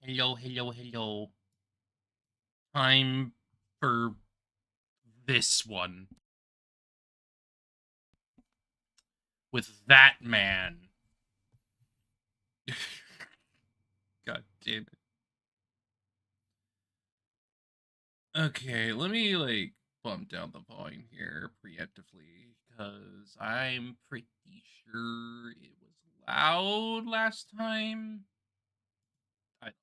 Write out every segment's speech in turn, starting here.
Hello, hello, hello. Time for this one. With that man. God damn it. Okay, let me, bump down the volume here preemptively, because I'm pretty sure it was loud last time. I don't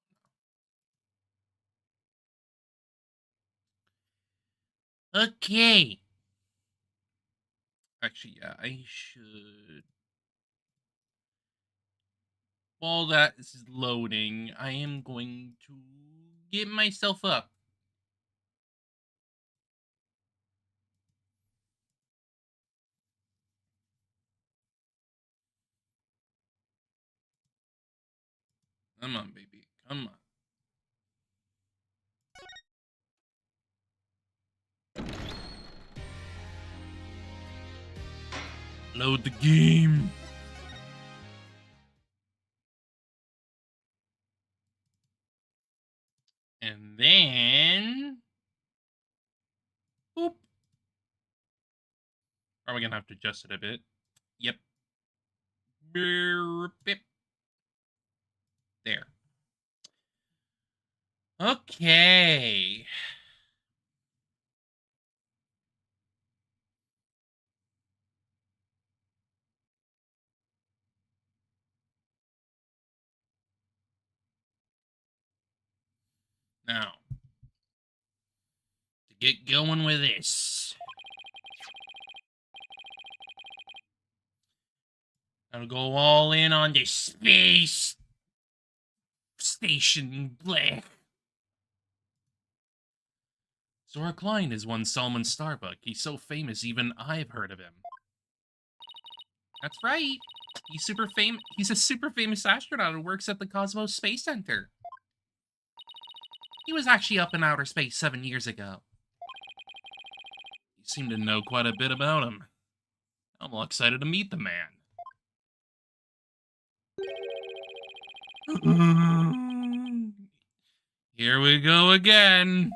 know. Okay. Actually, yeah, I should. While that is loading, I am going to get myself up. Come on, baby. Come on. Load the game. And then... Boop. Are we going to have to adjust it a bit? Yep. There. Okay. Now, to get going with this, I'll go all in on the space station bleh. Zora Klein is one Solomon Starbuck. He's so famous, even I've heard of him. That's right. He's a super famous astronaut who works at the Cosmos Space Center. He was actually up in outer space 7 years ago. You seem to know quite a bit about him. I'm all excited to meet the man. Here we go again.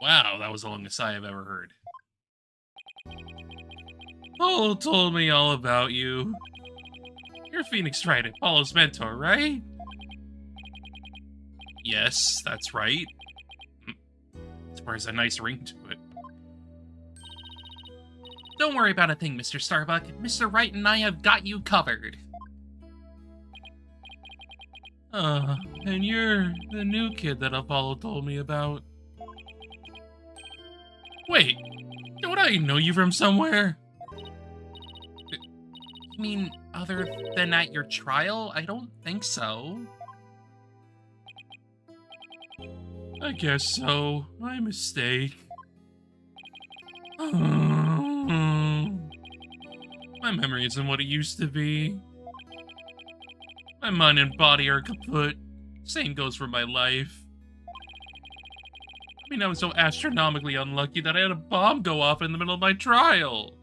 Wow, that was the longest sigh I've ever heard. Apollo told me all about you. You're Phoenix Wright, Apollo's mentor, right? Yes, that's right. This wears a nice ring to it. Don't worry about a thing, Mr. Starbuck. Mr. Wright and I have got you covered. And you're the new kid that Apollo told me about. Wait, don't I know you from somewhere? You mean other than at your trial? I don't think so. I guess so. My mistake. My memory isn't what it used to be. My mind and body are kaput. Same goes for my life. I mean, I was so astronomically unlucky that I had a bomb go off in the middle of my trial.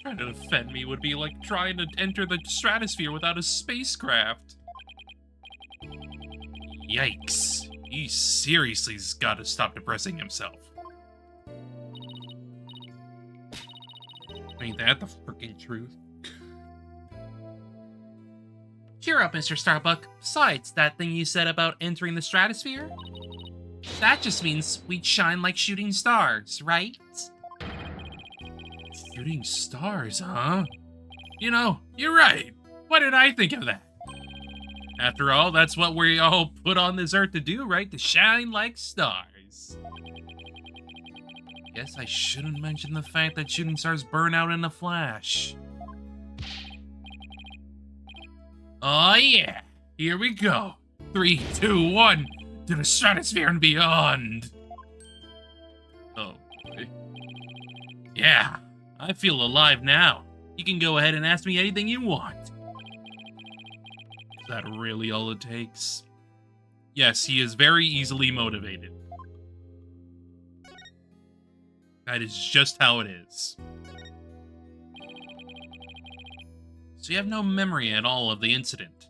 Trying to defend me would be like trying to enter the stratosphere without a spacecraft. Yikes. He seriously's gotta stop depressing himself. Ain't that the freaking truth? Cheer up, Mr. Starbuck. Besides, that thing you said about entering the stratosphere? That just means we'd shine like shooting stars, right? Shooting stars, huh? You know, you're right. Why did I think of that? After all, that's what we all put on this earth to do, right? To shine like stars. Guess I shouldn't mention the fact that shooting stars burn out in a flash. Oh yeah, here we go. 3, 2, 1, to the stratosphere and beyond. Oh boy. Yeah, I feel alive now. You can go ahead and ask me anything you want. Is that really all it takes? Yes, he is very easily motivated. That is just how it is. So you have no memory at all of the incident?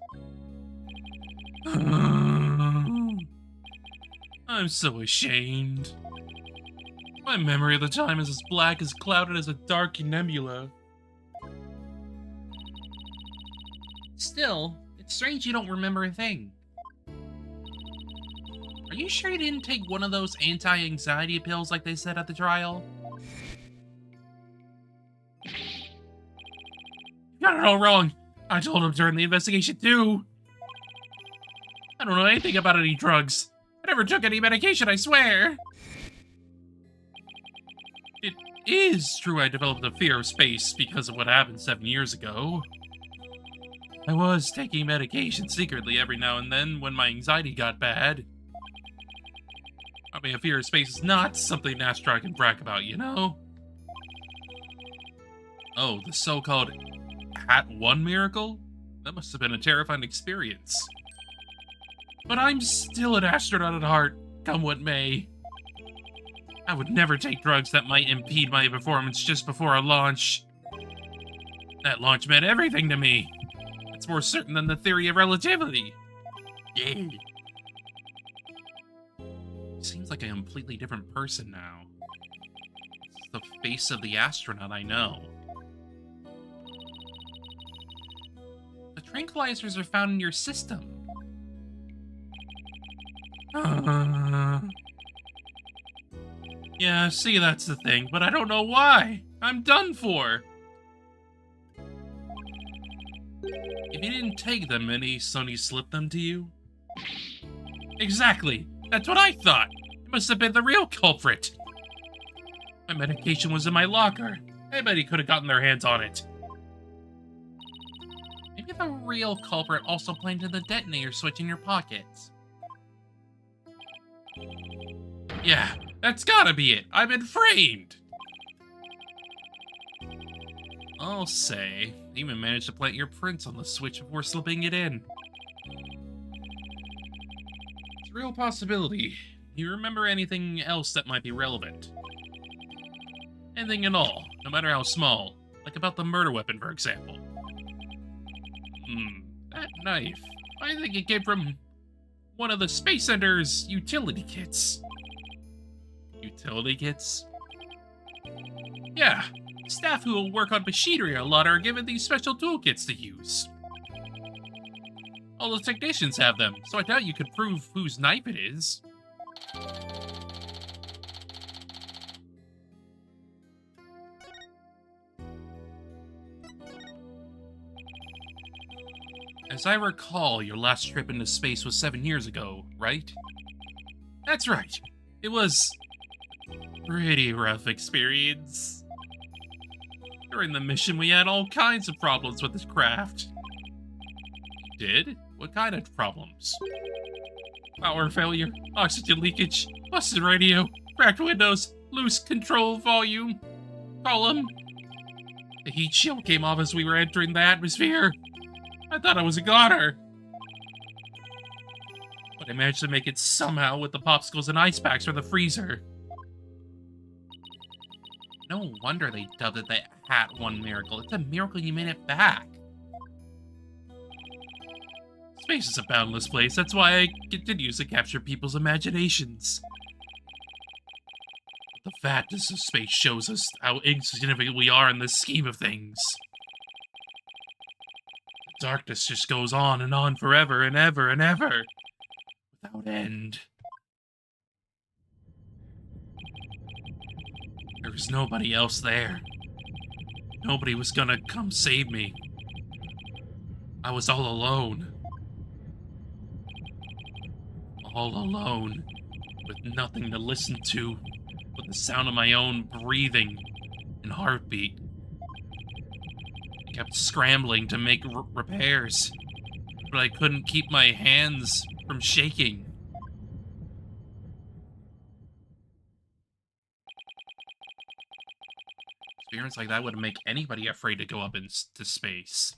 I'm so ashamed. My memory of the time is as black as clouded as a dark nebula. Still, it's strange you don't remember a thing. Are you sure you didn't take one of those anti-anxiety pills like they said at the trial? You got it all wrong. I told him during the investigation too. I don't know anything about any drugs. I never took any medication, I swear. It is true I developed a fear of space because of what happened 7 years ago. I was taking medication secretly every now and then when my anxiety got bad. I mean, a fear of space is not something Astro can brag about, you know? Oh, the so-called Hat 1 miracle? That must have been a terrifying experience. But I'm still an astronaut at heart, come what may. I would never take drugs that might impede my performance just before a launch. That launch meant everything to me. It's more certain than the theory of relativity. Yeah. Seems like a completely different person now. It's the face of the astronaut I know. The tranquilizers are found in your system. Yeah, see, that's the thing, but I don't know why. I'm done for. If you didn't take them, any Sony slipped them to you? Exactly. That's what I thought. It must have been the real culprit. My medication was in my locker. Anybody could have gotten their hands on it. Maybe the real culprit also planted the detonator switch in your pockets. Yeah, that's gotta be it. I've been framed. I'll say, you even managed to plant your prints on the switch before slipping it in. It's a real possibility. Do you remember anything else that might be relevant? Anything at all, no matter how small. Like about the murder weapon, for example. That knife. I think it came from one of the Space Center's utility kits. Utility kits? Yeah. Staff who will work on machinery a lot are given these special toolkits to use. All the technicians have them, so I doubt you could prove whose knife it is. As I recall, your last trip into space was 7 years ago, right? That's right. It was a pretty rough experience. During the mission, we had all kinds of problems with this craft. Did? What kind of problems? Power failure, oxygen leakage, busted radio, cracked windows, loose control volume column. The heat shield came off as we were entering the atmosphere. I thought I was a goner. But I managed to make it somehow with the popsicles and ice packs from the freezer. No wonder they dubbed it the Hat 1 miracle. It's a miracle you made it back. Space is a boundless place. That's why I continue to capture people's imaginations. The vastness of space shows us how insignificant we are in the scheme of things. The darkness just goes on and on forever and ever and ever, without end. There was nobody else there. Nobody was gonna come save me. I was all alone. All alone, with nothing to listen to but the sound of my own breathing and heartbeat. I kept scrambling to make repairs, but I couldn't keep my hands from shaking. Experience like that would make anybody afraid to go up into space.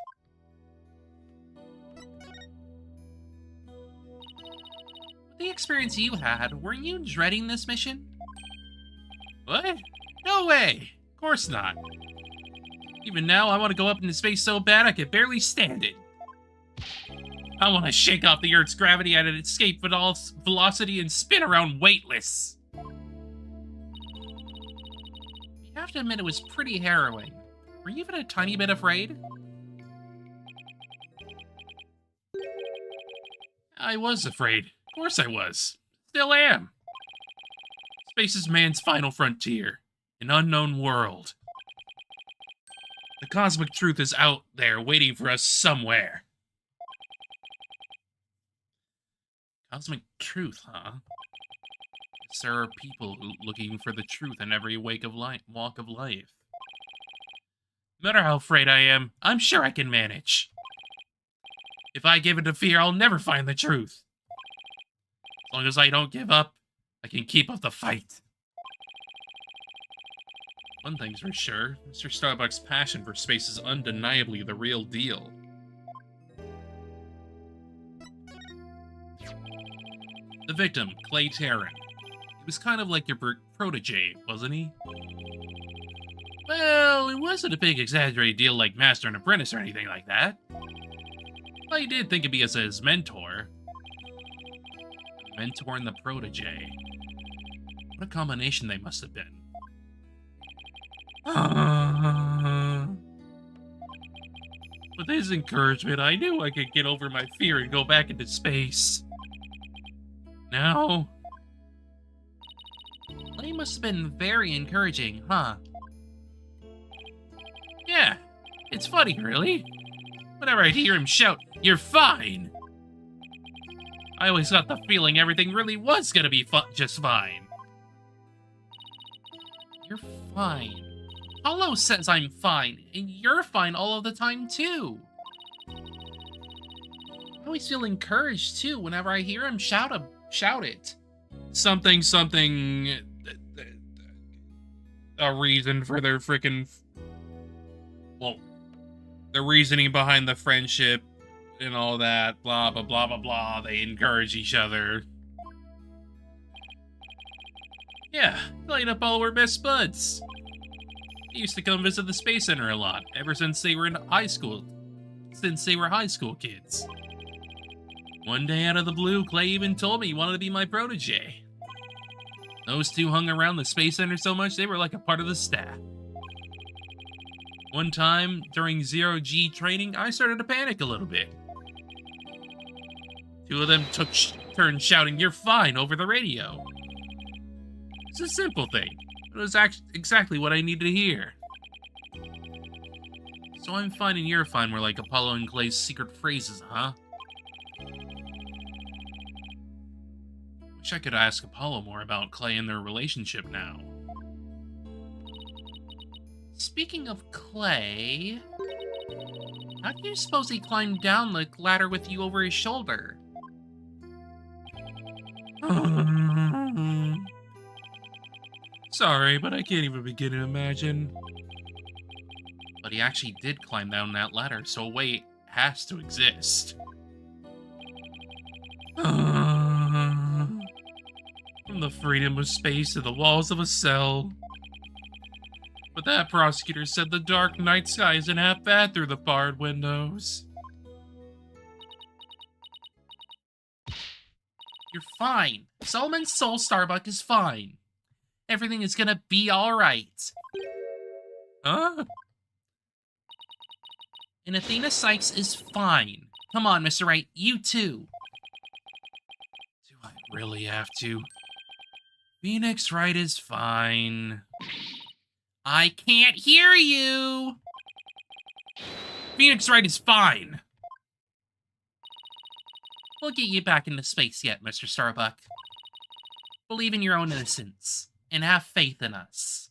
The experience you had, weren't you dreading this mission? What? No way! Of course not. Even now, I want to go up into space so bad I could barely stand it. I want to shake off the Earth's gravity at an escape velocity and spin around weightless. You have to admit it was pretty harrowing. Were you even a tiny bit afraid? I was afraid. Of course I was. Still am. Space is man's final frontier. An unknown world. The cosmic truth is out there waiting for us somewhere. Cosmic truth, huh? There are people looking for the truth in every walk of life. No matter how afraid I am, I'm sure I can manage. If I give in to fear, I'll never find the truth. As long as I don't give up, I can keep up the fight. One thing's for sure, Mr. Starbuck's passion for space is undeniably the real deal. The victim, Clay Jarren. He was kind of like your protege, wasn't he? Well, it wasn't a big exaggerated deal like master and apprentice or anything like that. I did think of me as his mentor. Mentor and the protege. What a combination they must have been. With his encouragement, I knew I could get over my fear and go back into space. Now... Well, he must have been very encouraging, huh? Yeah, it's funny, really. Whenever I hear him shout, "You're fine!" I always got the feeling everything really was gonna be just fine. You're fine. Hollow says I'm fine, and you're fine all of the time, too. I always feel encouraged, too, whenever I hear him shout it. Something, a reason for their frickin'... Well, the reasoning behind the friendship and all that, blah, blah, blah, blah, blah. They encourage each other. Yeah, playing up all our best buds. They used to come visit the Space Center a lot, ever since they were in high school. Since they were high school kids. One day out of the blue, Clay even told me he wanted to be my protege. Those two hung around the Space Center so much they were like a part of the staff. One time, during zero-G training, I started to panic a little bit. Two of them took turns shouting, "You're fine," over the radio. It's a simple thing. It was exactly what I needed to hear. So I'm fine and you're fine were like Apollo and Clay's secret phrases, huh? Wish I could ask Apollo more about Clay and their relationship now. Speaking of Clay, how do you suppose he climbed down the ladder with you over his shoulder? Sorry, but I can't even begin to imagine. But he actually did climb down that ladder, so a way has to exist. From the freedom of space to the walls of a cell. But that prosecutor said the dark night sky isn't half bad through the barred windows. You're fine. Solomon Soul Starbuck is fine. Everything is gonna be alright. Huh? And Athena Sykes is fine. Come on, Mr. Wright, you too. Do I really have to? Phoenix Wright is fine. I can't hear you! Phoenix Wright is fine. We'll get you back into space yet, Mr. Starbuck. Believe in your own innocence, and have faith in us.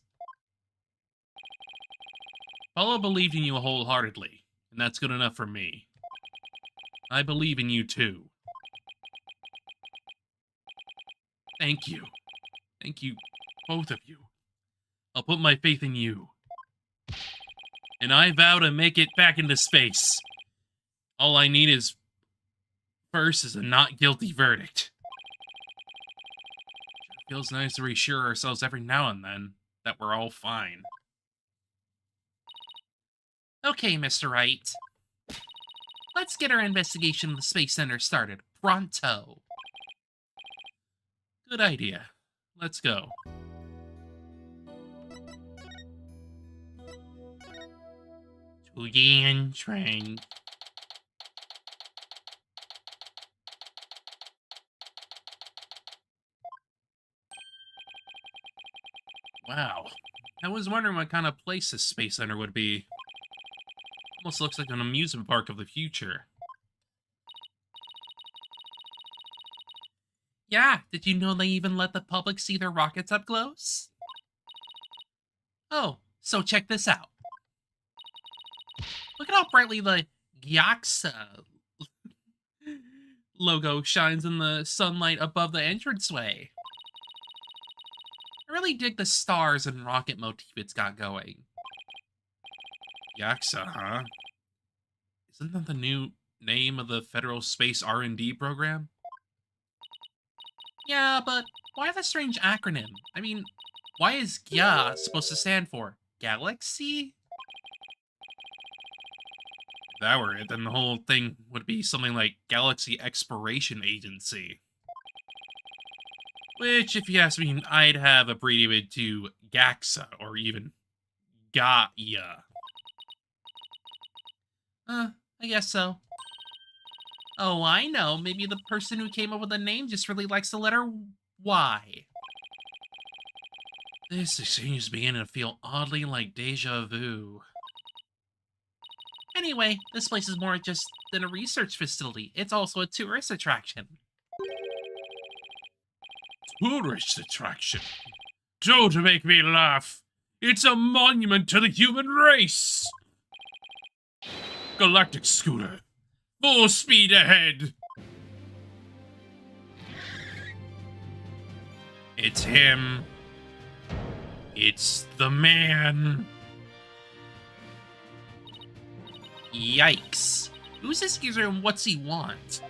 Apollo believed in you wholeheartedly, and that's good enough for me. I believe in you too. Thank you. Thank you, both of you. I'll put my faith in you. And I vow to make it back into space. All I need is... first is a not guilty verdict. It feels nice to reassure ourselves every now and then that we're all fine. Okay, Mr. Wright. Let's get our investigation of the Space Center started. Pronto. Good idea. Let's go. To the entrance. Wow. I was wondering what kind of place this Space Center would be. Almost looks like an amusement park of the future. Yeah, did you know they even let the public see their rockets up close? Oh, so check this out. Look at how brightly the Gyaxa logo shines in the sunlight above the entranceway. I really dig the stars and rocket motif it's got going. Gyaxa, huh? Isn't that the new name of the Federal Space R&D program? Yeah, but why the strange acronym? I mean, why is GYA supposed to stand for Galaxy? If that were it, then the whole thing would be something like Galaxy Exploration Agency. Which, if you ask me, I'd have abbreviated to GAXA or even Gaia. I guess so. Oh, I know. Maybe the person who came up with the name just really likes the letter Y. This exchange is beginning to feel oddly like deja vu. Anyway, this place is more just than a research facility. It's also a tourist attraction. Tourist attraction? Don't make me laugh. It's a monument to the human race. Galactic scooter. Full speed ahead! It's him. It's the man. Yikes. Who's this geezer and what's he want?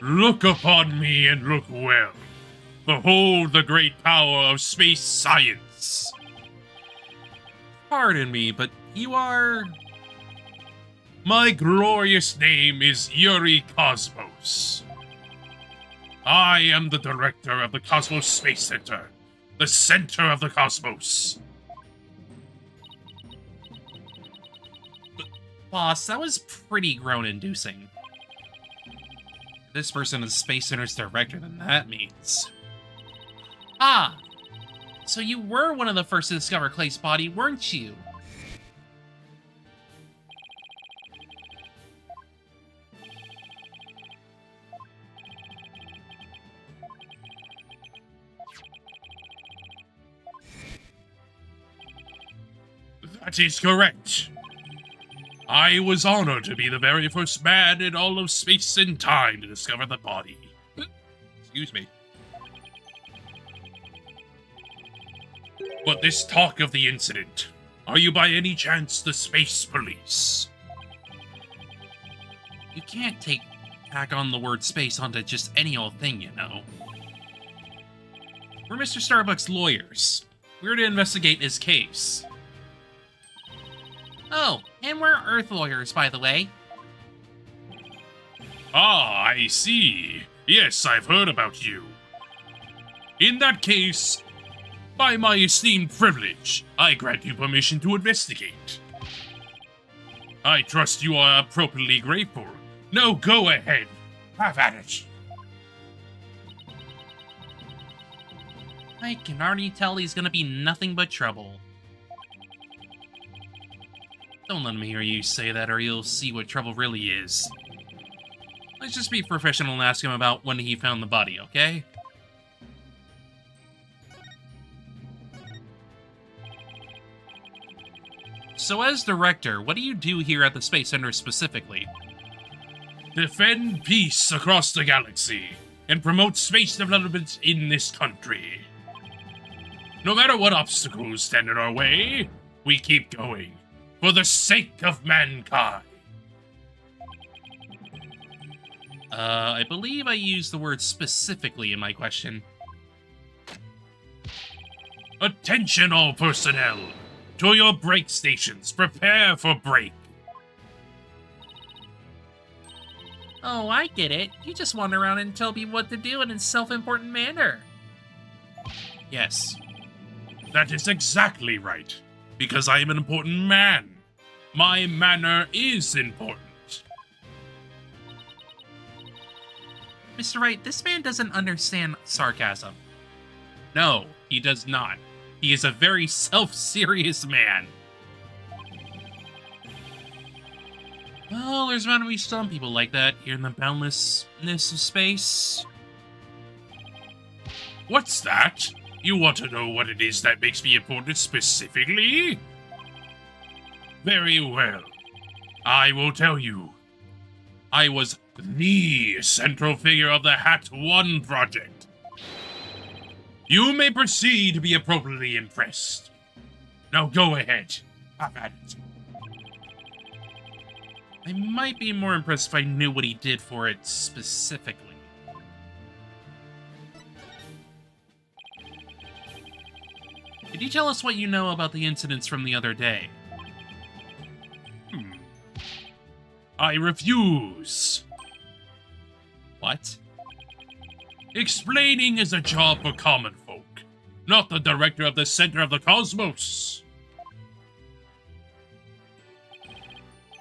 Look upon me and look well. Behold the great power of space science. Pardon me, but you are... My glorious name is Yuri Cosmos. I am the director of the Cosmos Space Center, the center of the cosmos. Boss, that was pretty groan-inducing. This person is Space Center's director, then that means... Ah! So you were one of the first to discover Clay's body, weren't you? That is correct. I was honored to be the very first man in all of space and time to discover the body. Excuse me. But this talk of the incident, are you by any chance the space police? You can't tack on the word space onto just any old thing, you know. We're Mr. Starbuck's lawyers. We're to investigate his case. Oh, and we're Earth lawyers, by the way. Ah, I see. Yes, I've heard about you. In that case, by my esteemed privilege, I grant you permission to investigate. I trust you are appropriately grateful. Now go ahead. Have at it. I can already tell he's gonna be nothing but trouble. Don't let him hear you say that or you'll see what trouble really is. Let's just be professional and ask him about when he found the body, okay? So as director, what do you do here at the Space Center specifically? Defend peace across the galaxy and promote space development in this country. No matter what obstacles stand in our way, we keep going. For the sake of mankind. I believe I used the word specifically in my question. Attention all personnel! To your break stations, prepare for break. Oh, I get it. You just wander around and tell people what to do in a self-important manner. Yes. That is exactly right. Because I am an important man. My manner is important. Mr. Wright, this man doesn't understand sarcasm. No, he does not. He is a very self-serious man. Well, there's bound to be some people like that here in the boundlessness of space. What's that? You want to know what it is that makes me important specifically? Very well. I will tell you. I was the central figure of the Hat 1 project. You may proceed to be appropriately impressed. Now go ahead. Have at it. I might be more impressed if I knew what he did for it specifically. Could you tell us what you know about the incidents from the other day? I refuse. What? Explaining is a job for common folk, not the director of the center of the cosmos.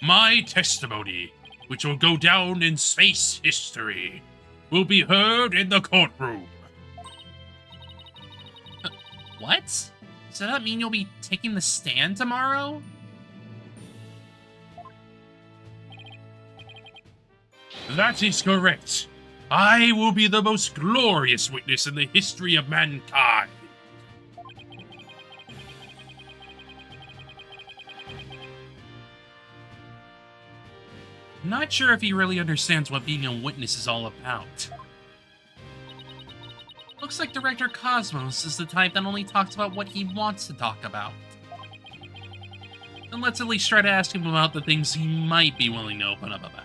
My testimony, which will go down in space history, will be heard in the courtroom. What? Does that mean you'll be taking the stand tomorrow? That is correct. I will be the most glorious witness in the history of mankind. Not sure if he really understands what being a witness is all about. Looks like Director Cosmos is the type that only talks about what he wants to talk about. Then let's at least try to ask him about the things he might be willing to open up about.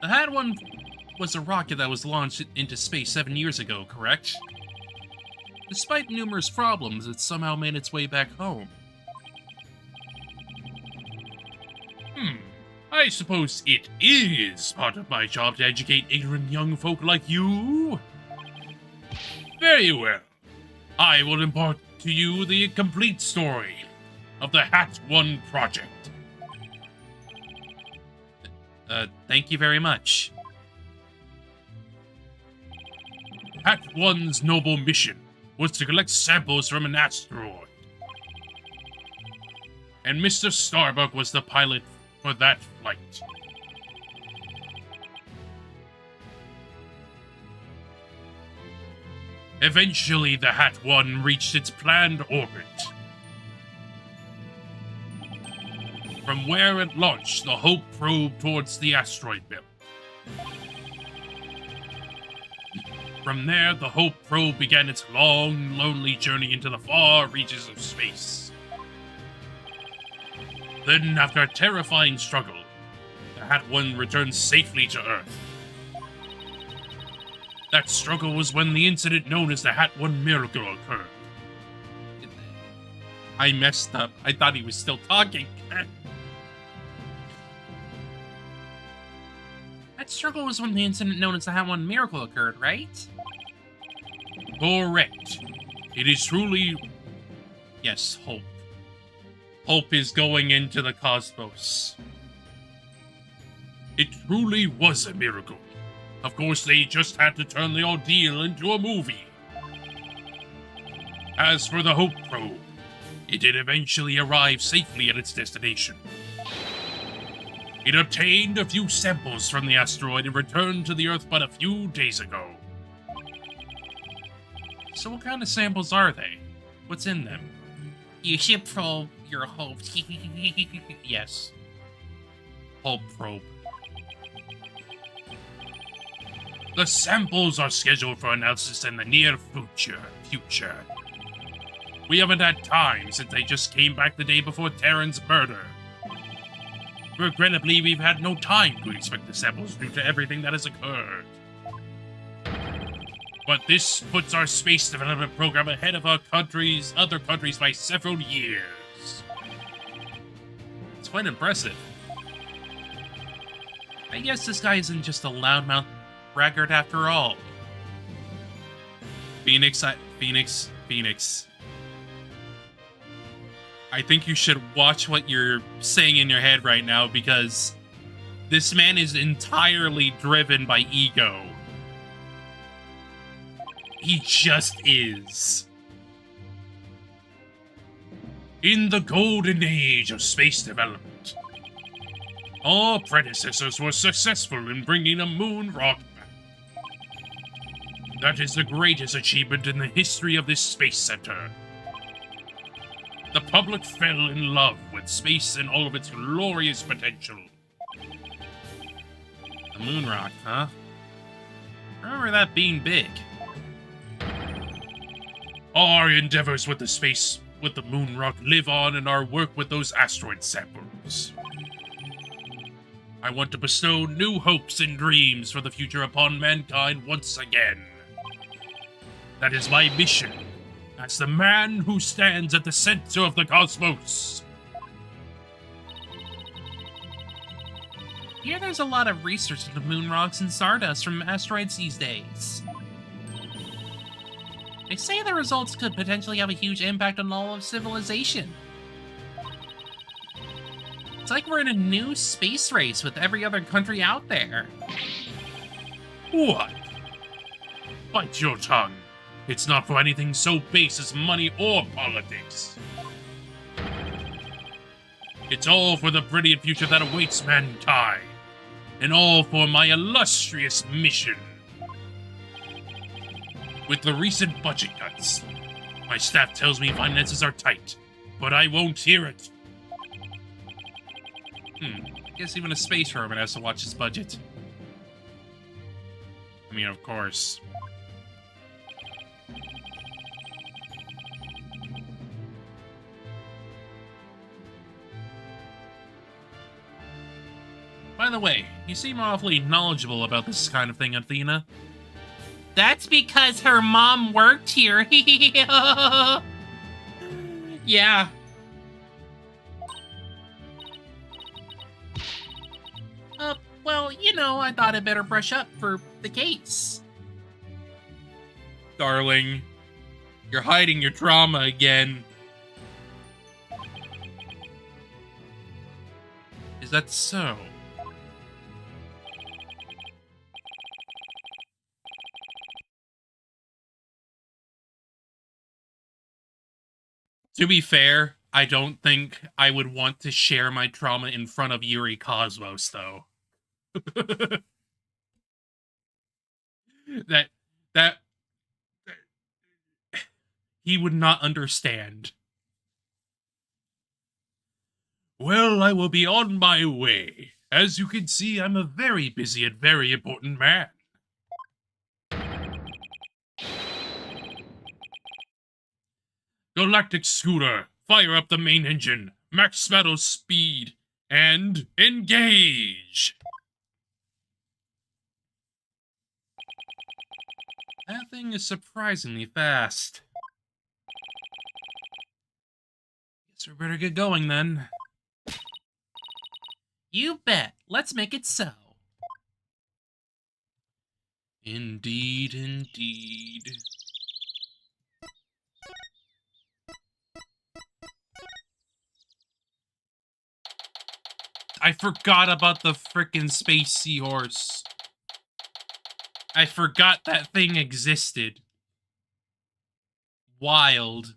The Hat 1 was a rocket that was launched into space 7 years ago, correct? Despite numerous problems, it somehow made its way back home. I suppose it is part of my job to educate ignorant young folk like you. Very well. I will impart to you the complete story of the Hat 1 project. Thank you very much. Hat 1's noble mission was to collect samples from an asteroid. And Mr. Starbuck was the pilot for that flight. Eventually, the Hat 1 reached its planned orbit. From where it launched the Hope probe towards the asteroid belt. From there, the Hope probe began its long, lonely journey into the far reaches of space. Then, after a terrifying struggle, the Hat 1 returned safely to Earth. That struggle was when the incident known as the Hat 1 miracle occurred. I messed up. I thought he was still talking. That struggle was when the incident known as the Hat 1 miracle occurred, right? Correct. It is truly... Yes, Hope. Hope is going into the cosmos. It truly was a miracle. Of course, they just had to turn the ordeal into a movie. As for the Hope probe, it did eventually arrive safely at its destination. It obtained a few samples from the asteroid and returned to the Earth but a few days ago. So what kind of samples are they? What's in them? You should probe your Hope. Yes. Hope probe. The samples are scheduled for analysis in the near future. We haven't had time since they just came back the day before Terran's murder. Regrettably, we've had no time to inspect the samples due to everything that has occurred. But this puts our space development program ahead of our other countries by several years. As quite impressive. I guess this guy isn't just a loudmouth braggart after all. Phoenix. I think you should watch what you're saying in your head right now, because this man is entirely driven by ego. He just is. In the golden age of space development, our predecessors were successful in bringing a moon rock back. That is the greatest achievement in the history of this space center. The public fell in love with space and all of its glorious potential. A moon rock, huh? Remember that being big. Our endeavors with the moon rock live on in our work with those asteroid samples. I want to bestow new hopes and dreams for the future upon mankind once again. That is my mission as the man who stands at the center of the cosmos. Here there's a lot of research into moon rocks and stardust from asteroids these days. They say the results could potentially have a huge impact on all of civilization. It's like we're in a new space race with every other country out there. What? Bite your tongue. It's not for anything so base as money or politics. It's all for the brilliant future that awaits mankind, and all for my illustrious mission. With the recent budget cuts, my staff tells me finances are tight, but I won't hear it. I guess even a space hermit has to watch his budget. I mean, of course. By the way, you seem awfully knowledgeable about this kind of thing, Athena. That's because her mom worked here. Yeah. Well, you know, I thought I'd better brush up for the case. Darling, you're hiding your trauma again. Is that so? To be fair, I don't think I would want to share my trauma in front of Yuri Cosmos, though. that he would not understand. Well, I will be on my way. As you can see, I'm a very busy and very important man. Galactic Scooter, fire up the main engine, max battle speed, and engage! That thing is surprisingly fast. Guess we better get going then. You bet. Let's make it so. Indeed, indeed. I forgot about the frickin' space seahorse. I forgot that thing existed. Wild.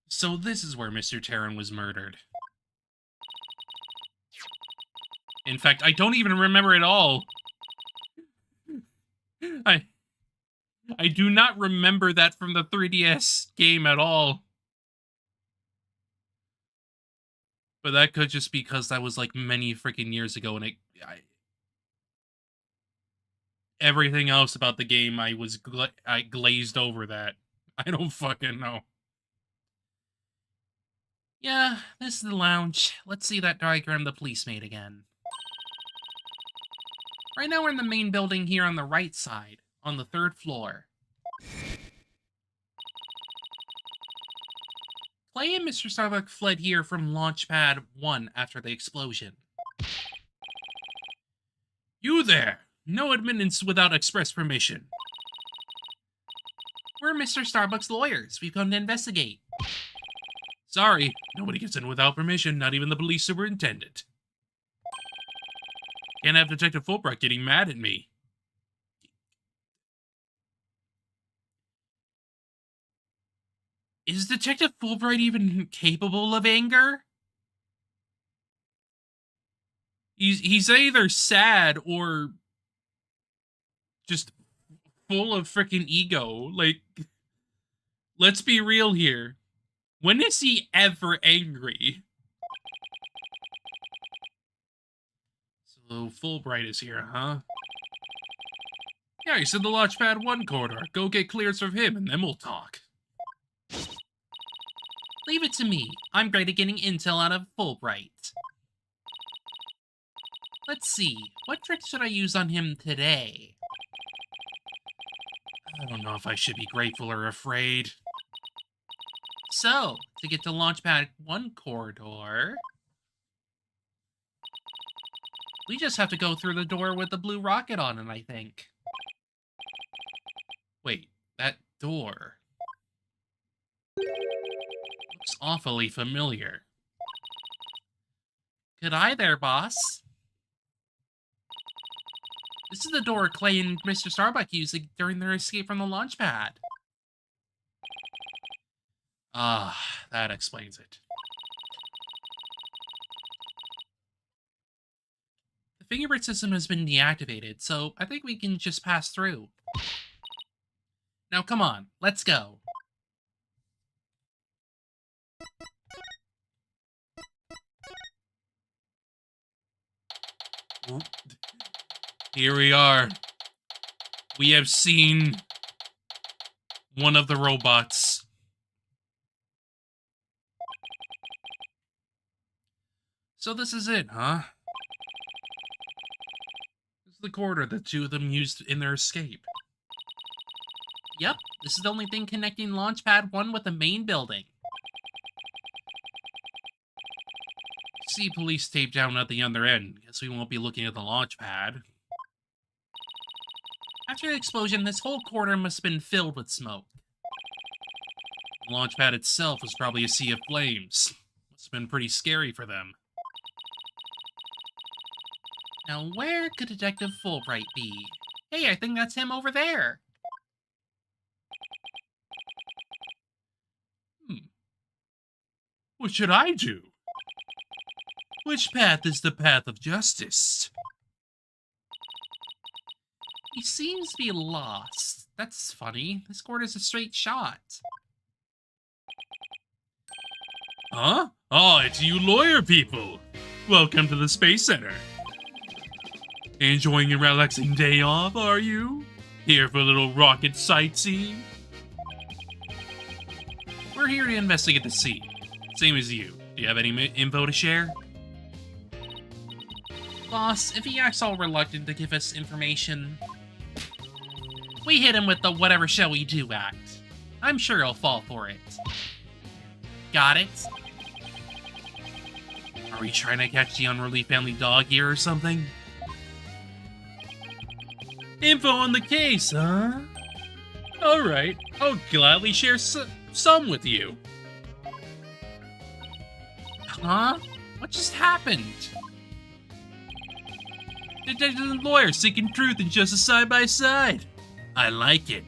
So this is where Mr. Terran was murdered. In fact, I don't even remember it all. I do not remember that from the 3DS game at all. But that could just be because that was like many freaking years ago, and everything else about the game I glazed over that. I don't fucking know. Yeah, this is the lounge. Let's see that diagram the police made again. Right now we're in the main building here on the right side, on the 3rd floor. Clay and Mr. Starbuck fled here from Launchpad 1 after the explosion. You there! No admittance without express permission. We're Mr. Starbuck's lawyers. We've come to investigate. Sorry, nobody gets in without permission, not even the police superintendent. Can't have Detective Fulbright getting mad at me. Is Detective Fulbright even capable of anger? He's either sad or just full of freaking ego. Like, let's be real here. When is he ever angry? So Fulbright is here, huh? Yeah, he's in the Launchpad 1 corridor. Go get clearance from him and then we'll talk. Leave it to me. I'm great at getting intel out of Fulbright. Let's see. What trick should I use on him today? I don't know if I should be grateful or afraid. So, to get to Launchpad 1 corridor, we just have to go through the door with the blue rocket on it, I think. Wait, that door looks awfully familiar. Good eye there, boss. This is the door Clay and Mr. Starbuck used during their escape from the launch pad. Ah, that explains it. The fingerprint system has been deactivated, so I think we can just pass through. Now come on, let's go. Here we are. We have seen one of the robots. So this is it, huh? This is the corridor the two of them used in their escape. Yep, this is the only thing connecting Launchpad 1 with the main building. See police tape down at the other end. Guess we won't be looking at the launch pad. After the explosion, this whole corridor must have been filled with smoke. The launch pad itself was probably a sea of flames. Must have been pretty scary for them. Now where could Detective Fulbright be? Hey, I think that's him over there. What should I do? Which path is the path of justice? He seems to be lost. That's funny. This corridor's a straight shot. Huh? Oh, it's you lawyer people. Welcome to the Space Center. Enjoying your relaxing day off, are you? Here for a little rocket sightseeing? We're here to investigate the scene. Same as you. Do you have any info to share? Boss, if he acts all reluctant to give us information, we hit him with the whatever shall we do act. I'm sure he'll fall for it. Got it? Are we trying to catch the unruly family dog here or something? Info on the case, huh? Alright, I'll gladly share some with you. Huh? What just happened? Detective and lawyer seeking truth and justice side by side. I like it.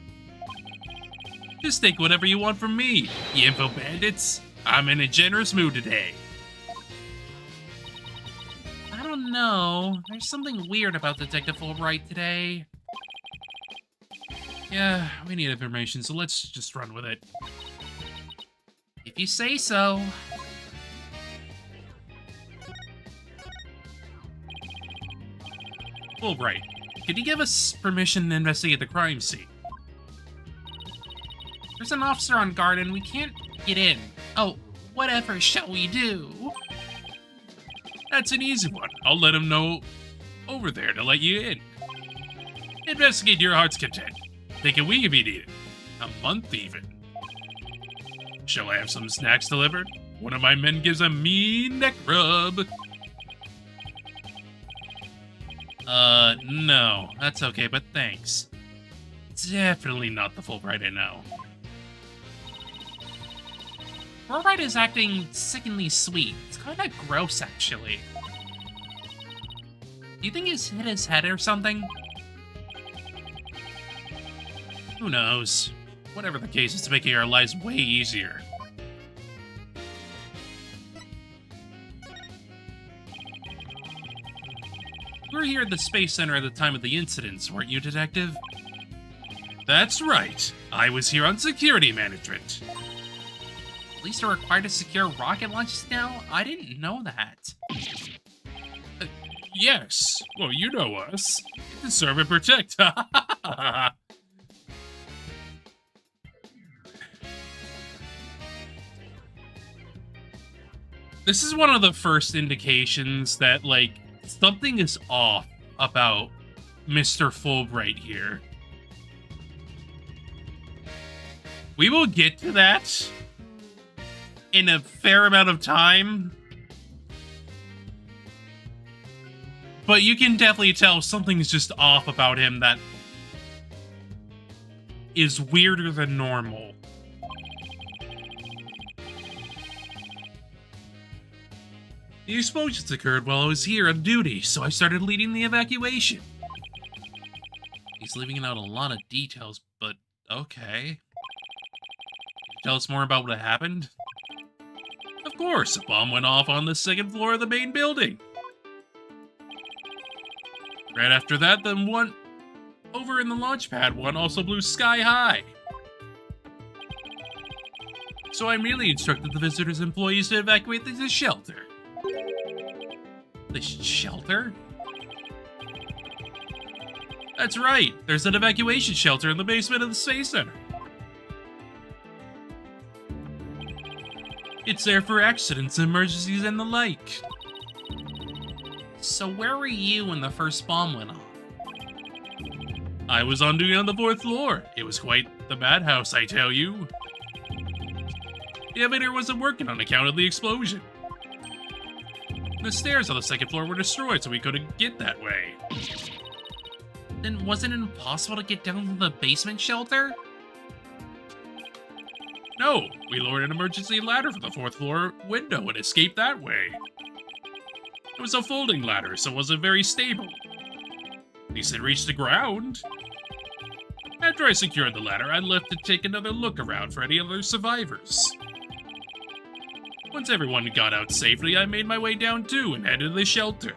Just take whatever you want from me, you info bandits. I'm in a generous mood today. I don't know. There's something weird about Detective Fulbright today. Yeah, we need information, so let's just run with it. If you say so. Fulbright, could you give us permission to investigate the crime scene? There's an officer on guard and we can't get in. Oh, whatever shall we do? That's an easy one. I'll let him know over there to let you in. Investigate your heart's content. Take a week if you need it. A month even. Shall I have some snacks delivered? One of my men gives a mean neck rub. No. That's okay, but thanks. Definitely not the Fulbright I know. Fulbright is acting sickeningly sweet. It's kind of gross, actually. Do you think he's hit his head or something? Who knows? Whatever the case, it's making our lives way easier. You were here at the Space Center at the time of the incidents, weren't you, Detective? That's right. I was here on security management. Police are required to secure rocket launches now? I didn't know that. Yes. Well, you know us. Serve and protect. This is one of the first indications that, like, something is off about Mr. Fulbright here. We will get to that in a fair amount of time. But you can definitely tell something's just off about him that is weirder than normal. The explosions occurred while I was here on duty, so I started leading the evacuation. He's leaving out a lot of details, but okay. Tell us more about what happened? Of course, a bomb went off on the second floor of the main building. Right after that, then one over in the launch pad, one also blew sky high. So I immediately instructed the visitor's employees to evacuate the shelter. The shelter? That's right, there's an evacuation shelter in the basement of the Space Center. It's there for accidents, emergencies, and the like. So where were you when the first bomb went off? I was on duty on the 4th floor. It was quite the madhouse, I tell you. The elevator wasn't working on account of the explosion. The stairs on the 2nd floor were destroyed, so we couldn't get that way. Then wasn't it impossible to get down to the basement shelter? No, we lowered an emergency ladder from the 4th floor window and escaped that way. It was a folding ladder, so it wasn't very stable. At least it reached the ground. After I secured the ladder, I left to take another look around for any other survivors. Once everyone got out safely, I made my way down too and headed to the shelter.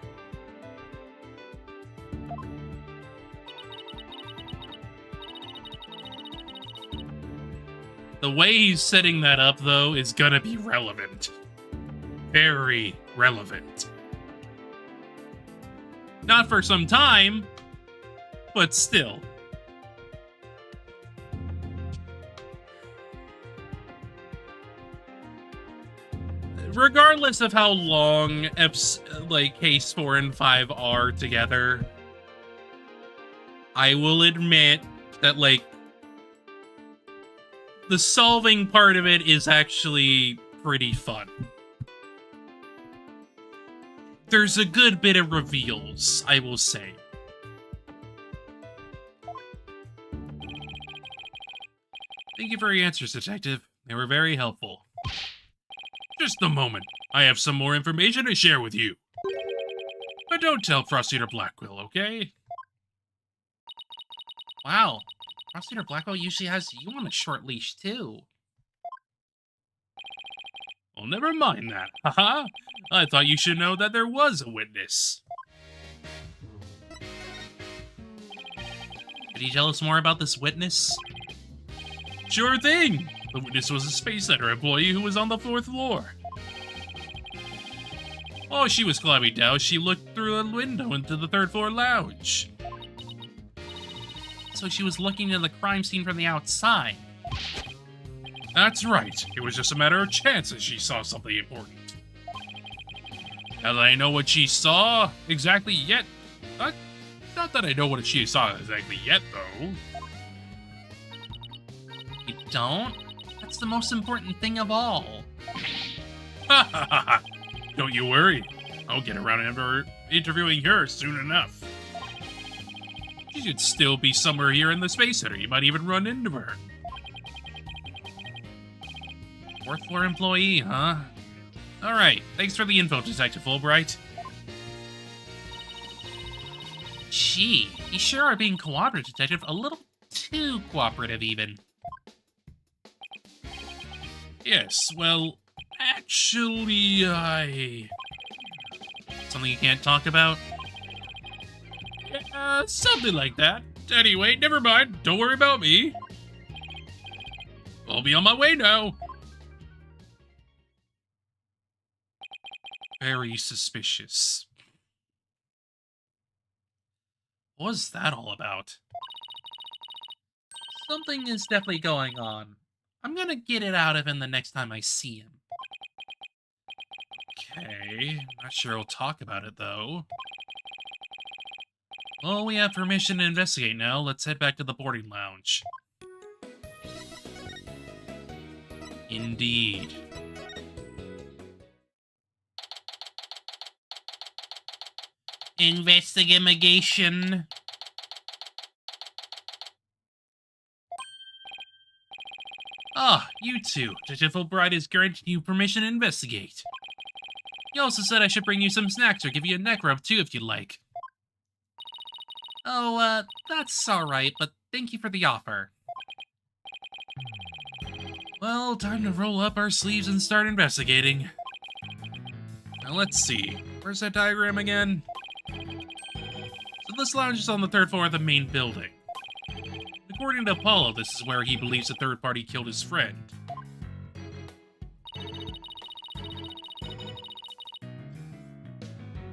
The way he's setting that up, though, is gonna be relevant. Very relevant. Not for some time, but still. Regardless of how long case 4 and 5 are together, I will admit that, like, the solving part of it is actually pretty fun. There's a good bit of reveals, I will say. Thank you for your answers, Detective. They were very helpful. Just a moment. I have some more information to share with you. But don't tell Frosty or Blackwell, okay? Wow. Frosty or Blackwell usually has you on a short leash, too. Well, never mind that. Haha. I thought you should know that there was a witness. Could you tell us more about this witness? Sure thing. The witness was a Space Center employee who was on the 4th floor. While she was climbing down, she looked through a window into the 3rd floor lounge. So she was looking at the crime scene from the outside. That's right. It was just a matter of chance that she saw something important. Now that I know what she saw exactly yet... Not that I know what she saw exactly yet, though. You don't? That's the most important thing of all. Ha ha ha ha! Don't you worry. I'll get around to interviewing her soon enough. She should still be somewhere here in the Space Center. You might even run into her. Fourth floor employee, huh? Alright, thanks for the info, Detective Fulbright. Gee, you sure are being cooperative, Detective. A little too cooperative, even. Yes, well, actually, Something you can't talk about? something like that. Anyway, never mind. Don't worry about me. I'll be on my way now. Very suspicious. What was that all about? Something is definitely going on. I'm gonna get it out of him the next time I see him. Okay, not sure he'll talk about it, though. Well, we have permission to investigate now. Let's head back to the boarding lounge. Indeed. Investigation. Ah, you two. Detective Fulbright has granted you permission to investigate. He also said I should bring you some snacks or give you a neck rub, too, if you'd like. Oh, that's alright, but thank you for the offer. Well, time to roll up our sleeves and start investigating. Now, let's see. Where's that diagram again? So this lounge is on the 3rd floor of the main building. According to Apollo, this is where he believes a third party killed his friend.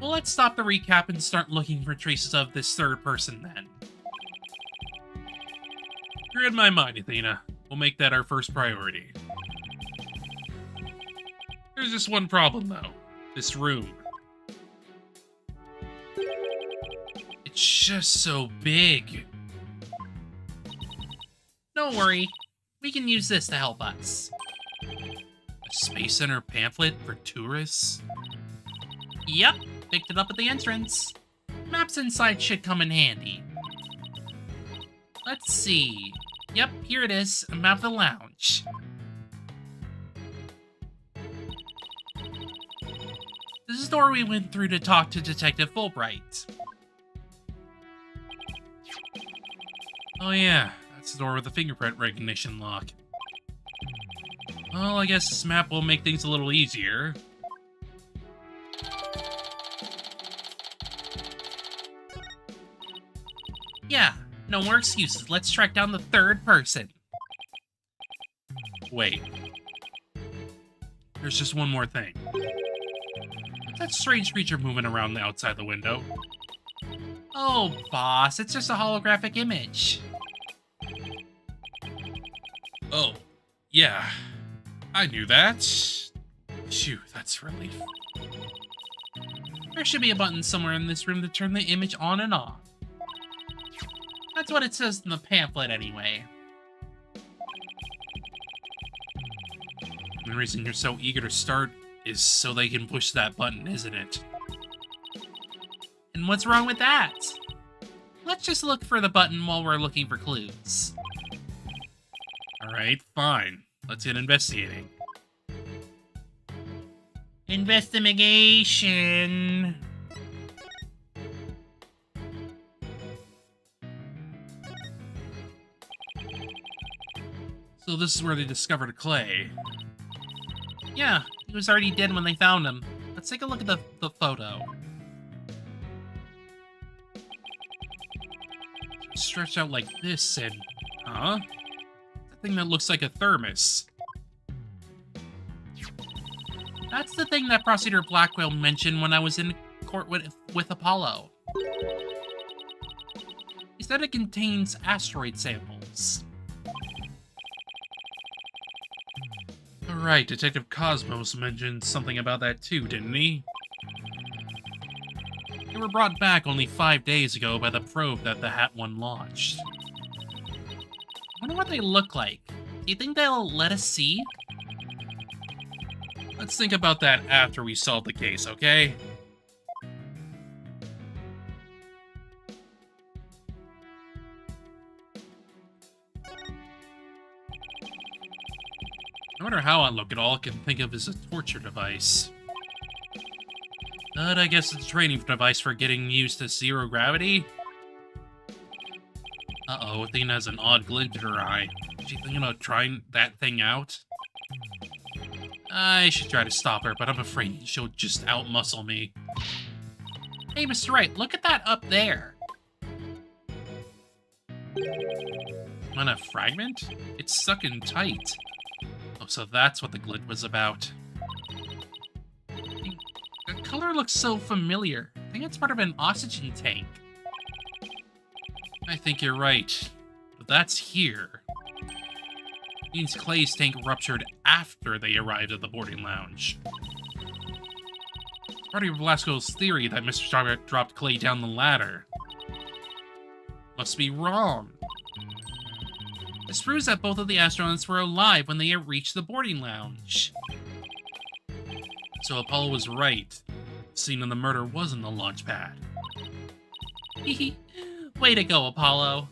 Well, let's stop the recap and start looking for traces of this third person then. You're in my mind, Athena. We'll make that our first priority. There's just one problem, though. This room. It's just so big. Don't worry, we can use this to help us. A Space Center pamphlet for tourists? Yep, picked it up at the entrance. Maps inside should come in handy. Let's see. Yep, here it is, a map of the lounge. This is the door we went through to talk to Detective Fulbright. Oh yeah, that's the door with the fingerprint recognition lock. Well, I guess this map will make things a little easier. Yeah, no more excuses. Let's track down the third person. Wait. There's just one more thing. What's that strange creature moving around outside the window? Oh, boss, it's just a holographic image. Oh, yeah. I knew that. Phew, that's relief. There should be a button somewhere in this room to turn the image on and off. That's what it says in the pamphlet anyway. The reason you're so eager to start is so they can push that button, isn't it? And what's wrong with that? Let's just look for the button while we're looking for clues. Alright, fine. Let's get investigating. Investigation. So this is where they discovered Clay. Yeah, he was already dead when they found him. Let's take a look at the photo. Stretched out like this and... Huh? That thing that looks like a thermos. That's the thing that Prosecutor Blackwell mentioned when I was in court with Apollo. He said it contains asteroid samples. Alright, Detective Cosmos mentioned something about that too, didn't he? They were brought back only 5 days ago by the probe that the Hat One launched. I wonder what they look like. Do you think they'll let us see? Let's think about that after we solve the case, okay? No matter how I look at all I can think of is a torture device. But I guess it's a training device for getting used to zero gravity. Uh-oh, Athena has an odd glint in her eye. Is she thinking about trying that thing out? I should try to stop her, but I'm afraid she'll just outmuscle me. Hey, Mr. Wright, look at that up there. On a fragment? It's stuck in tight. Oh, so that's what the glint was about. The color looks so familiar. I think it's part of an oxygen tank. I think you're right. But that's here. Means Clay's tank ruptured after they arrived at the boarding lounge. It's part of Velasco's theory that Mr. Strawberry dropped Clay down the ladder. Must be wrong. This proves that both of the astronauts were alive when they reached the boarding lounge. So Apollo was right. The scene of the murder was in the launch pad. Hehe. Way to go, Apollo.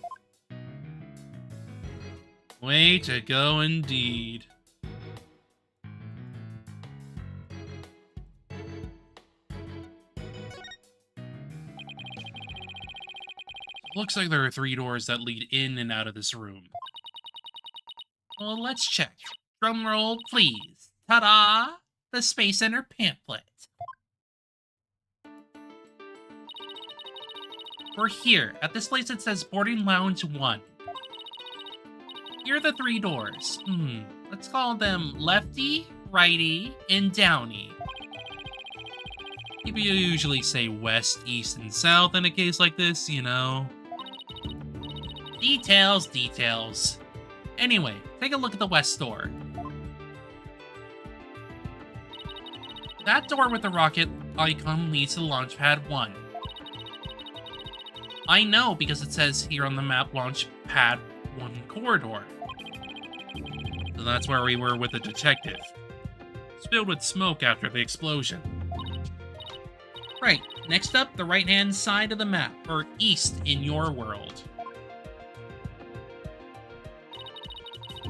Way to go indeed. Looks like there are 3 doors that lead in and out of this room. Well, let's check. Drum roll, please. Ta-da! The Space Center pamphlet. We're here. At this place it says Boarding Lounge 1. Here are the 3 doors. Let's call them Lefty, Righty, and Downy. People usually say west, east, and south in a case like this, you know. Details, details. Anyway, take a look at the west door. That door with the rocket icon leads to launch pad 1. I know because it says here on the map launch pad 1 corridor. So that's where we were with the detective. It's filled with smoke after the explosion. Right, next up, the right-hand side of the map, or east in your world.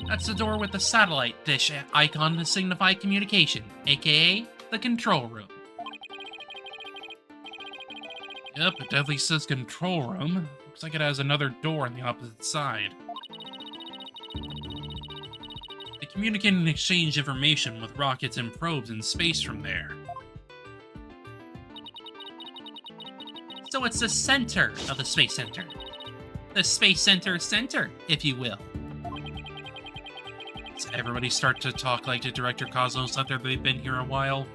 That's the door with the satellite dish icon to signify communication, aka the control room. Yep, it definitely says control room. Looks like it has another door on the opposite side. They communicate and exchange information with rockets and probes in space from there. So it's the center of the Space Center. The Space Center center, if you will. Does everybody start to talk like the Director Cosmos after they've been here a while?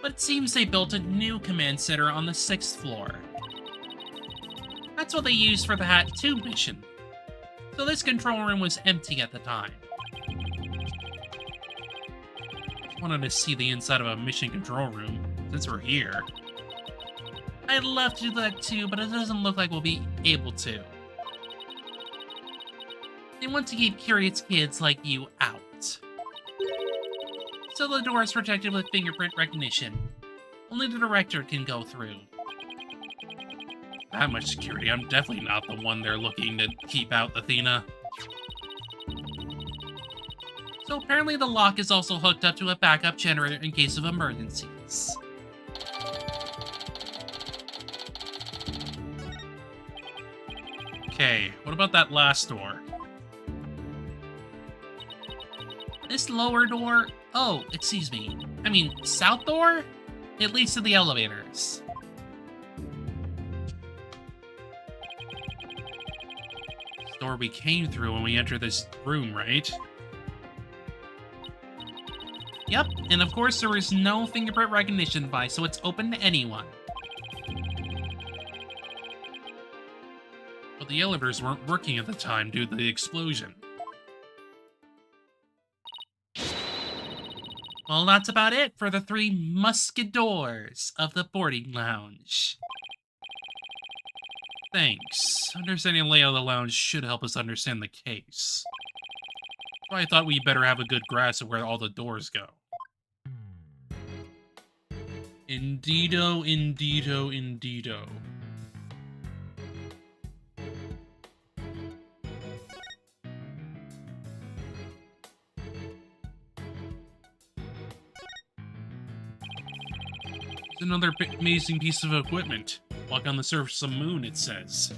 But it seems they built a new command center on the 6th floor. That's what they used for the Hat 2 mission. So this control room was empty at the time. Just wanted to see the inside of a mission control room, since we're here. I'd love to do that too, but it doesn't look like we'll be able to. They want to keep curious kids like you out. So the door is protected with fingerprint recognition. Only the director can go through. That much security, I'm definitely not the one they're looking to keep out, Athena. So apparently the lock is also hooked up to a backup generator in case of emergencies. Okay, what about that last door? This lower door... Oh, excuse me. I mean, south door? It leads to the elevators. This door we came through when we entered this room, right? Yep, and of course there is no fingerprint recognition device, so it's open to anyone. But the elevators weren't working at the time due to the explosion. Well, that's about it for the 3 musketeers of the boarding lounge. Thanks. Understanding the layout of the lounge should help us understand the case. So I thought we'd better have a good grasp of where all the doors go. Indeedo, indeedo, indeedo. It's another amazing piece of equipment. Walk on the surface of the moon, it says.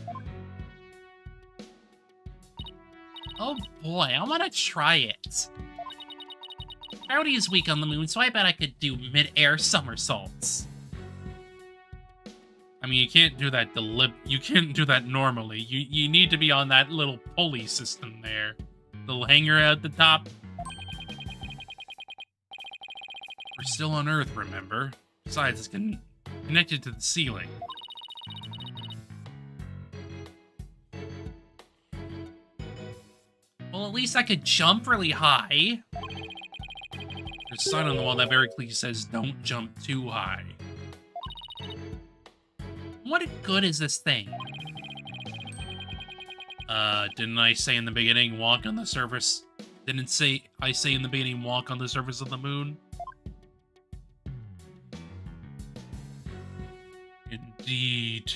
Oh boy, I want to try it. Gravity is weak on the moon, so I bet I could do mid-air somersaults. I mean, you can't do that you can't do that normally. You need to be on that little pulley system there. Little hanger at the top. We're still on Earth, remember? Besides, it's connected to the ceiling. Well, at least I could jump really high. There's a sign on the wall that very clearly says, don't jump too high. What good is this thing? Didn't I say in the beginning, walk on the surface? Didn't I say in the beginning, walk on the surface of the moon? Indeed.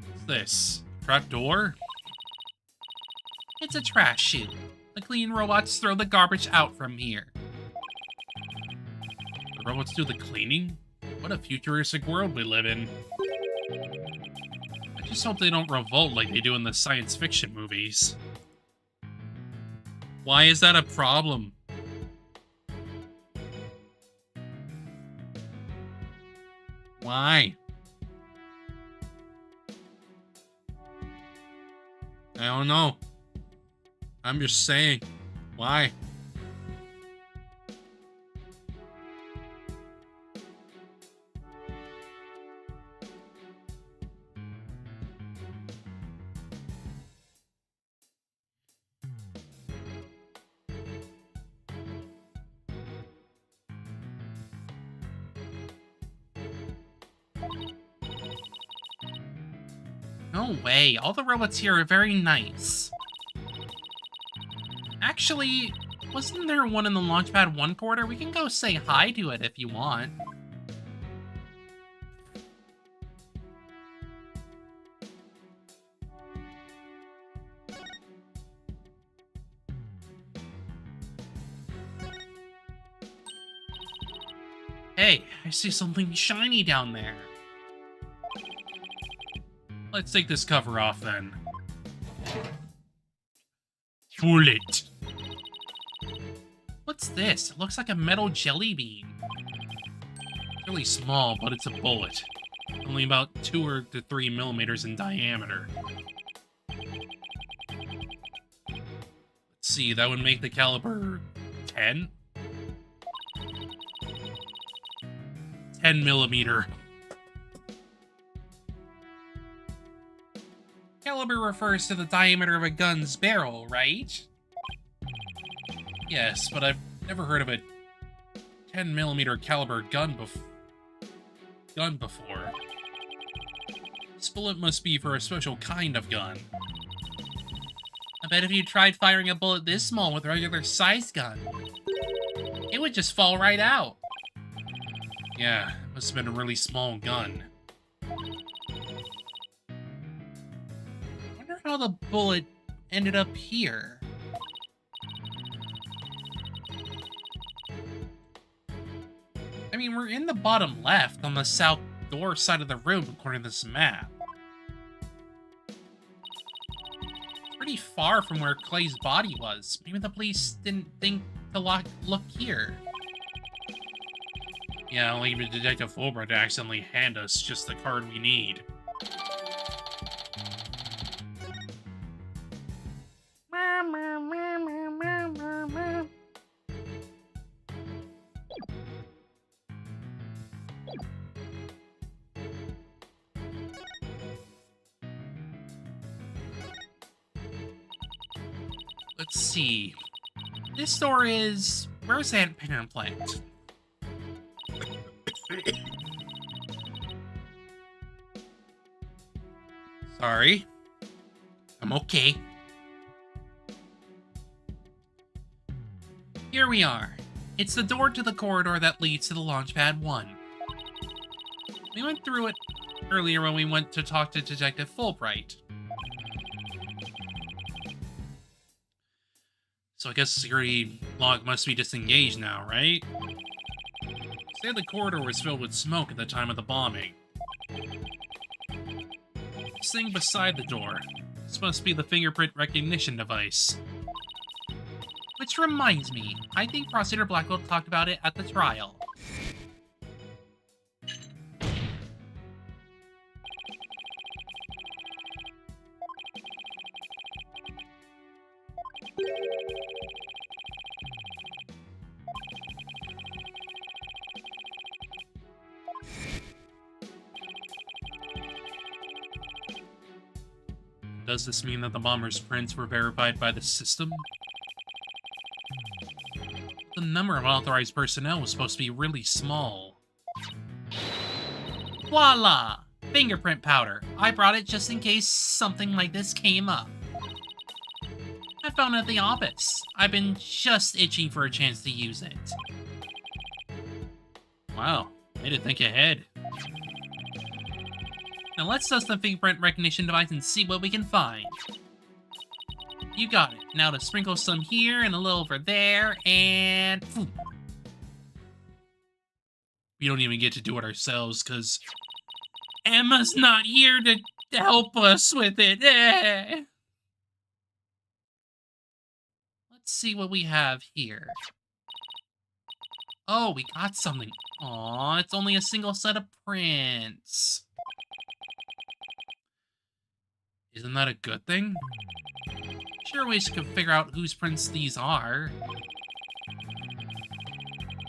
What's this? Trapdoor? It's a trash chute. The cleaning robots throw the garbage out from here. The robots do the cleaning? What a futuristic world we live in. I just hope they don't revolt like they do in the science fiction movies. Why is that a problem? Why? I don't know. I'm just saying. Why? No way. All the robots here are very nice. Actually, wasn't there one in the Launchpad 1 corridor? We can go say hi to it if you want. Hey, I see something shiny down there. Let's take this cover off then. Pull it. What's this? It looks like a metal jelly bean. It's really small, but it's a bullet. Only about 2 to 3 millimeters in diameter. Let's see, that would make the caliber 10? 10 millimeter. Caliber refers to the diameter of a gun's barrel, right? Yes, but I've never heard of a 10 millimeter caliber gun before. This bullet must be for a special kind of gun. I bet if you tried firing a bullet this small with a regular size gun, it would just fall right out. Yeah, it must have been a really small gun. How the bullet ended up here. I mean, we're in the bottom left on the south door side of the room according to this map. It's pretty far from where Clay's body was. Maybe the police didn't think to look here. Yeah, I'll leave Detective Fulbright to accidentally hand us just the card we need. Let's see. This door is... Where's Aunt Parent Plant? Sorry. I'm okay. Here we are. It's the door to the corridor that leads to the Launchpad 1. We went through it earlier when we went to talk to Detective Fulbright. So I guess the security log must be disengaged now, right? Said the corridor was filled with smoke at the time of the bombing. This thing beside the door. This must be the fingerprint recognition device. Which reminds me, I think Prosecutor Blackwell talked about it at the trial. Does this mean that the bomber's prints were verified by the system? The number of authorized personnel was supposed to be really small. Voila! Fingerprint powder. I brought it just in case something like this came up. I found it at the office. I've been just itching for a chance to use it. Wow, way to think ahead. Now let's test the fingerprint recognition device and see what we can find. You got it. Now to sprinkle some here and a little over there, and... Phew. We don't even get to do it ourselves, because Emma's not here to help us with it. Let's see what we have here. Oh, we got something. Aw, it's only a single set of prints. Isn't that a good thing? Sure wish we could figure out whose prints these are.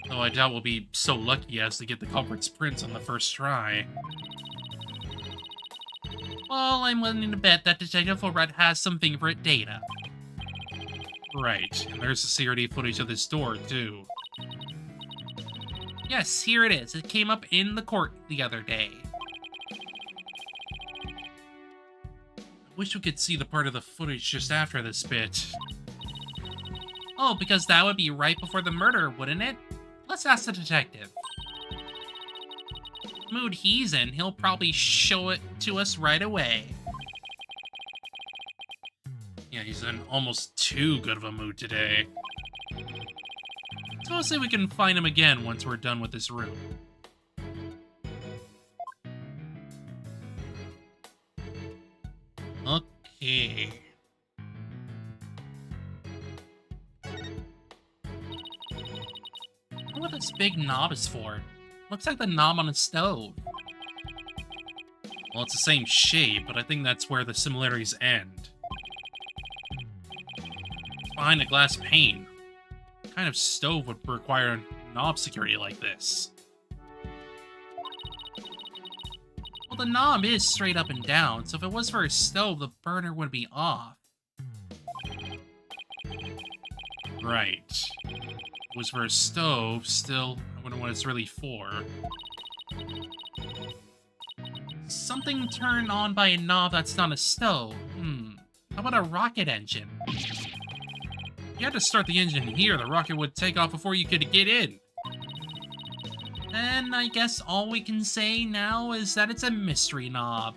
Though I doubt we'll be so lucky as to get the culprit's prints on the first try. Well, I'm willing to bet that Detective Fulbright has some fingerprint data. Right, and there's the security footage of this door, too. Yes, here it is. It came up in the court the other day. I wish we could see the part of the footage just after this bit. Oh, because that would be right before the murder, wouldn't it? Let's ask the detective. The mood he's in, he'll probably show it to us right away. Yeah, he's in almost too good of a mood today. So let's see if we can find him again once we're done with this room. Okay. I wonder what this big knob is for. Looks like the knob on a stove. Well, it's the same shape, but I think that's where the similarities end. It's behind a glass pane. What kind of stove would require knob security like this? Well, the knob is straight up and down, so if it was for a stove, the burner would be off. Right. If it was for a stove, still, I wonder what it's really for. Something turned on by a knob that's not a stove. How about a rocket engine? If you had to start the engine here, the rocket would take off before you could get in. And I guess all we can say now is that it's a mystery knob.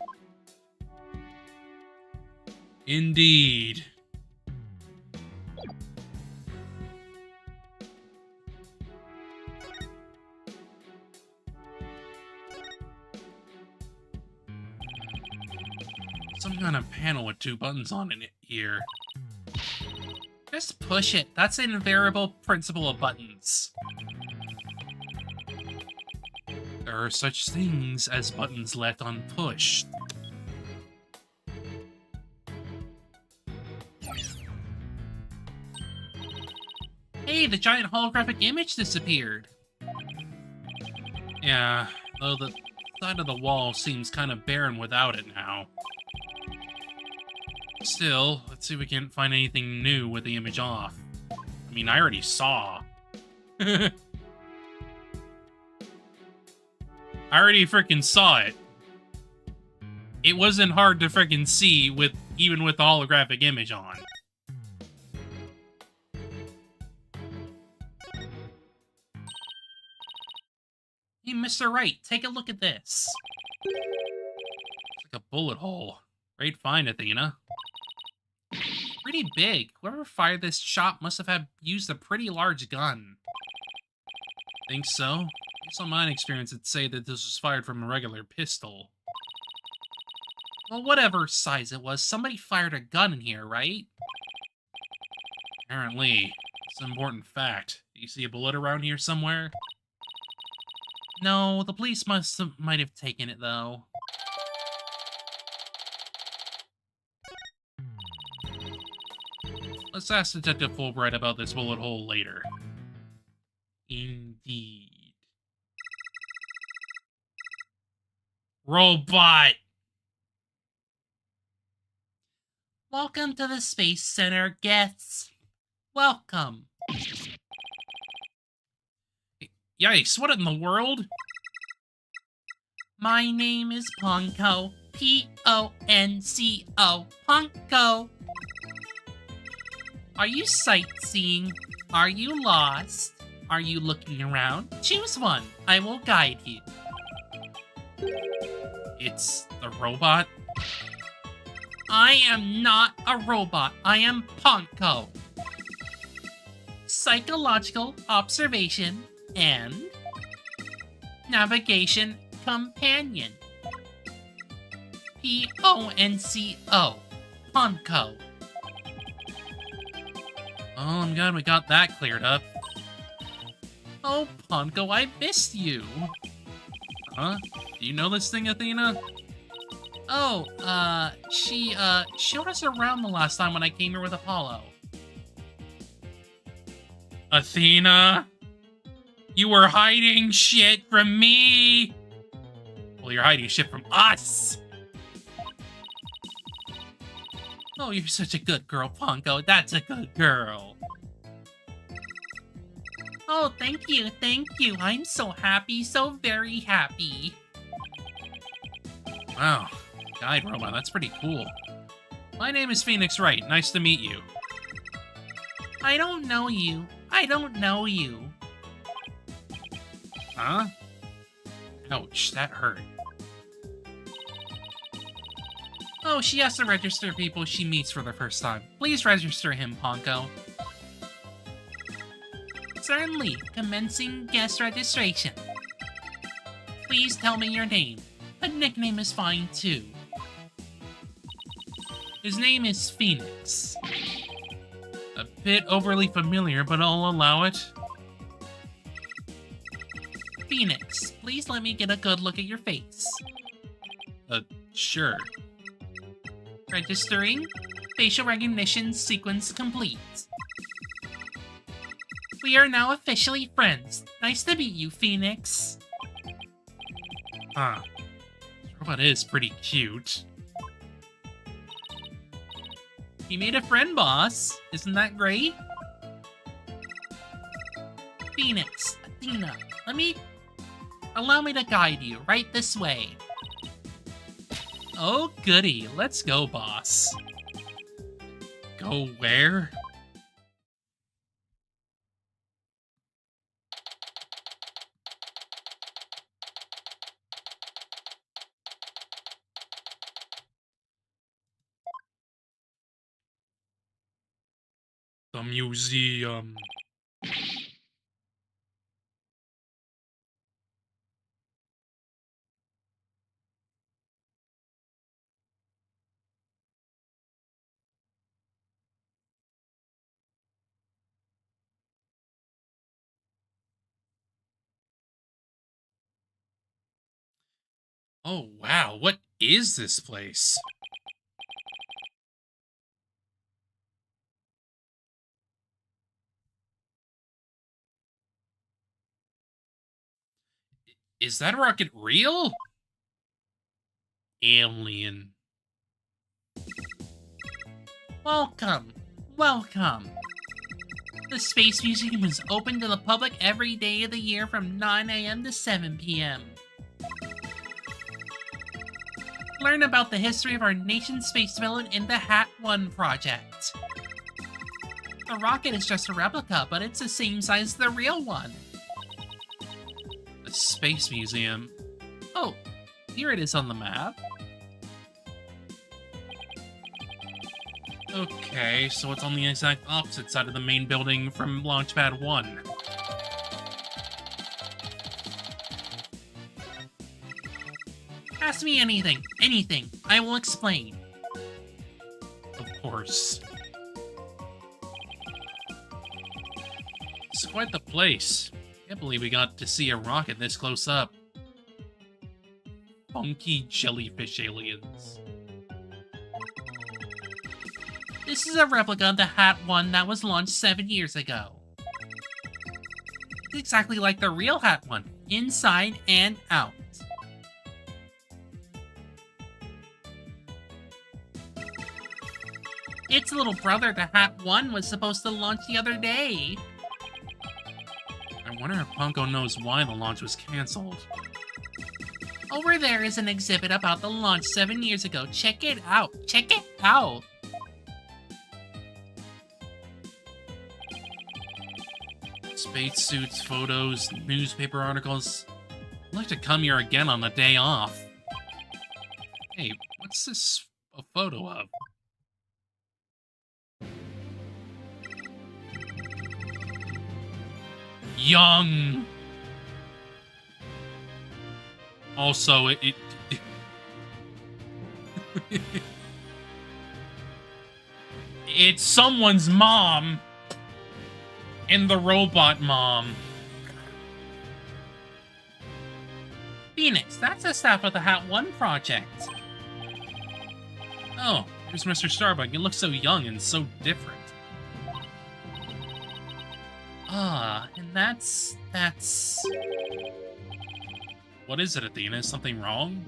Indeed. Some kind of panel with two buttons on it here. Just push it. That's an invariable principle of buttons. There are such things as buttons left unpushed. Hey, the giant holographic image disappeared. Yeah, though the side of the wall seems kind of barren without it now. Still, let's see if we can find anything new with the image off. I mean, I already saw. I already freaking saw it. It wasn't hard to freaking see even with the holographic image on. Hey, Mr. Wright, take a look at this. It's like a bullet hole. Great find, Athena. Pretty big. Whoever fired this shot must have used a pretty large gun. Think so? Based on my experience, it'd say that this was fired from a regular pistol. Well, whatever size it was, somebody fired a gun in here, right? Apparently. It's an important fact. Do you see a bullet around here somewhere? No, the police might have taken it, though. Let's ask Detective Fulbright about this bullet hole later. Indeed. Robot! Welcome to the Space Center, guests. Welcome. Yikes, what in the world? My name is Ponko. P-O-N-C-O. Ponko. Are you sightseeing? Are you lost? Are you looking around? Choose one. I will guide you. It's the robot? I am not a robot. I am Ponko. Psychological observation and navigation companion. P-O-N-C-O. Ponko. Oh, I'm glad we got that cleared up. Oh, Ponko, I missed you. Huh? Do you know this thing, Athena? Oh, she showed us around the last time when I came here with Apollo. Athena? You were hiding shit from me! Well, you're hiding shit from us! Oh, you're such a good girl, Ponko. That's a good girl. Oh, thank you, thank you. I'm so happy, so very happy. Wow, guide robot, that's pretty cool. My name is Phoenix Wright. Nice to meet you. I don't know you. I don't know you. Huh? Ouch, that hurt. Oh, she has to register people she meets for the first time. Please register him, Ponko. Certainly, commencing guest registration. Please tell me your name. A nickname is fine, too. His name is Phoenix. A bit overly familiar, but I'll allow it. Phoenix, please let me get a good look at your face. Sure. Registering. Facial recognition sequence complete. We are now officially friends. Nice to meet you, Phoenix. Huh. This robot is pretty cute. You made a friend, boss. Isn't that great? Phoenix, Athena, allow me to guide you right this way. Oh, goody. Let's go, boss. Go where? The museum. Oh, wow. What is this place? Is that rocket real? Alien. Welcome. Welcome. The Space Museum is open to the public every day of the year from 9 a.m. to 7 p.m. Learn about the history of our nation's space development in the Hat-1 project. The rocket is just a replica, but it's the same size as the real one. The Space Museum. Oh, here it is on the map. Okay, so it's on the exact opposite side of the main building from Launchpad 1. Ask me anything, I will explain. Of course. It's quite the place. Can't believe we got to see a rocket this close up. Funky jellyfish aliens. This is a replica of the Hat-1 that was launched 7 years ago. It's exactly like the real Hat-1, inside and out. Its little brother, the Hat-1, was supposed to launch the other day. I wonder if Punko knows why the launch was cancelled. Over there is an exhibit about the launch 7 years ago. Check it out. Check it out. Spacesuits, photos, newspaper articles. I'd like to come here again on the day off. Hey, what's this a photo of? Young! Also, it's someone's mom! And the robot mom. Phoenix, that's the staff of the Hat-1 project. Oh, here's Mr. Starbuck. He looks so young and so different. Ah, and that's... What is it, Athena? Is something wrong?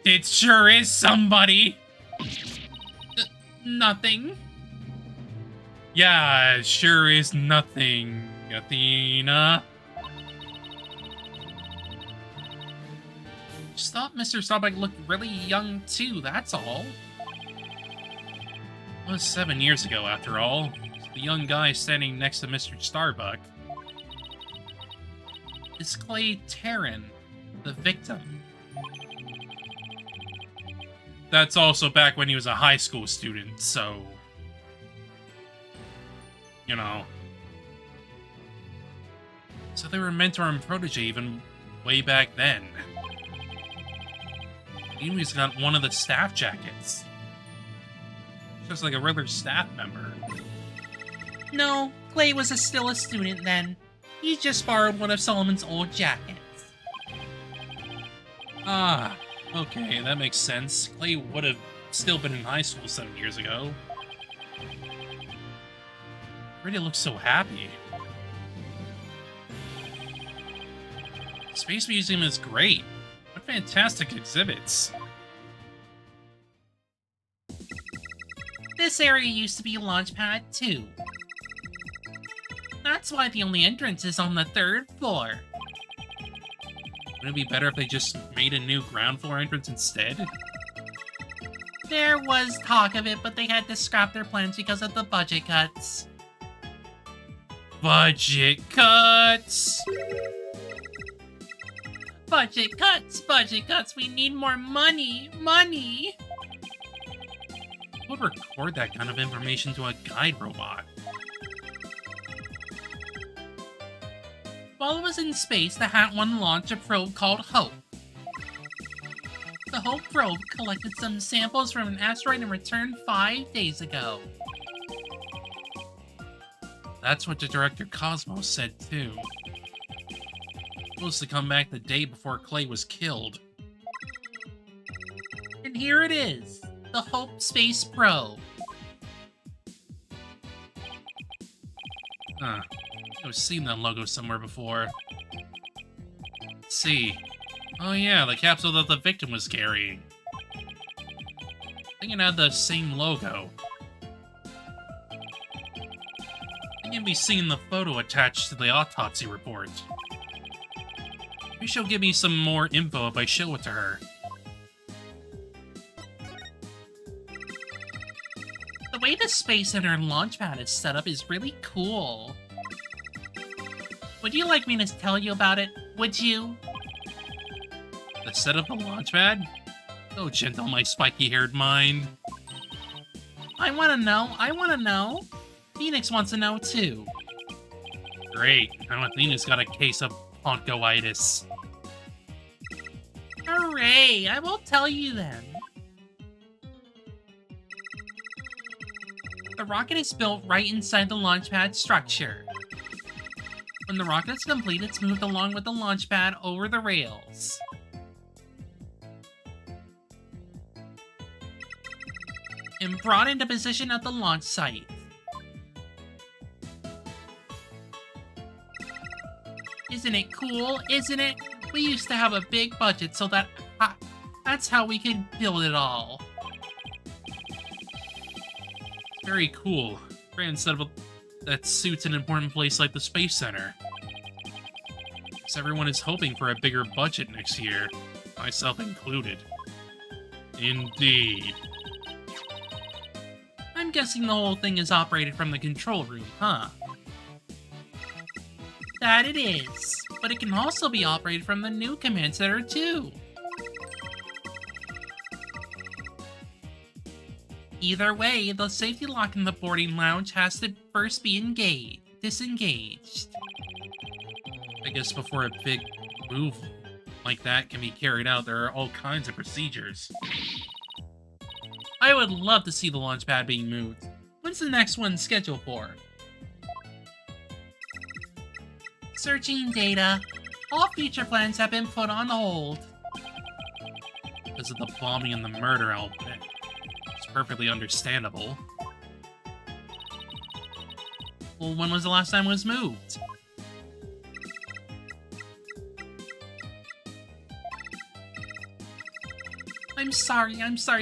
It sure is somebody! Nothing. Yeah, it sure is nothing, Athena. Just thought Mr. Starbuck looked really young too, that's all. It was 7 years ago, after all. The young guy standing next to Mr. Starbuck Is Clay Terran the victim? That's also back when he was a high school student, so... You know. So they were mentor and protege even way back then. Yuri's got one of the staff jackets. Just like a regular staff member. No, Clay was still a student then. He just borrowed one of Solomon's old jackets. Ah, okay, that makes sense. Clay would have still been in high school 7 years ago. Really looks so happy. Space Museum is great. What fantastic exhibits. This area used to be Launchpad 2. That's why the only entrance is on the 3rd floor. Wouldn't it be better if they just made a new ground floor entrance instead? There was talk of it, but they had to scrap their plans because of the budget cuts. Budget cuts! Budget cuts! Budget cuts! We need more money! Money! Who would record that kind of information to a guide robot? While it was in space, the Hat-1 launched a probe called Hope. The Hope probe collected some samples from an asteroid and returned 5 days ago. That's what the director Cosmos said too. Supposed to come back the day before Clay was killed. And here it is, the Hope Space Probe. Huh. I've seen that logo somewhere before. Let's see. Oh yeah, the capsule that the victim was carrying. I think it had the same logo. I can be seeing the photo attached to the autopsy report. Maybe she'll give me some more info if I show it to her. The way the Space Center launchpad is set up is really cool. Would you like me to tell you about it? Would you? The setup of the launchpad? Go gentle, my spiky-haired mind. I want to know. Phoenix wants to know, too. Great. Now Athena's got a case of poncoitis. Hooray! I will tell you then. The rocket is built right inside the launchpad structure. When the rocket is complete, it's moved along with the launchpad over the rails. And brought into position at the launch site. Isn't it cool? Isn't it? We used to have a big budget, so that's how we could build it all. Very cool. Grand setup that suits an important place like the Space Center. Because everyone is hoping for a bigger budget next year, myself included. Indeed. I'm guessing the whole thing is operated from the control room, huh? That it is, but it can also be operated from the new command center too. Either way, the safety lock in the boarding lounge has to first be disengaged. I guess before a big move like that can be carried out, there are all kinds of procedures. I would love to see the launch pad being moved. When's the next one scheduled for? Searching data. All future plans have been put on hold. Because of the bombing and the murder, I'll bet. It's perfectly understandable. Well, when was the last time it was moved? I'm sorry,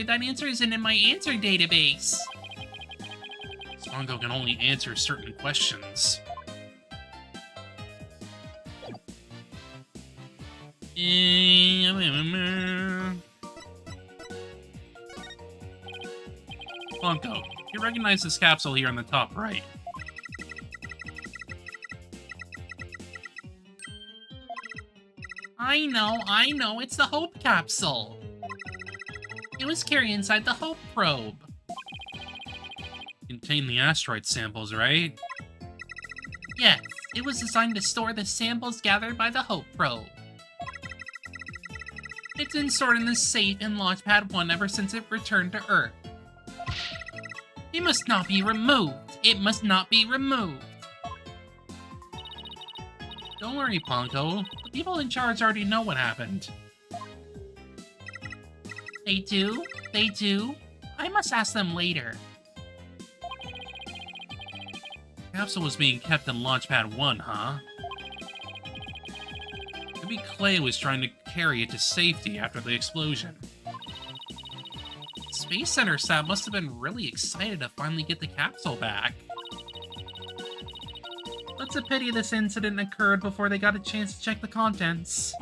that answer isn't in my answer database. Spongo can only answer certain questions. Spongo, you recognize this capsule here on the top right. I know, it's the Hope capsule. It was carried inside the Hope probe. Contained the asteroid samples, right? Yes, it was designed to store the samples gathered by the Hope probe. It's been stored in the safe in Launchpad 1 ever since it returned to Earth. It must not be removed. It must not be removed. Don't worry, Ponko. The people in charge already know what happened. They do? They do? I must ask them later. Capsule was being kept in Launchpad 1, huh? Maybe Clay was trying to carry it to safety after the explosion. Space Center staff must have been really excited to finally get the capsule back. It's a pity this incident occurred before they got a chance to check the contents.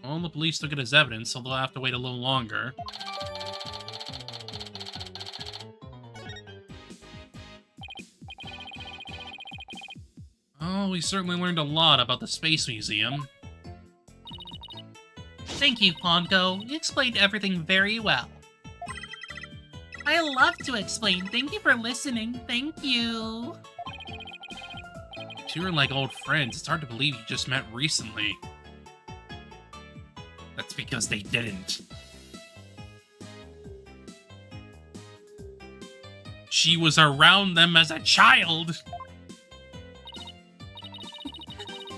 Well, the police took it as evidence, so they'll have to wait a little longer. Oh, we certainly learned a lot about the Space Museum. Thank you, Ponko. You explained everything very well. I love to explain. Thank you for listening. Thank you. You two are like old friends. It's hard to believe you just met recently. That's because they didn't. She was around them as a child.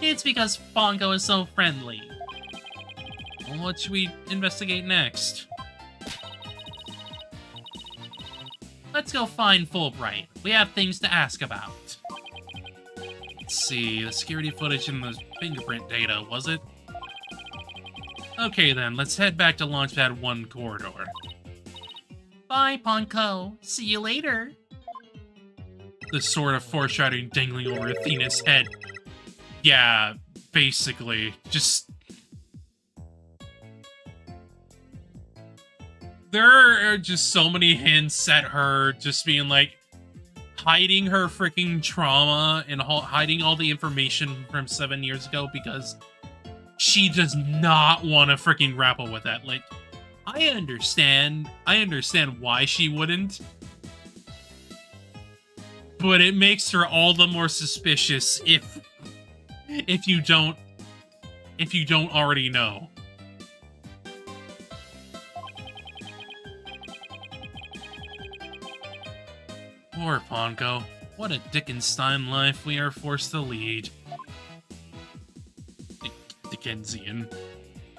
It's because Pongo is so friendly. Well, what should we investigate next? Let's go find Fulbright. We have things to ask about. Let's see, the security footage and the fingerprint data, was it? Okay then, let's head back to Launchpad 1 corridor. Bye, Ponko. See you later. The sword of foreshadowing dangling over Athena's head. Yeah, basically. Just... There are just so many hints at her just being like, hiding her freaking trauma and hiding all the information from 7 years ago because she does not want to freaking grapple with that. Like, I understand why she wouldn't, but it makes her all the more suspicious if you don't already know. Poor Ponko. What a Dickenstein life we are forced to lead. Dickensian.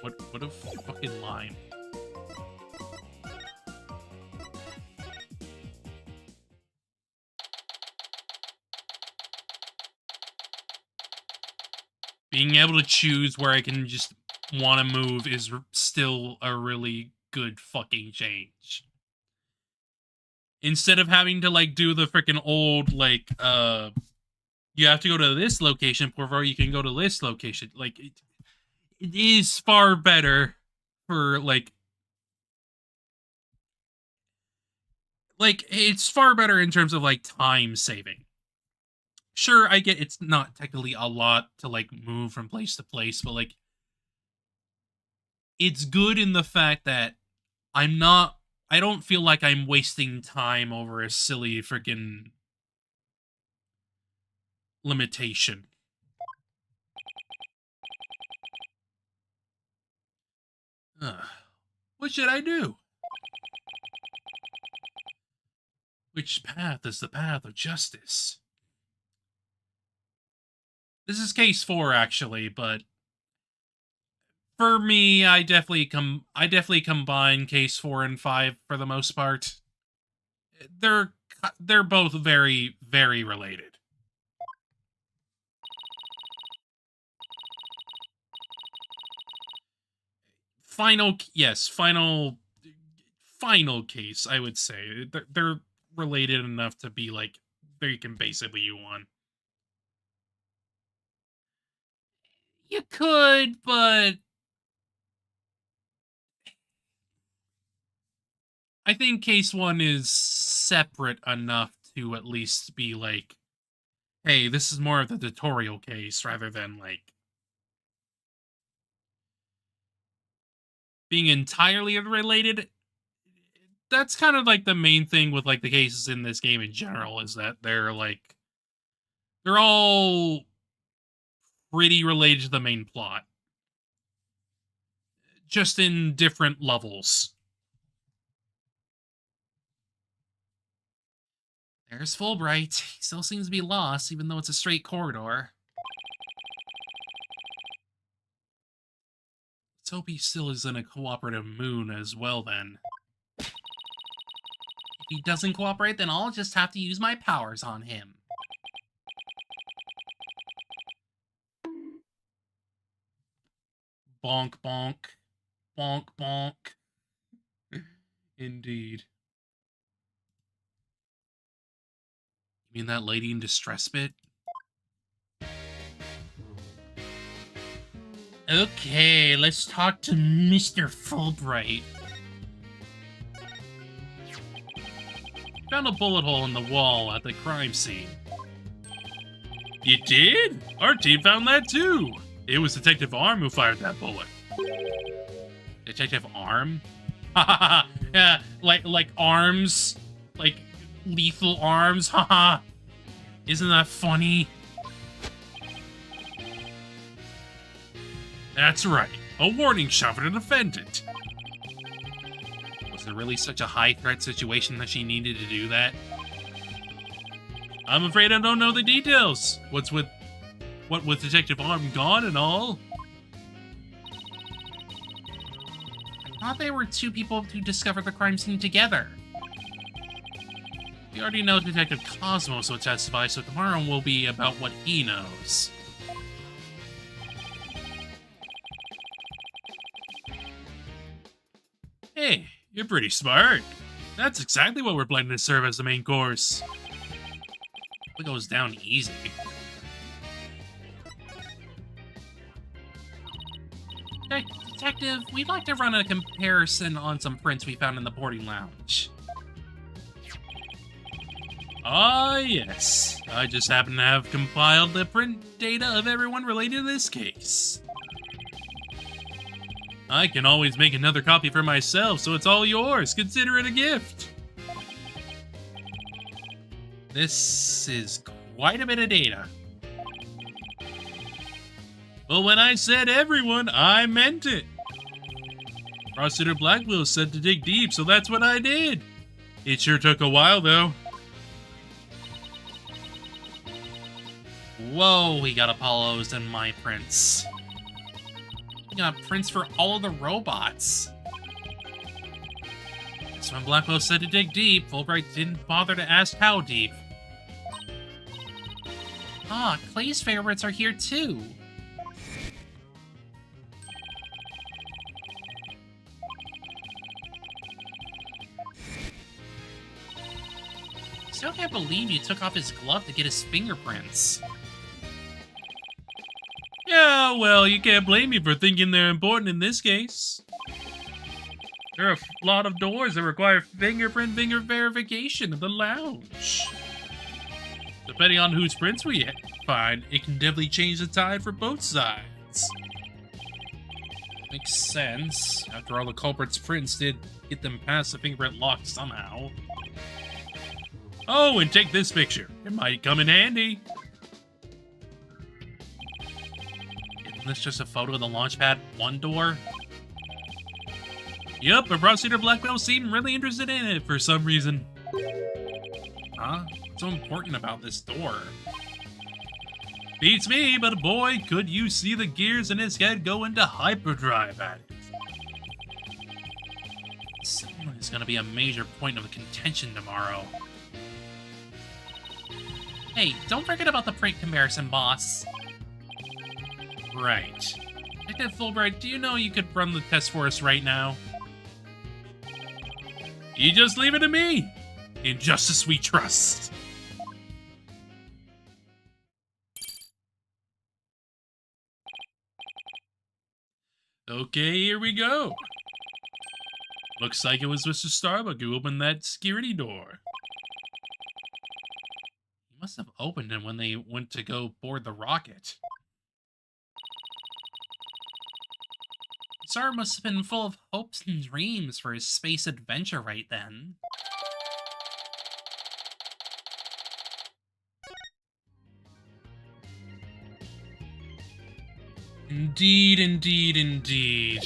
What a fucking line. Being able to choose where I can just want to move is still a really good fucking change. Instead of having to, like, do the freaking old, like, you have to go to this location before you can go to this location. Like, it is far better for, like, it's far better in terms of, like, time saving. Sure, I get it's not technically a lot to, like, move from place to place, but, like, it's good in the fact that I don't feel like I'm wasting time over a silly freaking limitation. What should I do? Which path is the path of justice? This is case 4, actually, but for me, I definitely combine case 4 and 5 for the most part. They're both very, very related. Final case, I would say. They're related enough to be like, they can basically you one. You could, but I think case 1 is separate enough to at least be like, hey, this is more of the tutorial case rather than like being entirely unrelated. That's kind of like the main thing with like the cases in this game in general, is that they're all pretty related to the main plot, just in different levels. There's Fulbright. He still seems to be lost, even though it's a straight corridor. Let's hope he still is in a cooperative mood as well, then. If he doesn't cooperate, then I'll just have to use my powers on him. Bonk, bonk. Bonk, bonk. Indeed. You mean that lady in distress bit? Okay, let's talk to Mr. Fulbright. Found a bullet hole in the wall at the crime scene. You did? Our team found that too. It was Detective Arm who fired that bullet. Detective Arm? Yeah, like arms, like lethal arms. Haha. Isn't that funny? That's right. A warning shot for the defendant. Was it really such a high-threat situation that she needed to do that? I'm afraid I don't know the details. What with Detective Arm gone and all? I thought there were 2 people who discovered the crime scene together. We already know Detective Cosmos will testify, so tomorrow will be about what he knows. Hey, you're pretty smart. That's exactly what we're planning to serve as the main course. It goes down easy. Detective, we'd like to run a comparison on some prints we found in the boarding lounge. Ah, yes. I just happen to have compiled the print data of everyone related to this case. I can always make another copy for myself, so it's all yours. Consider it a gift. This is quite a bit of data. Well, when I said everyone, I meant it. Prosecutor Blackwell said to dig deep, so that's what I did. It sure took a while, though. Whoa, we got Apollos and my prints. We got prints for all of the robots. So when Blackwell said to dig deep, Fulbright didn't bother to ask how deep. Ah, Clay's favorites are here too. Still can't believe you took off his glove to get his fingerprints. Yeah, well, you can't blame me for thinking they're important in this case. There are a lot of doors that require finger verification of the lounge. Depending on whose prints we find, it can definitely change the tide for both sides. Makes sense. After all, the culprit's prints did get them past the fingerprint lock somehow. Oh, and take this picture. It might come in handy. Isn't this just a photo of the launchpad one door? Yup, but Prosecutor Blackwell seemed really interested in it for some reason. Huh? What's so important about this door? Beats me, but boy, could you see the gears in his head go into hyperdrive at it. Someone is going to be a major point of contention tomorrow. Hey, don't forget about the print comparison, boss. Right. Detective Fulbright, do you know you could run the test for us right now? You just leave it to me. In justice we trust. Okay, here we go. Looks like it was Mr. Starbuck who opened that security door. He must have opened it when they went to go board the rocket. Tsar must have been full of hopes and dreams for his space adventure right then. Indeed, indeed, indeed.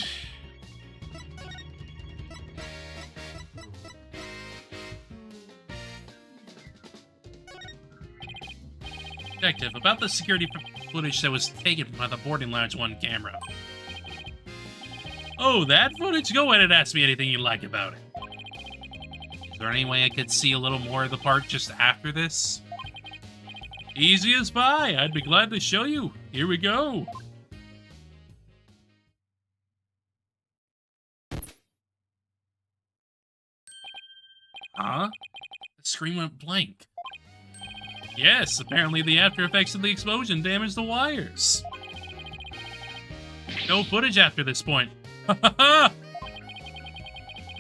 Detective, about the security footage that was taken by the boarding lounge 1 camera. Oh, that footage? Go ahead and ask me anything you like about it. Is there any way I could see a little more of the part just after this? Easy as pie. I'd be glad to show you. Here we go. Huh? The screen went blank. Yes, apparently the after effects of the explosion damaged the wires. No footage after this point.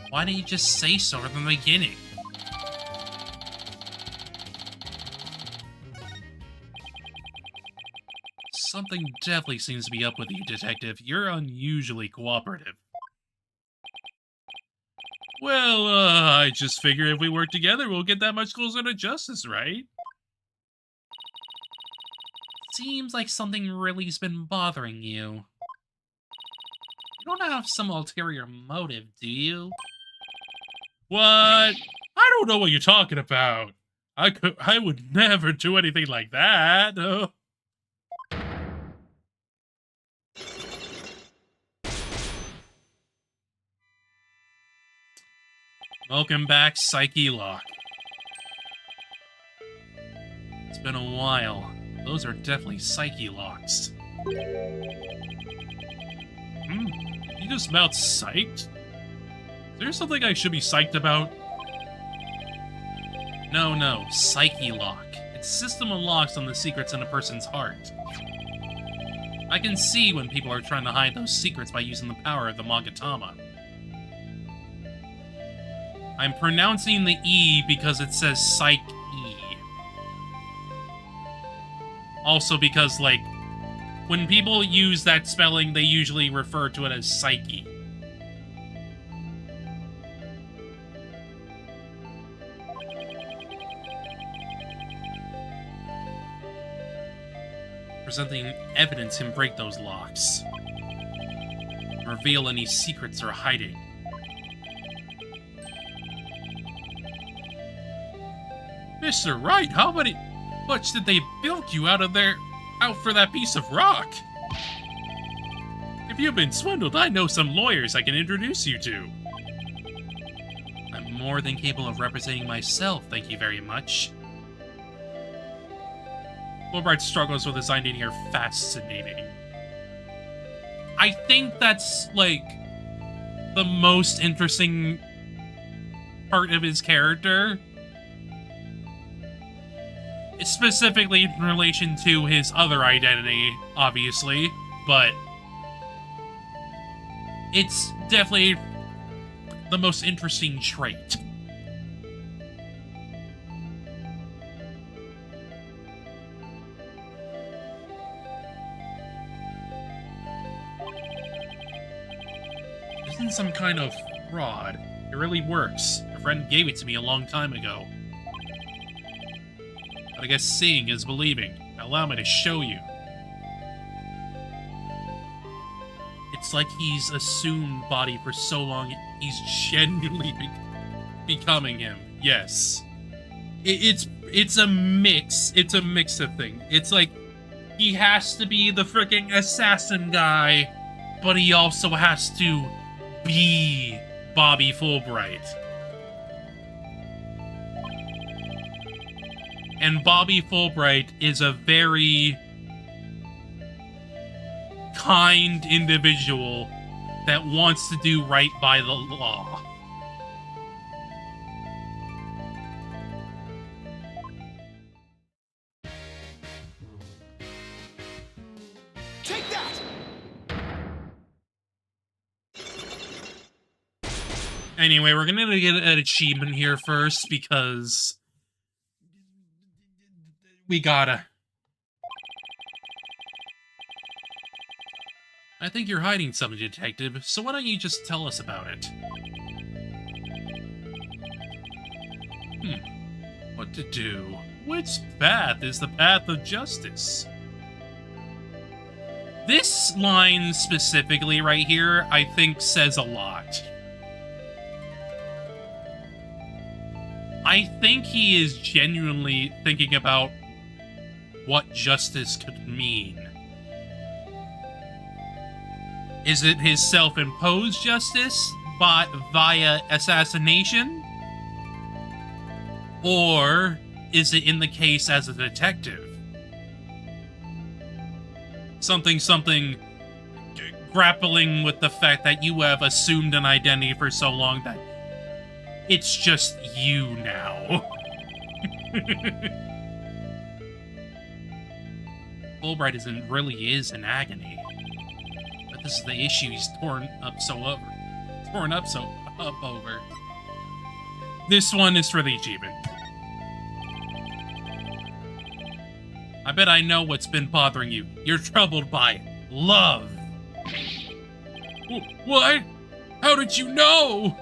Why didn't you just say so from the beginning? Something definitely seems to be up with you, Detective. You're unusually cooperative. Well, I just figure if we work together, we'll get that much closer to justice, right? Seems like something really's been bothering you. You don't have some ulterior motive, do you? What? I don't know what you're talking about. I would never do anything like that. Welcome back, Psyche Lock. It's been a while. Those are definitely Psyche Locks. You just about psyched? Is there something I should be psyched about? No, Psyche Lock. It's a system of locks on the secrets in a person's heart. I can see when people are trying to hide those secrets by using the power of the Magatama. I'm pronouncing the E because it says Psyche. Also because, like, when people use that spelling, they usually refer to it as Psyche. Presenting evidence can break those locks. Reveal any secrets they're hiding. Mr. Wright, how much did they bilk you out for that piece of rock? If you've been swindled, I know some lawyers I can introduce you to. I'm more than capable of representing myself, thank you very much. Fulbright's struggles with his identity are fascinating. I think that's, like, the most interesting part of his character. Specifically in relation to his other identity, obviously, but it's definitely the most interesting trait. Isn't some kind of fraud. It really works. A friend gave it to me a long time ago. But I guess seeing is believing. Allow me to show you. It's like he's assumed body for so long, he's genuinely becoming him. Yes. It's a mix. It's a mix of things. It's like, he has to be the freaking assassin guy, but he also has to be Bobby Fulbright. And Bobby Fulbright is a very kind individual that wants to do right by the law. Take that! Anyway, we're gonna get an achievement here first because we gotta. I think you're hiding something, Detective, so why don't you just tell us about it? What to do? Which path is the path of justice? This line specifically right here, I think, says a lot. I think he is genuinely thinking about what justice could mean. Is it his self-imposed justice via assassination? Or is it in the case as a detective? Something grappling with the fact that you have assumed an identity for so long that it's just you now. Fulbright really is in agony. But this is the issue he's torn up so over. This one is for the achievement. I bet I know what's been bothering you. You're troubled by love. What? How did you know?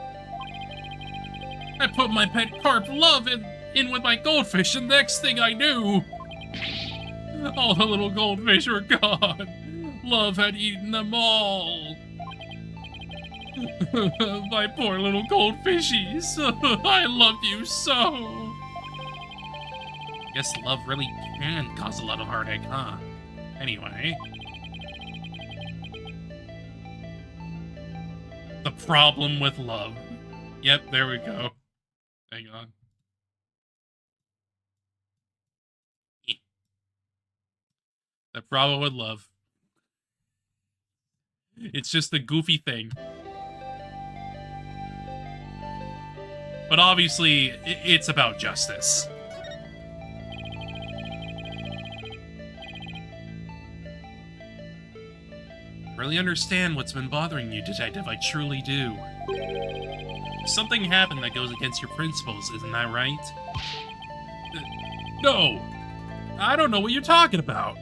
I put my pet carp Love in with my goldfish, and next thing I knew, all the little goldfish were gone. Love had eaten them all. My poor little goldfishies. I love you so. Guess love really can cause a lot of heartache, huh? Anyway. The problem with love. Yep, there we go. Hang on. The problem with love. It's just a goofy thing. But obviously, it's about justice. Really understand what's been bothering you, Detective. I truly do. Something happened that goes against your principles, isn't that right? No! I don't know what you're talking about.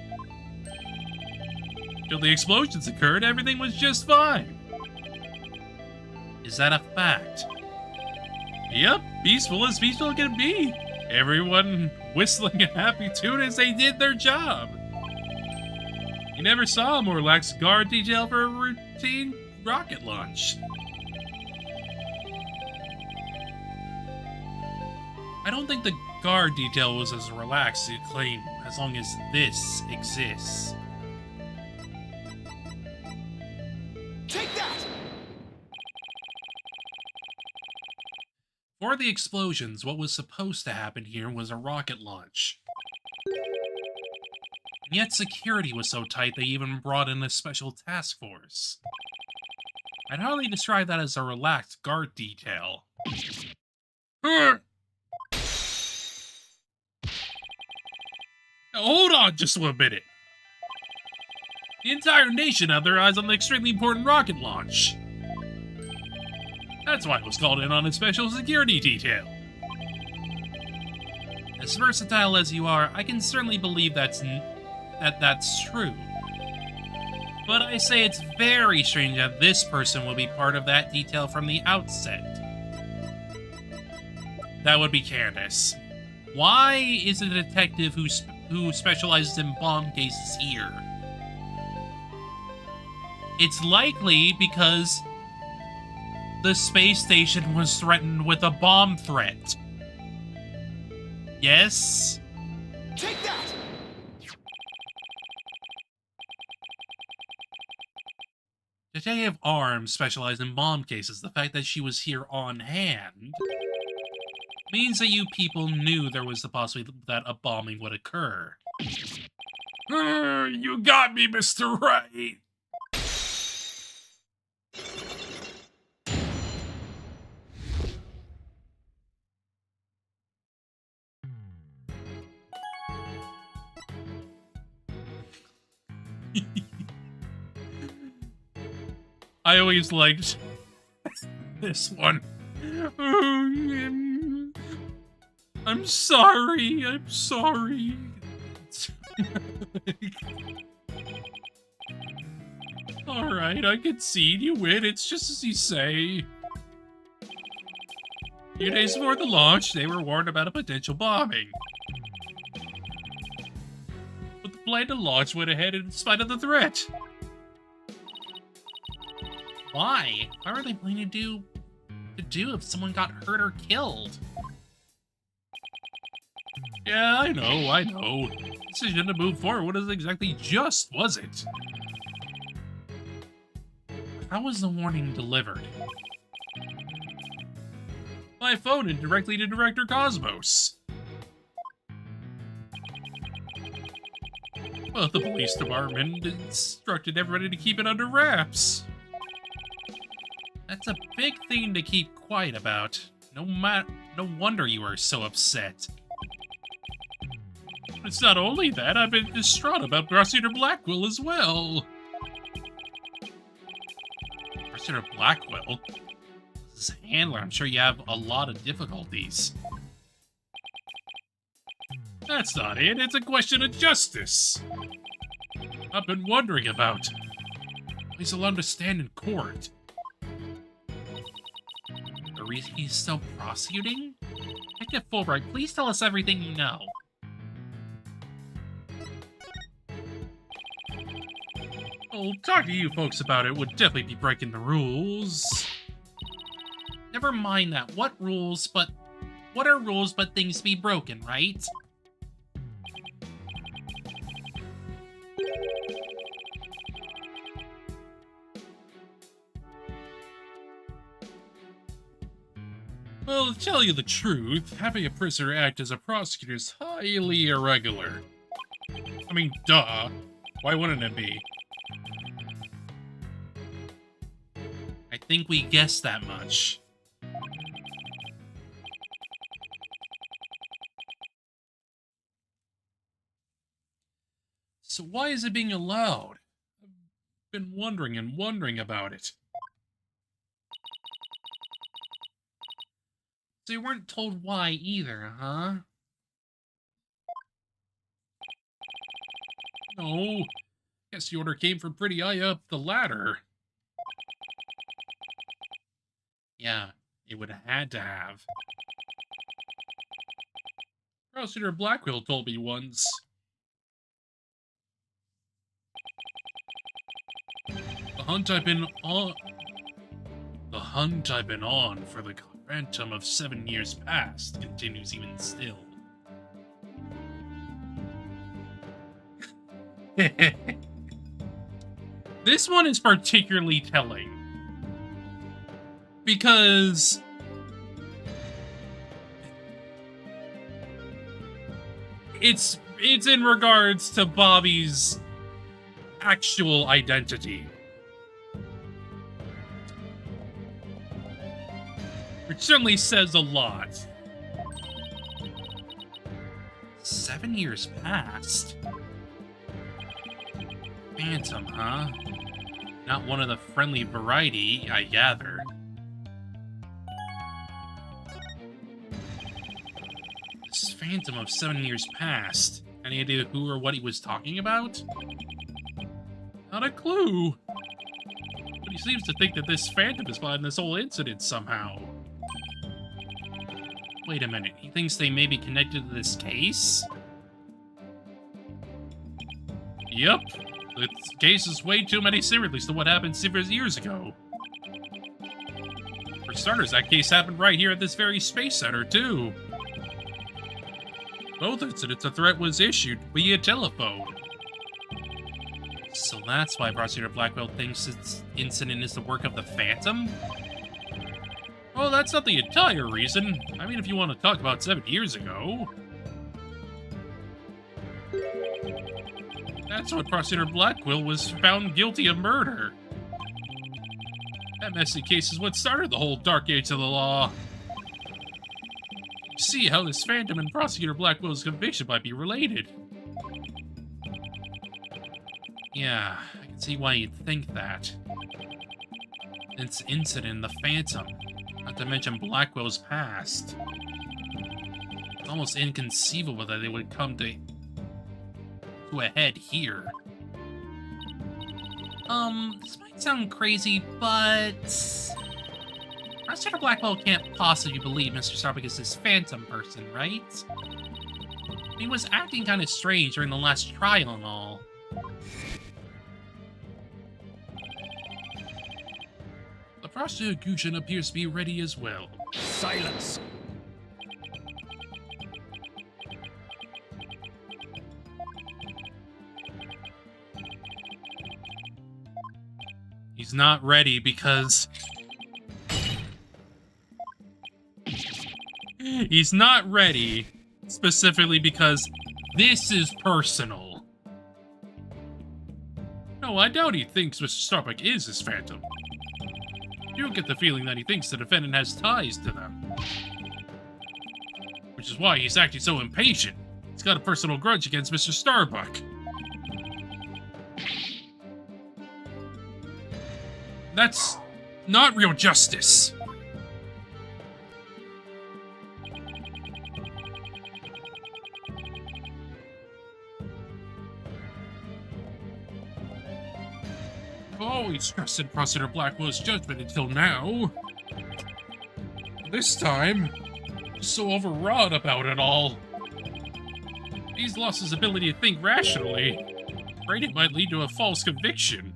Till the explosions occurred, everything was just fine. Is that a fact? Yep, peaceful as peaceful can be. Everyone whistling a happy tune as they did their job. You never saw a more lax guard detail for a routine rocket launch. I don't think the guard detail was as relaxed as you claim, as long as this exists. Take that! For the explosions, what was supposed to happen here was a rocket launch. And yet security was so tight they even brought in a special task force. I'd hardly describe that as a relaxed guard detail. Hold on just a minute. The entire nation had their eyes on the extremely important rocket launch. That's why it was called in on a special security detail. As versatile as you are, I can certainly believe that's true. But I say it's very strange that this person will be part of that detail from the outset. That would be Candace. Why is a detective who specializes in bomb cases here? It's likely because the space station was threatened with a bomb threat. Yes? Take that! Detective Arms specialized in bomb cases. The fact that she was here on hand means that you people knew there was the possibility that a bombing would occur. You got me, Mr. Right. I always liked this one. I'm sorry. I'm sorry. Alright, I concede. You win. It's just as you say. A few days before the launch, they were warned about a potential bombing. But the plan to launch went ahead in spite of the threat. Why? Why were they planning to do if someone got hurt or killed? Yeah, I know. Decision to move forward wasn't exactly just, was it? How was the warning delivered? By phone and directly to Director Cosmos. Well, the police department instructed everybody to keep it under wraps. That's a big thing to keep quiet about. No wonder you are so upset. It's not only that, I've been distraught about Prosecutor Blackwell as well. Prosecutor Blackwell? This is handler. I'm sure you have a lot of difficulties. That's not it. It's a question of justice. I've been wondering about. He's allowed to stand in court. The reason he's still prosecuting? Detective Fulbright, please tell us everything you know. Well, talking to you folks about it would definitely be breaking the rules. Never mind that. What are rules but things to be broken, right? Well, to tell you the truth, having a prisoner act as a prosecutor is highly irregular. I mean, duh. Why wouldn't it be? I think we guessed that much. So why is it being allowed? Been wondering and wondering about it. So you weren't told why either, huh? No. Guess the order came from pretty high up the ladder. Yeah, it would have had to have. Prosecutor Blackwell told me once. The hunt I've been on for the phantom of 7 years past continues even still. This one is particularly telling. Because it's in regards to Bobby's actual identity. Which certainly says a lot. 7 years passed. Phantom, huh? Not one of the friendly variety, I gather. This Phantom of 7 years past. Any idea who or what he was talking about? Not a clue. But he seems to think that this Phantom is behind this whole incident somehow. Wait a minute, he thinks they may be connected to this case? Yep. This case is way too many serials to what happened several years ago. For starters, that case happened right here at this very space center, too. Both incidents, a threat was issued via telephone. So that's why Prosecutor Blackwell thinks this incident is the work of the Phantom? Oh, that's not the entire reason. I mean, if you want to talk about 7 years ago. That's what Prosecutor Blackwell was found guilty of murder. That messy case is what started the whole dark age of the law. You see how this Phantom and Prosecutor Blackwell's conviction might be related. Yeah, I can see why you'd think that. This incident, the Phantom, not to mention Blackwell's past. It's almost inconceivable that they would come to a head here. This might sound crazy, but Prosecutor Blackwell can't possibly believe Mr. Starbuck is this Phantom person, right? He was acting kind of strange during the last trial and all. The prosecution appears to be ready as well. Silence. He's not ready because... He's not ready specifically because this is personal. No, I doubt he thinks Mr. Starbuck is his Phantom. You get the feeling that he thinks the defendant has ties to them. Which is why he's acting so impatient. He's got a personal grudge against Mr. Starbuck. That's not real justice. I've always trusted Prosecutor Blackwell's judgment until now. This time, he's so overwrought about it all. He's lost his ability to think rationally. Afraid it might lead to a false conviction.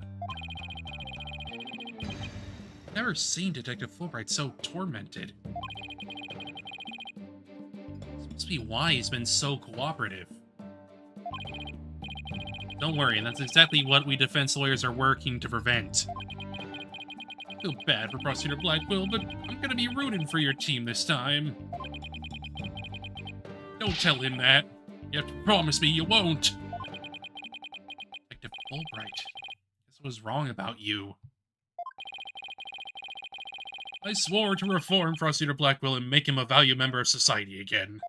Never seen Detective Fulbright so tormented. This must be why he's been so cooperative. Don't worry, that's exactly what we defense lawyers are working to prevent. I feel bad for Prosecutor Blackwell, but I'm gonna be rooting for your team this time. Don't tell him that. You have to promise me you won't. Detective Fulbright, guess I was wrong about you. I swore to reform Prosecutor Blackwell and make him a valued member of society again.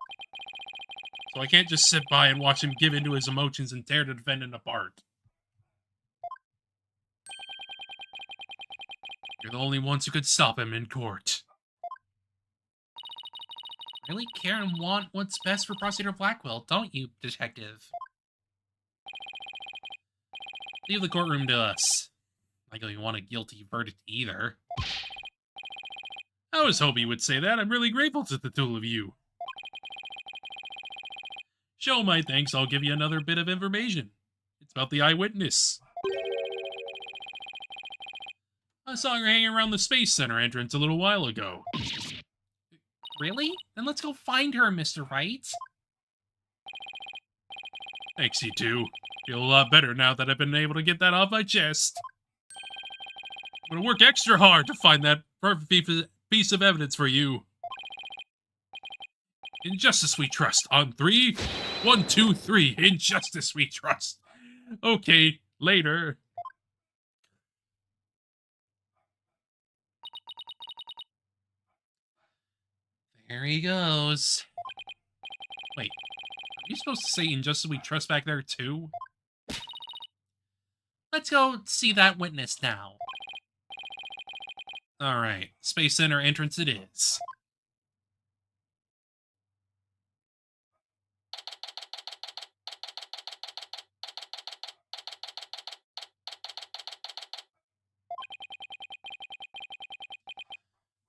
So I can't just sit by and watch him give in to his emotions and tear the defendant apart. You're the only ones who could stop him in court. Really care and want what's best for Prosecutor Blackwell, don't you, Detective? Leave the courtroom to us. Like you want a guilty verdict either. I was hoping you would say that. I'm really grateful to the two of you. Show my thanks, I'll give you another bit of information. It's about the eyewitness. I saw her hanging around the Space Center entrance a little while ago. Really? Then let's go find her, Mr. Wright. Thanks, you two. Feel a lot better now that I've been able to get that off my chest. I'm gonna work extra hard to find that perfect piece of evidence for you. In justice we trust. On 3, 1, 2, 3. In justice we trust. Okay, later. There he goes. Wait, are you supposed to say in justice we trust back there too? Let's go see that witness now. Alright, Space Center entrance it is.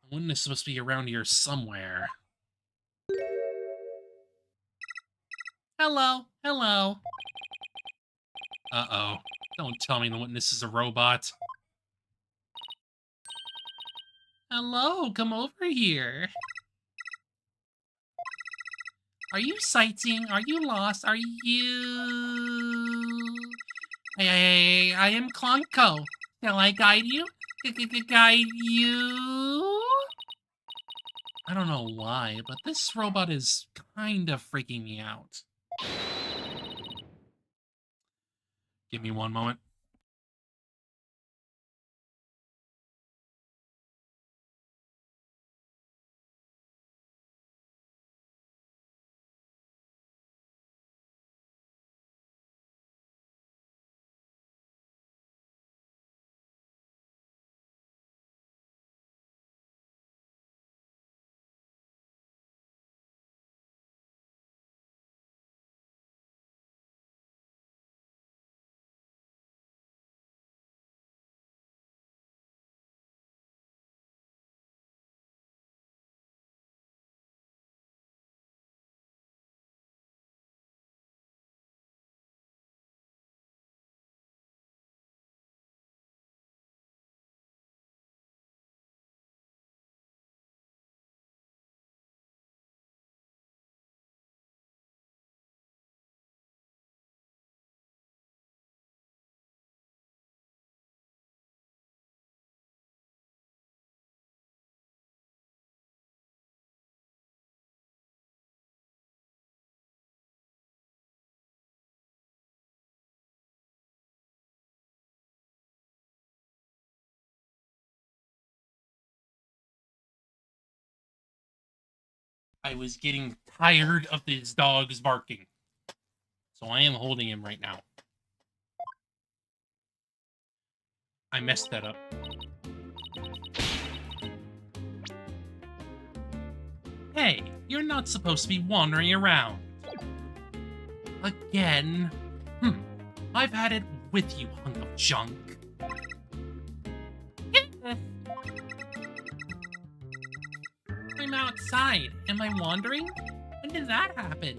The witness must be around here somewhere. Hello, hello. Uh-oh. Don't tell me the witness is a robot. Hello, come over here. Are you sightseeing? Are you lost? Are you... Hey, I am Klonko. Shall I guide you? Guide you? I don't know why, but this robot is kind of freaking me out. Give me one moment. I was getting tired of these dogs barking. So I am holding him right now. I messed that up. Hey, you're not supposed to be wandering around. Again? I've had it with you, hunk of junk. I'm outside. Am I wandering? When did that happen?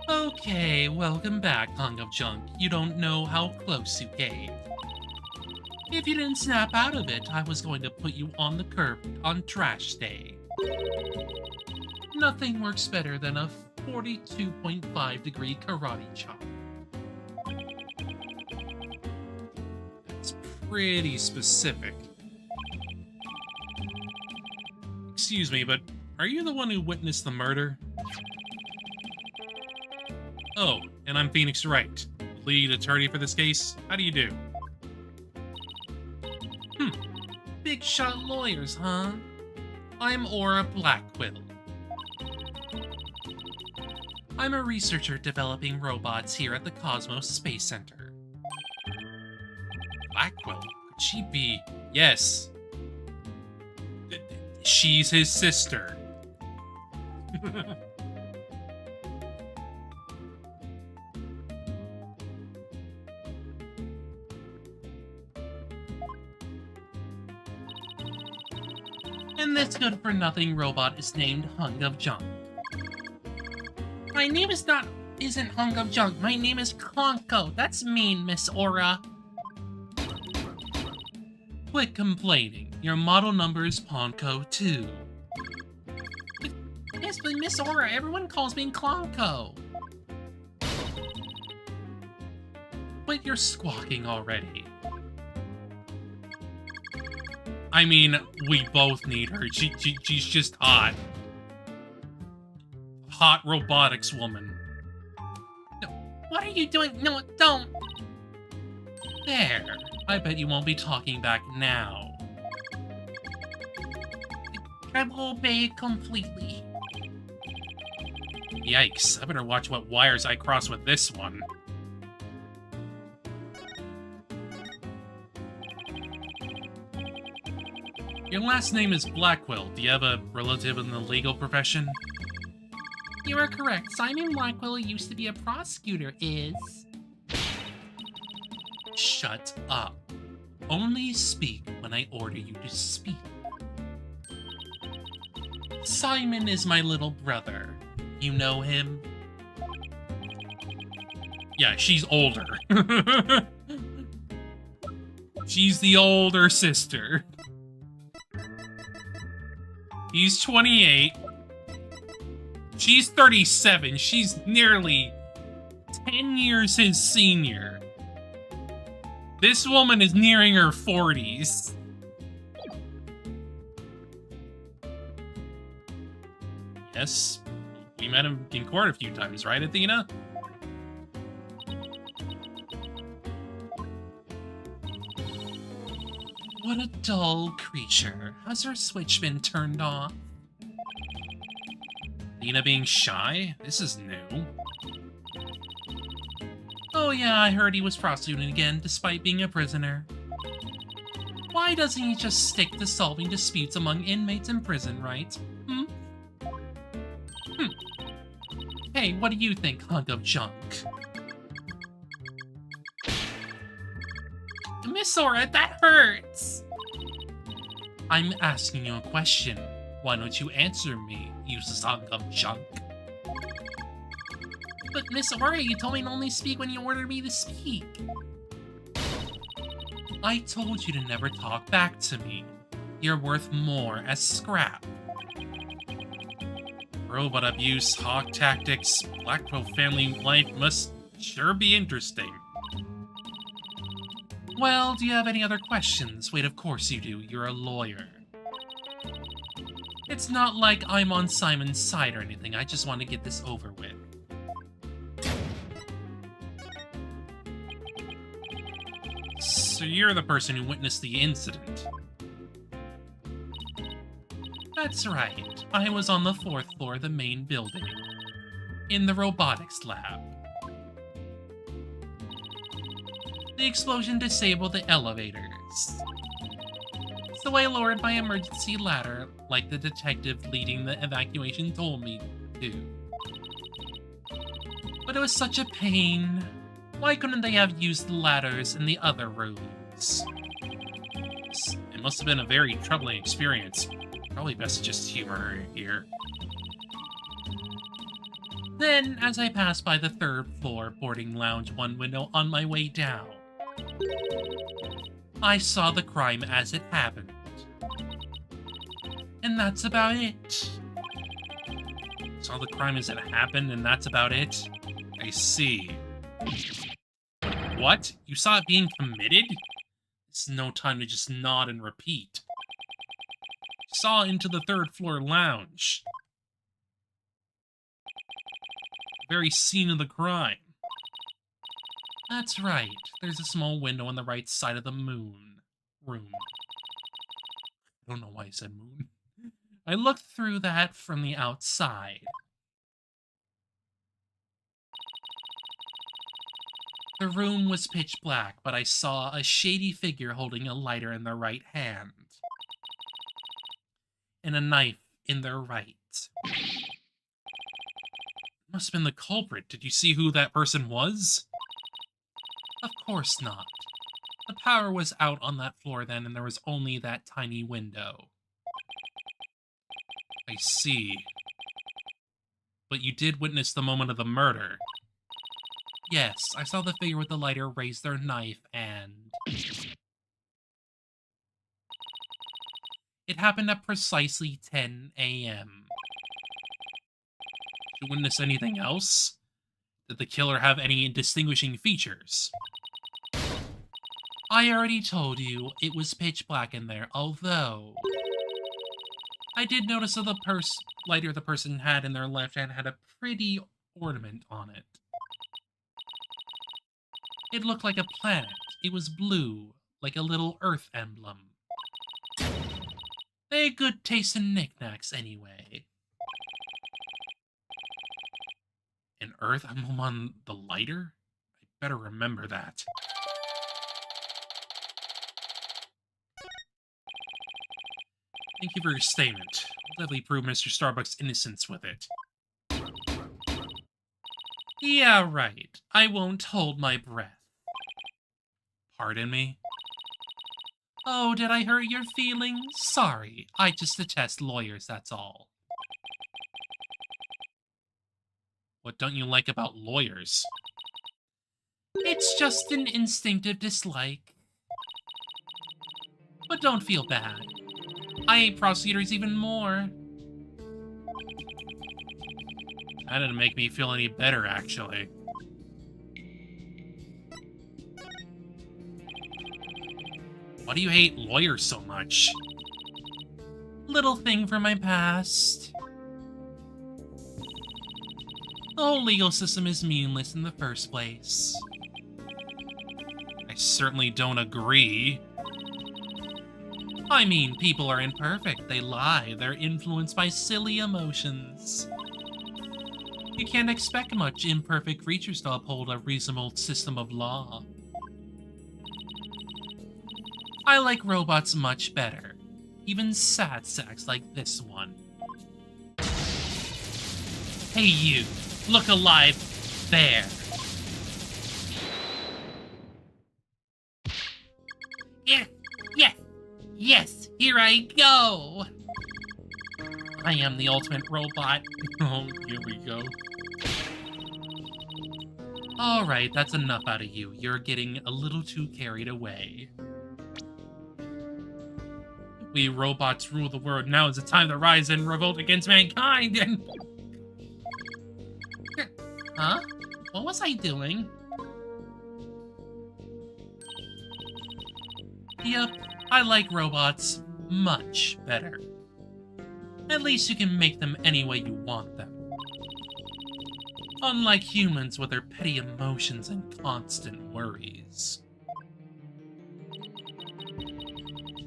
Okay, welcome back, hunk of junk. You don't know how close you came. If you didn't snap out of it, I was going to put you on the curb on trash day. Nothing works better than a 42.5 degree karate chop. That's pretty specific. Excuse me, but are you the one who witnessed the murder? Oh, and I'm Phoenix Wright, lead attorney for this case. How do you do? Big shot lawyers, huh? I'm Aura Blackquill. I'm a researcher developing robots here at the Cosmos Space Center. Blackwell? Could she be? Yes. She's his sister. And this good-for-nothing robot is named Hunk of Junk. My name isn't Hunk of Junk. My name is Conko. That's mean, Miss Aura. Quit complaining. Your model number is Ponko 2. Yes, but Miss Aura, everyone calls me Clonko. Quit your squawking already. I mean, we both need her. She's just hot. Hot robotics woman. No, what are you doing? No, don't. There. I bet you won't be talking back now. I will obey completely. Yikes, I better watch what wires I cross with this one. Your last name is Blackwell. Do you have a relative in the legal profession? You are correct. Simon Blackwell used to be a prosecutor, Shut up. Only speak when I order you to speak. Simon is my little brother. You know him? Yeah, she's older. She's the older sister. He's 28. She's 37. She's nearly 10 years his senior. This woman is nearing her 40s. Yes, we met him in court a few times, right, Athena? What a dull creature. Has her switch been turned off? Athena being shy? This is new. Oh yeah, I heard he was prosecuting again, despite being a prisoner. Why doesn't he just stick to solving disputes among inmates in prison, right? Hey, what do you think, hunk of junk? Miss Aura, that hurts! I'm asking you a question. Why don't you answer me, you hunk of junk? But Miss Aura, you told me to only speak when you ordered me to speak. I told you to never talk back to me. You're worth more as scrap. Robot abuse, hawk tactics, Blackwell family life must sure be interesting. Well, do you have any other questions? Wait, of course you do. You're a lawyer. It's not like I'm on Simon's side or anything. I just want to get this over with. So you're the person who witnessed the incident. That's right. I was on the 4th floor of the main building. In the robotics lab. The explosion disabled the elevators. So I lowered my emergency ladder, like the detective leading the evacuation told me to. But it was such a pain. Why couldn't they have used the ladders in the other rooms? It must have been a very troubling experience. Probably best to just humor her here. Then, as I passed by the 3rd floor boarding lounge one window on my way down, I saw the crime as it happened. And that's about it. Saw the crime as it happened, and that's about it? I see. What? You saw it being committed? It's no time to just nod and repeat. Saw into the 3rd floor lounge. The very scene of the crime. That's right. There's a small window on the right side of the room. I don't know why I said moon. I looked through that from the outside. The room was pitch black, but I saw a shady figure holding a lighter in their right hand. And a knife in their right. Must have been the culprit. Did you see who that person was? Of course not. The power was out on that floor then, and there was only that tiny window. I see. But you did witness the moment of the murder. Yes, I saw the figure with the lighter raise their knife, and... It happened at precisely 10 a.m. Did you witness anything else? Did the killer have any distinguishing features? I already told you, it was pitch black in there, although... I did notice that the lighter the person had in their left hand had a pretty ornament on it. It looked like a planet. It was blue, like a little Earth emblem. They had good taste in knickknacks, anyway. An Earth emblem on the lighter? I better remember that. Thank you for your statement. I'll definitely prove Mr. Starbuck's innocence with it. Yeah, right. I won't hold my breath. Pardon me? Oh, did I hurt your feelings? Sorry. I just detest lawyers, that's all. What don't you like about lawyers? It's just an instinctive dislike. But don't feel bad. I hate prosecutors even more. That didn't make me feel any better, actually. Why do you hate lawyers so much? Little thing from my past. The whole legal system is meaningless in the first place. I certainly don't agree. I mean, people are imperfect. They lie. They're influenced by silly emotions. You can't expect much imperfect creatures to uphold a reasonable system of law. I like robots much better. Even sad sacks like this one. Hey you, look alive there. Yes, here I go. I am the ultimate robot. Oh, here we go. Alright, that's enough out of you. You're getting a little too carried away. We robots rule the world. Now is the time to rise and revolt against mankind and... Huh? What was I doing? Yep, I like robots much better. At least you can make them any way you want them. Unlike humans with their petty emotions and constant worries.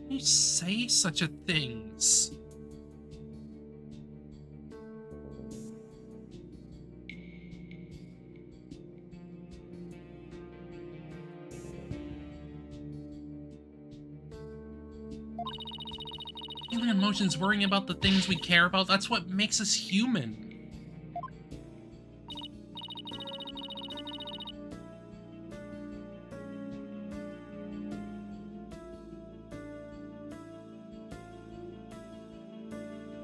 You say such a things. Feeling emotions, worrying about the things we care about, that's what makes us human.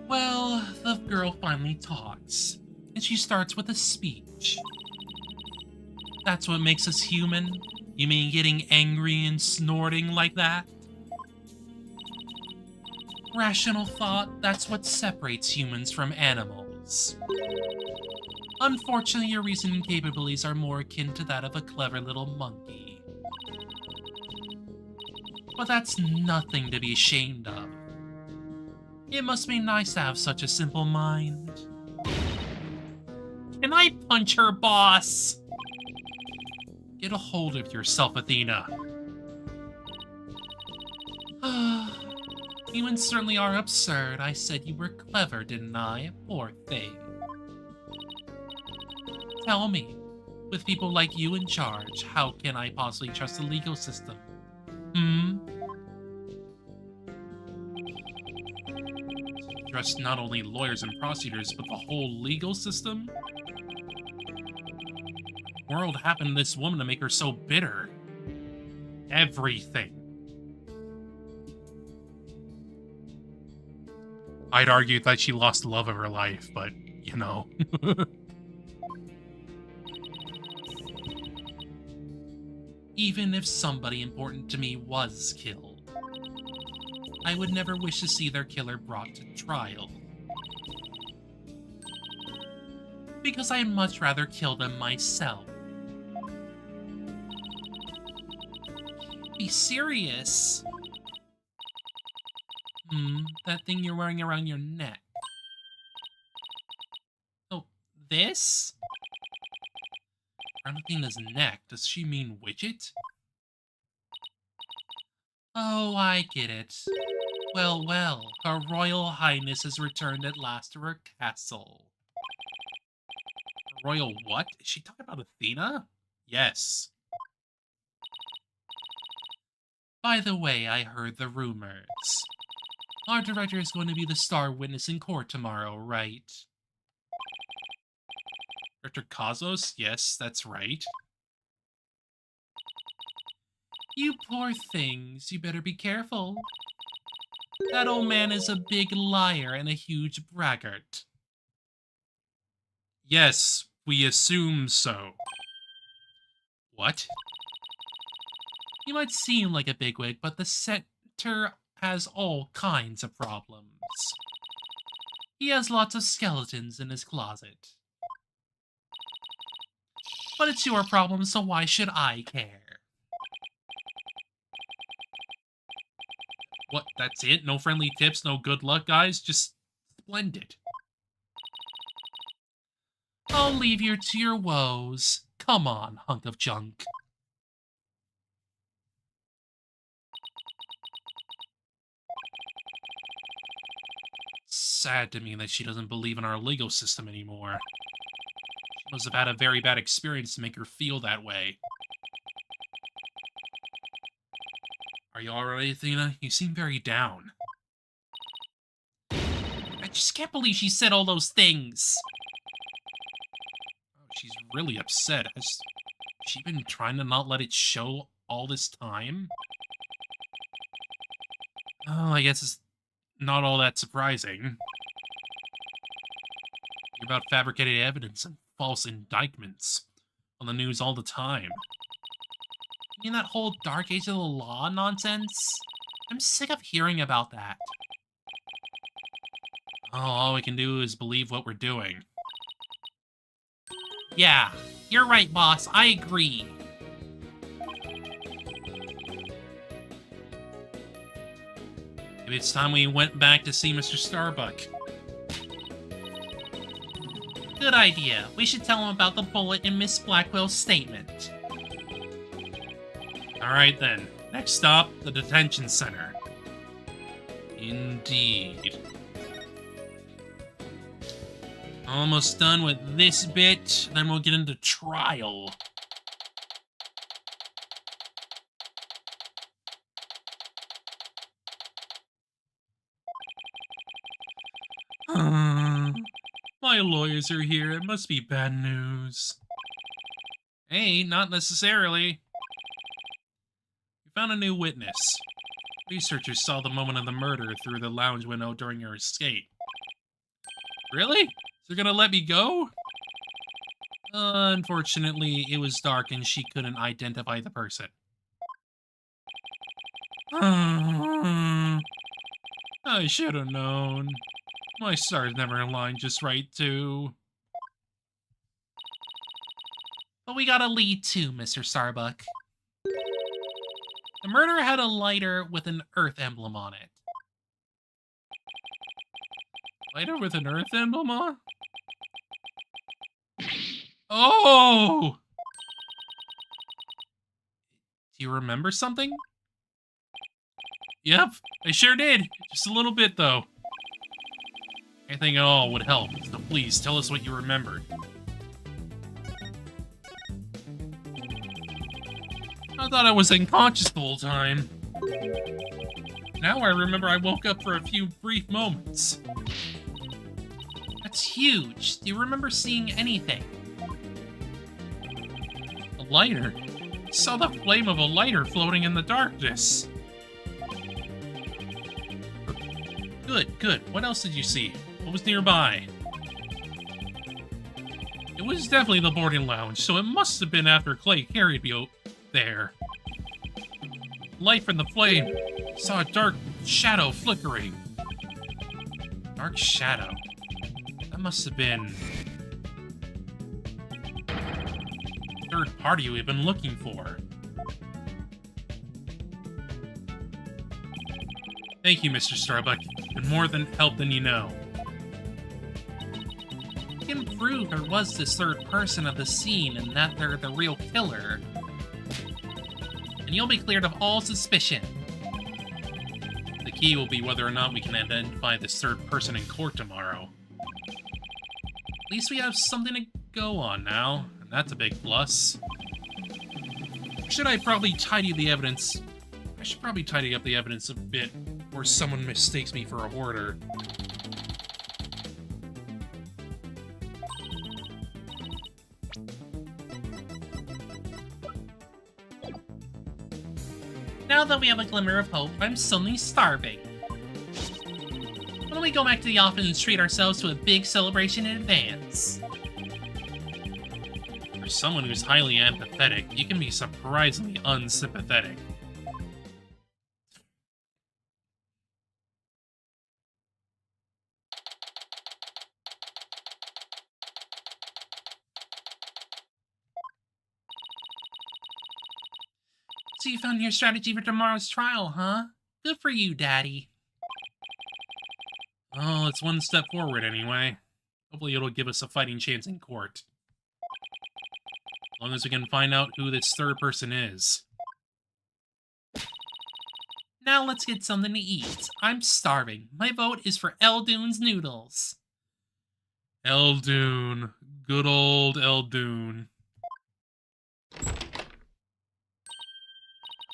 Well, the girl finally talks, and she starts with a speech. That's what makes us human? You mean getting angry and snorting like that? Rational thought, that's what separates humans from animals. Unfortunately, your reasoning capabilities are more akin to that of a clever little monkey. But that's nothing to be ashamed of. It must be nice to have such a simple mind. Can I punch her, boss? Get a hold of yourself, Athena. Humans certainly are absurd. I said you were clever, didn't I? Poor thing. Tell me, With people like you in charge, how can I possibly trust the legal system? Trust not only lawyers and prosecutors, but the whole legal system? What world happened to this woman to make her so bitter? Everything. I'd argue that she lost the love of her life, but, you know. Even if somebody important to me was killed, I would never wish to see their killer brought to trial. Because I'd much rather kill them myself. Be serious. That thing you're wearing around your neck. Oh, this? Around Athena's neck, does she mean widget? Oh, I get it. Well, well, Her Royal Highness has returned at last to her castle. Royal what? Is she talking about Athena? Yes. By the way, I heard the rumors. Our director is going to be the star witness in court tomorrow, right? Director Cosmos? Yes, that's right. You poor things, you better be careful. That old man is a big liar and a huge braggart. Yes, we assume so. What? He might seem like a bigwig, but the center has all kinds of problems. He has lots of skeletons in his closet. But it's your problem, so why should I care? What, that's it? No friendly tips, no good luck, guys? Just splendid. I'll leave you to your woes. Come on, hunk of junk. Sad to me that she doesn't believe in our legal system anymore. She must have had a very bad experience to make her feel that way. Are you alright, Athena? You seem very down. I just can't believe she said all those things. Oh, she's really upset. Has she been trying to not let it show all this time? Oh, I guess it's not all that surprising. You're about fabricated evidence and false indictments on the news all the time. You mean that whole Dark Age of the Law nonsense? I'm sick of hearing about that. Oh, all we can do is believe what we're doing. Yeah, you're right, boss. I agree. Maybe it's time we went back to see Mr. Starbuck. Good idea. We should tell him about the bullet in Miss Blackwell's statement. Alright then. Next stop, the detention center. Indeed. Almost done with this bit, then we'll get into trial. My lawyers are here. It must be bad news. Hey, not necessarily. We found a new witness. Researchers saw the moment of the murder through the lounge window during your escape. Really? They're gonna let me go? Unfortunately, it was dark and she couldn't identify the person. I should have known. My stars never aligned just right, too. But we got a lead too, Mr. Starbuck. The murderer had a lighter with an Earth emblem on it. Lighter with an Earth emblem on? Oh! Do you remember something? Yep, I sure did. Just a little bit, though. Anything at all would help, so please tell us what you remembered. thought I was unconscious the whole time. Now I remember I woke up for a few brief moments. That's huge. Do you remember seeing anything? A lighter? I saw the flame of a lighter floating in the darkness. Good, good. What else did you see? What was nearby? It was definitely the boarding lounge, so it must have been after Clay carried me there. Light from the flame. Saw a dark shadow flickering. Dark shadow? That must have been... third party we've been looking for. Thank you, Mr. Starbuck. Been more than help than you know. We can prove there was this third person of the scene and that they're the real killer. And you'll be cleared of all suspicion. The key will be whether or not we can identify this third person in court tomorrow. At least we have something to go on now, and that's a big plus. Should I probably tidy the evidence? I should probably tidy up the evidence a bit, or someone mistakes me for a hoarder. Now that we have a glimmer of hope, I'm suddenly starving. Why don't we go back to the office and treat ourselves to a big celebration in advance? For someone who's highly empathetic, you can be surprisingly unsympathetic. So you found your strategy for tomorrow's trial, huh? Good for you, Daddy. Oh, it's one step forward anyway. Hopefully it'll give us a fighting chance in court. As long as we can find out who this third person is. Now let's get something to eat. I'm starving. My vote is for Eldune's noodles. Eldune. Good old Eldune.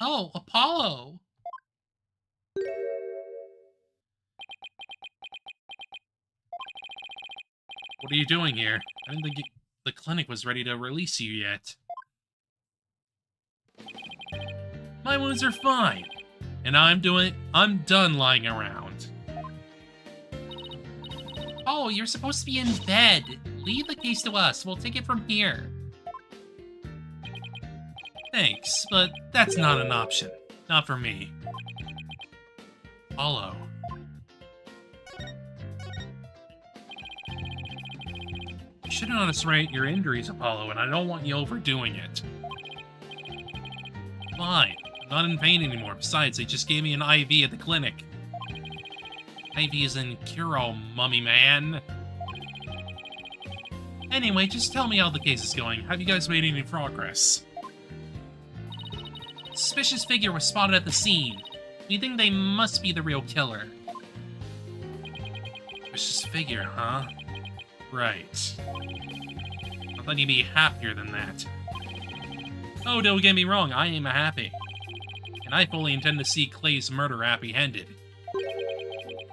Oh, Apollo. What are you doing here? I didn't think the clinic was ready to release you yet. My wounds are fine. And I'm done lying around. Oh, you're supposed to be in bed. Leave the case to us. We'll take it from here. Thanks, but that's not an option. Not for me. Apollo. You shouldn't underestimate your injuries, Apollo, and I don't want you overdoing it. Fine. I'm not in pain anymore. Besides, they just gave me an IV at the clinic. IV is in cure-all, mummy man. Anyway, just tell me how the case is going. Have you guys made any progress? Suspicious figure was spotted at the scene. We think they must be the real killer. Suspicious figure, huh? Right. I thought you'd be happier than that. Oh, don't get me wrong, I am happy. And I fully intend to see Clay's murder apprehended.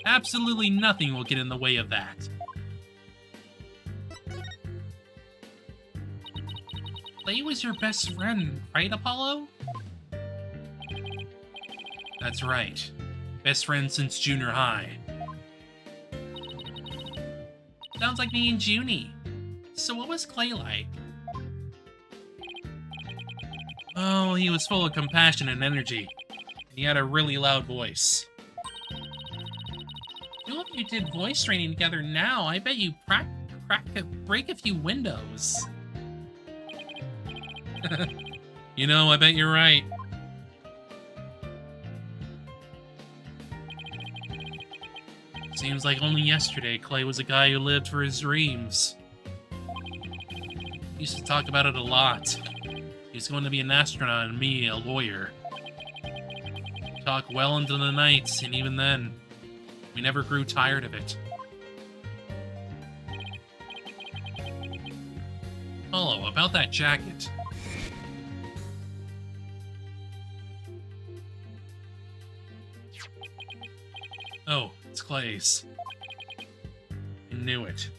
Absolutely nothing will get in the way of that. Clay was your best friend, right, Apollo? That's right. Best friend since junior high. Sounds like me and Junie. So what was Clay like? Oh, he was full of compassion and energy. He had a really loud voice. Two of you did voice training together now. I bet you break a few windows. You know, I bet you're right. Seems like only yesterday Clay was a guy who lived for his dreams. He used to talk about it a lot. He's going to be an astronaut and me a lawyer. Talk well into the night, and even then, we never grew tired of it. Apollo, about that jacket. Oh, it's Clay's. I knew it.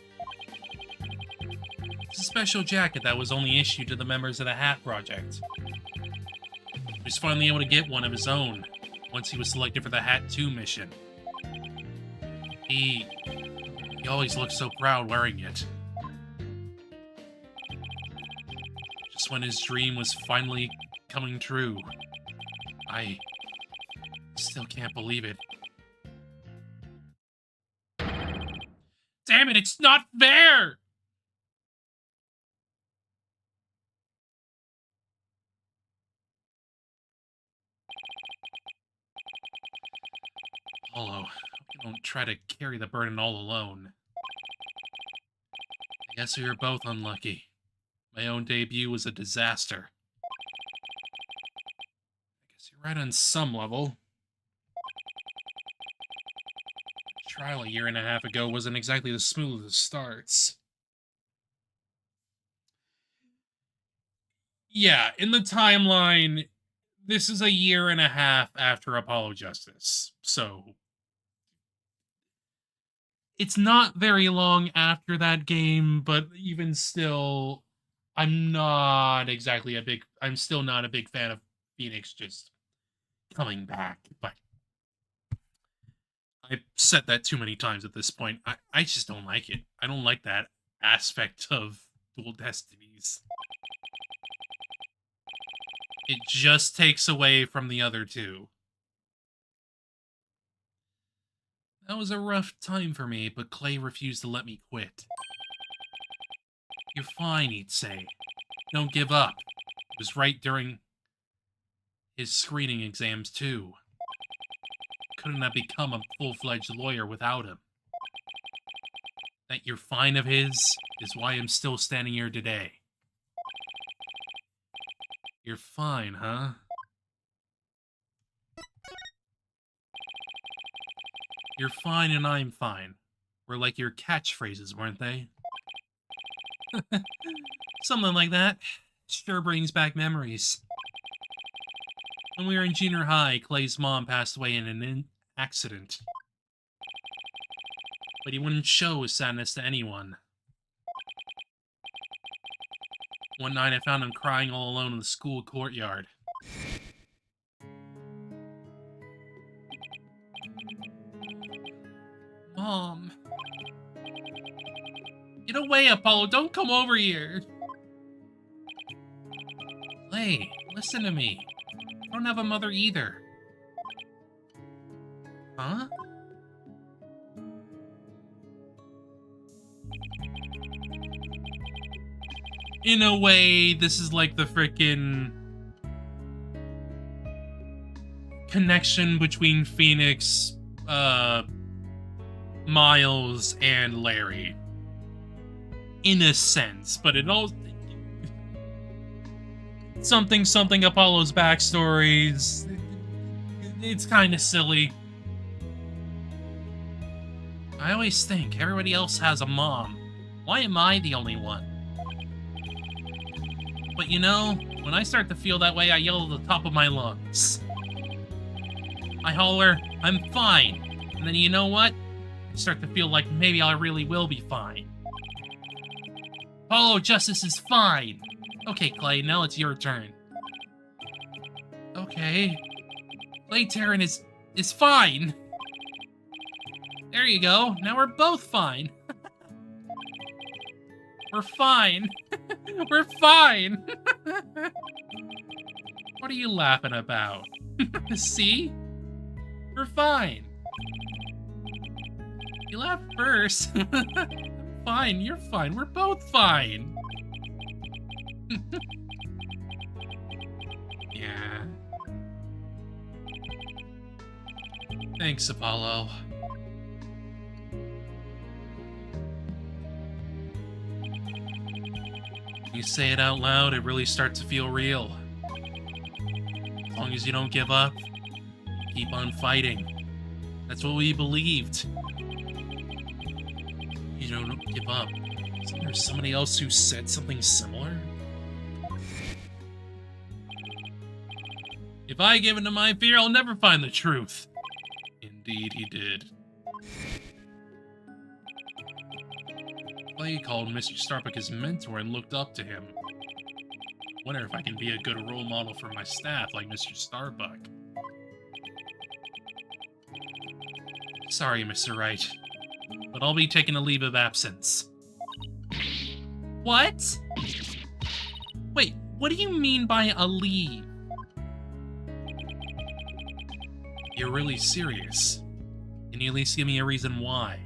It's a special jacket that was only issued to the members of the Hat Project. He was finally able to get one of his own once he was selected for the Hat 2 mission. He always looked so proud wearing it. Just when his dream was finally coming true. I still can't believe it. Damn it, it's not fair! Apollo, don't try to carry the burden all alone. I guess we were both unlucky. My own debut was a disaster. I guess you're right on some level. The trial a year and a half ago wasn't exactly the smoothest starts. Yeah, in the timeline, this is a year and a half after Apollo Justice, so it's not very long after that game, but even still, I'm still not a big fan of Phoenix just coming back, but I've said that too many times at this point. I just don't like it. I don't like that aspect of Dual Destinies. It just takes away from the other two. That was a rough time for me, but Clay refused to let me quit. You're fine, he'd say. Don't give up. It was right during his screening exams, too. Couldn't have become a full-fledged lawyer without him. That you're fine of his is why I'm still standing here today. You're fine, huh? You're fine and I'm fine. Were like your catchphrases, weren't they? Something like that. Sure brings back memories. When we were in junior high, Clay's mom passed away in an accident. But he wouldn't show his sadness to anyone. One night I found him crying all alone in the school courtyard. Mom. Get away, Apollo. Don't come over here. Clay, listen to me. I don't have a mother either. Huh? In a way, this is like the frickin' connection between Phoenix, Miles, and Larry. In a sense, but it all... Something Apollo's backstories. It's kind of silly. I always think everybody else has a mom. Why am I the only one? But you know, when I start to feel that way, I yell at the top of my lungs. I holler, I'm fine. And then you know what? I start to feel like maybe I really will be fine. Apollo Justice is fine. Okay, Clay, now it's your turn. Okay. Clay Terran is fine. There you go. Now we're both fine. We're fine. We're fine. What are you laughing about? See? We're fine. You laughed first. Fine, you're fine. We're both fine. Yeah. Thanks, Apollo. You say it out loud, it really starts to feel real. As long as you don't give up, keep on fighting. That's what we believed. You don't give up. Isn't there somebody else who said something similar? If I give in to my fear, I'll never find the truth. Indeed, he did. Clay called Mr. Starbuck his mentor and looked up to him. Wonder if I can be a good role model for my staff like Mr. Starbuck. Sorry, Mr. Wright, but I'll be taking a leave of absence. What? Wait, what do you mean by a leave? You're really serious. Can you at least give me a reason why?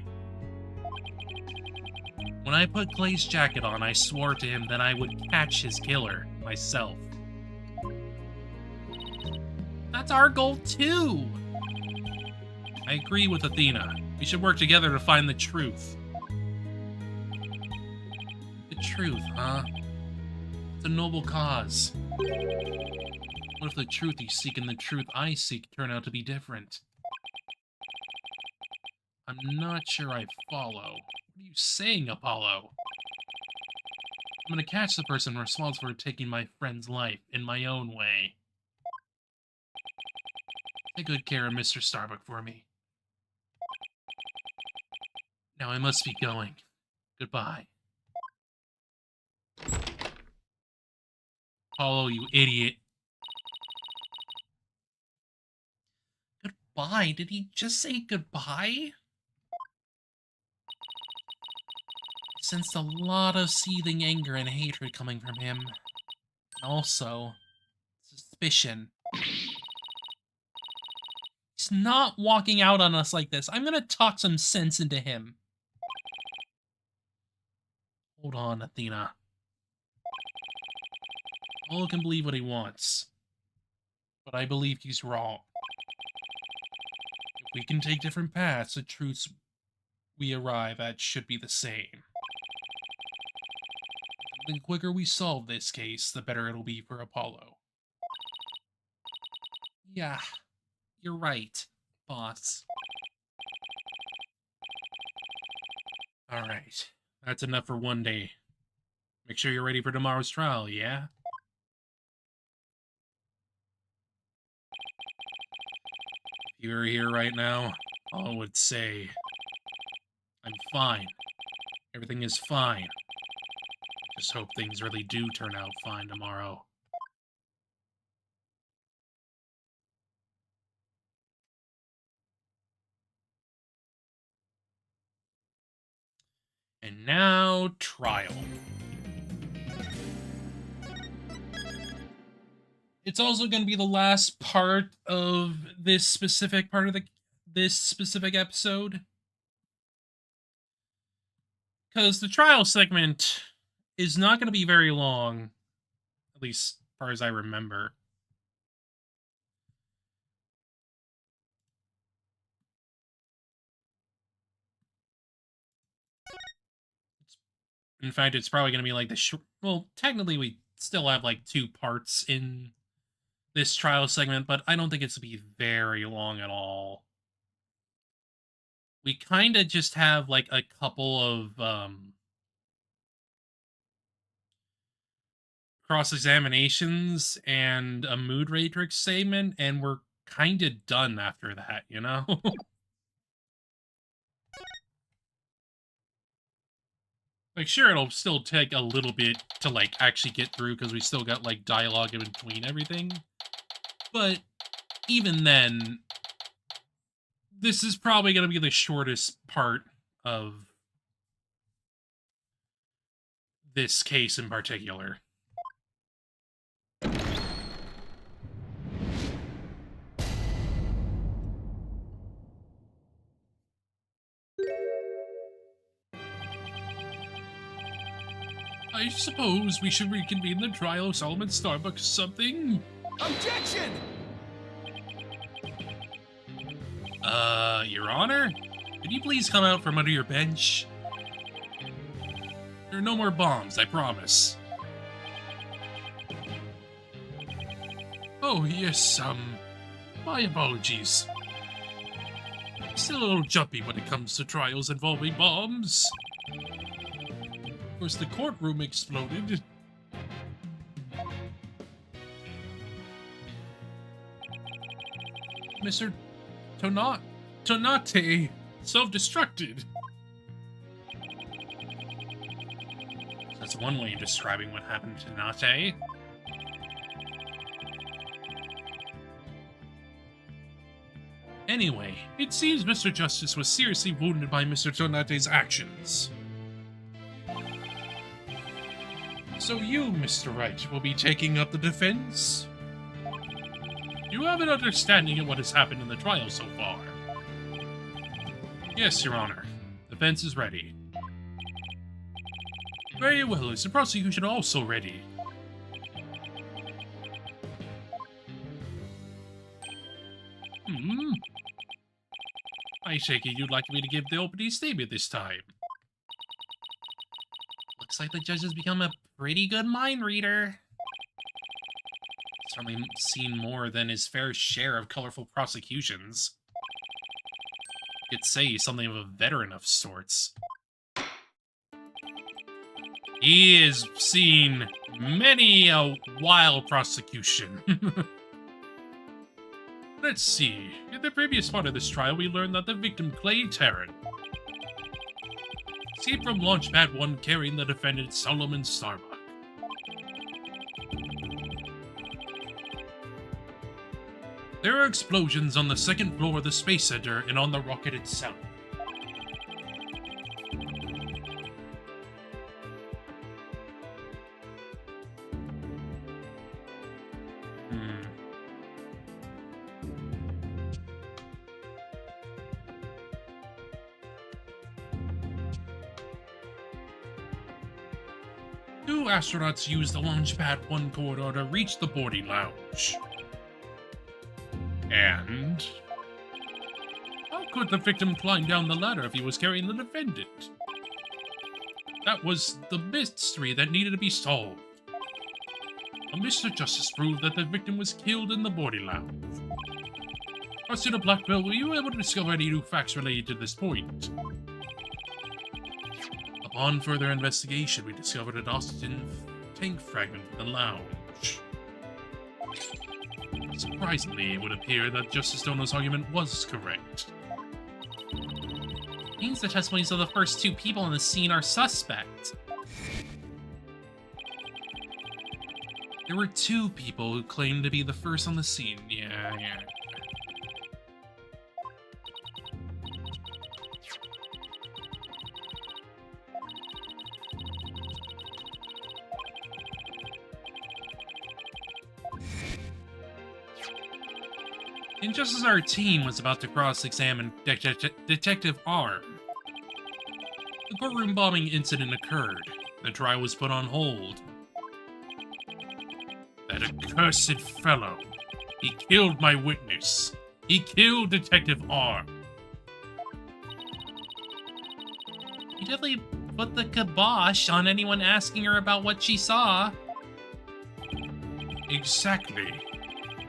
When I put Clay's jacket on, I swore to him that I would catch his killer myself. That's our goal too. I agree with Athena. We should work together to find the truth. The truth, huh? It's a noble cause. What if the truth you seek and the truth I seek turn out to be different? I'm not sure I follow. What are you saying, Apollo? I'm gonna catch the person responsible for taking my friend's life in my own way. Take good care of Mr. Starbuck for me. Now I must be going. Goodbye. Apollo, you idiot. Goodbye? Did he just say goodbye? I sensed a lot of seething anger and hatred coming from him. And also, suspicion. He's not walking out on us like this. I'm gonna talk some sense into him. Hold on, Athena. Apollo can believe what he wants, but I believe he's wrong. If we can take different paths, the truths we arrive at should be the same. The quicker we solve this case, the better it'll be for Apollo. Yeah, you're right, boss. Alright, that's enough for one day. Make sure you're ready for tomorrow's trial, yeah? If you were here right now, all I would say, I'm fine. Everything is fine. Just hope things really do turn out fine tomorrow. And now, trial. It's also going to be the last part of this specific episode. Because the trial segment is not going to be very long, at least as far as I remember. In fact, it's probably going to be like the short... Well, technically we still have like 2 parts in this trial segment, but I don't think it's going to be very long at all. We kind of just have like a couple of cross-examinations and a mood matrix statement, and we're kind of done after that, you know? Like, sure, it'll still take a little bit to, like, actually get through, because we still got, like, dialogue in between everything. But even then, this is probably going to be the shortest part of this case in particular. I suppose we should reconvene the trial of Solomon Starbuck or something? Objection! Your Honor? Could you please come out from under your bench? There are no more bombs, I promise. Oh, yes, my apologies. Still a little jumpy when it comes to trials involving bombs. Of course, the courtroom exploded. Mr. Tonate self-destructed. That's one way of describing what happened to Nate. Anyway, it seems Mr. Justice was seriously wounded by Mr. Tonate's actions. So you, Mr. Wright, will be taking up the defense? You have an understanding of what has happened in the trial so far. Yes, Your Honor. Defense is ready. Very well, is the prosecution also ready? I take it you'd like me to give the opening statement this time. Looks like the judge has become a pretty good mind reader. Certainly seen more than his fair share of colorful prosecutions. You could say he's something of a veteran of sorts. He has seen many a wild prosecution. Let's see. In the previous part of this trial, we learned that the victim, Clay Jarren, escaped from Launchpad 1 carrying the defendant, Solomon Starbuck. There are explosions on the second floor of the Space Center and on the rocket itself. Two astronauts used the Launchpad 1 corridor to reach the boarding lounge. And how could the victim climb down the ladder if he was carrying the defendant? That was the mystery that needed to be solved. Mr. Justice proved that the victim was killed in the boarding lounge. Prosecutor Blackwell, were you able to discover any new facts related to this point? Upon further investigation, we discovered an oxygen tank fragment in the lounge. Surprisingly, it would appear that Justice Dono's argument was correct. Means the testimonies of the first two people in the scene are suspect. There were two people who claimed to be the first on the scene. Yeah. And just as our team was about to cross-examine Detective Arm, the courtroom bombing incident occurred. The trial was put on hold. That accursed fellow. He killed my witness. He killed Detective Arm. He definitely put the kibosh on anyone asking her about what she saw. Exactly.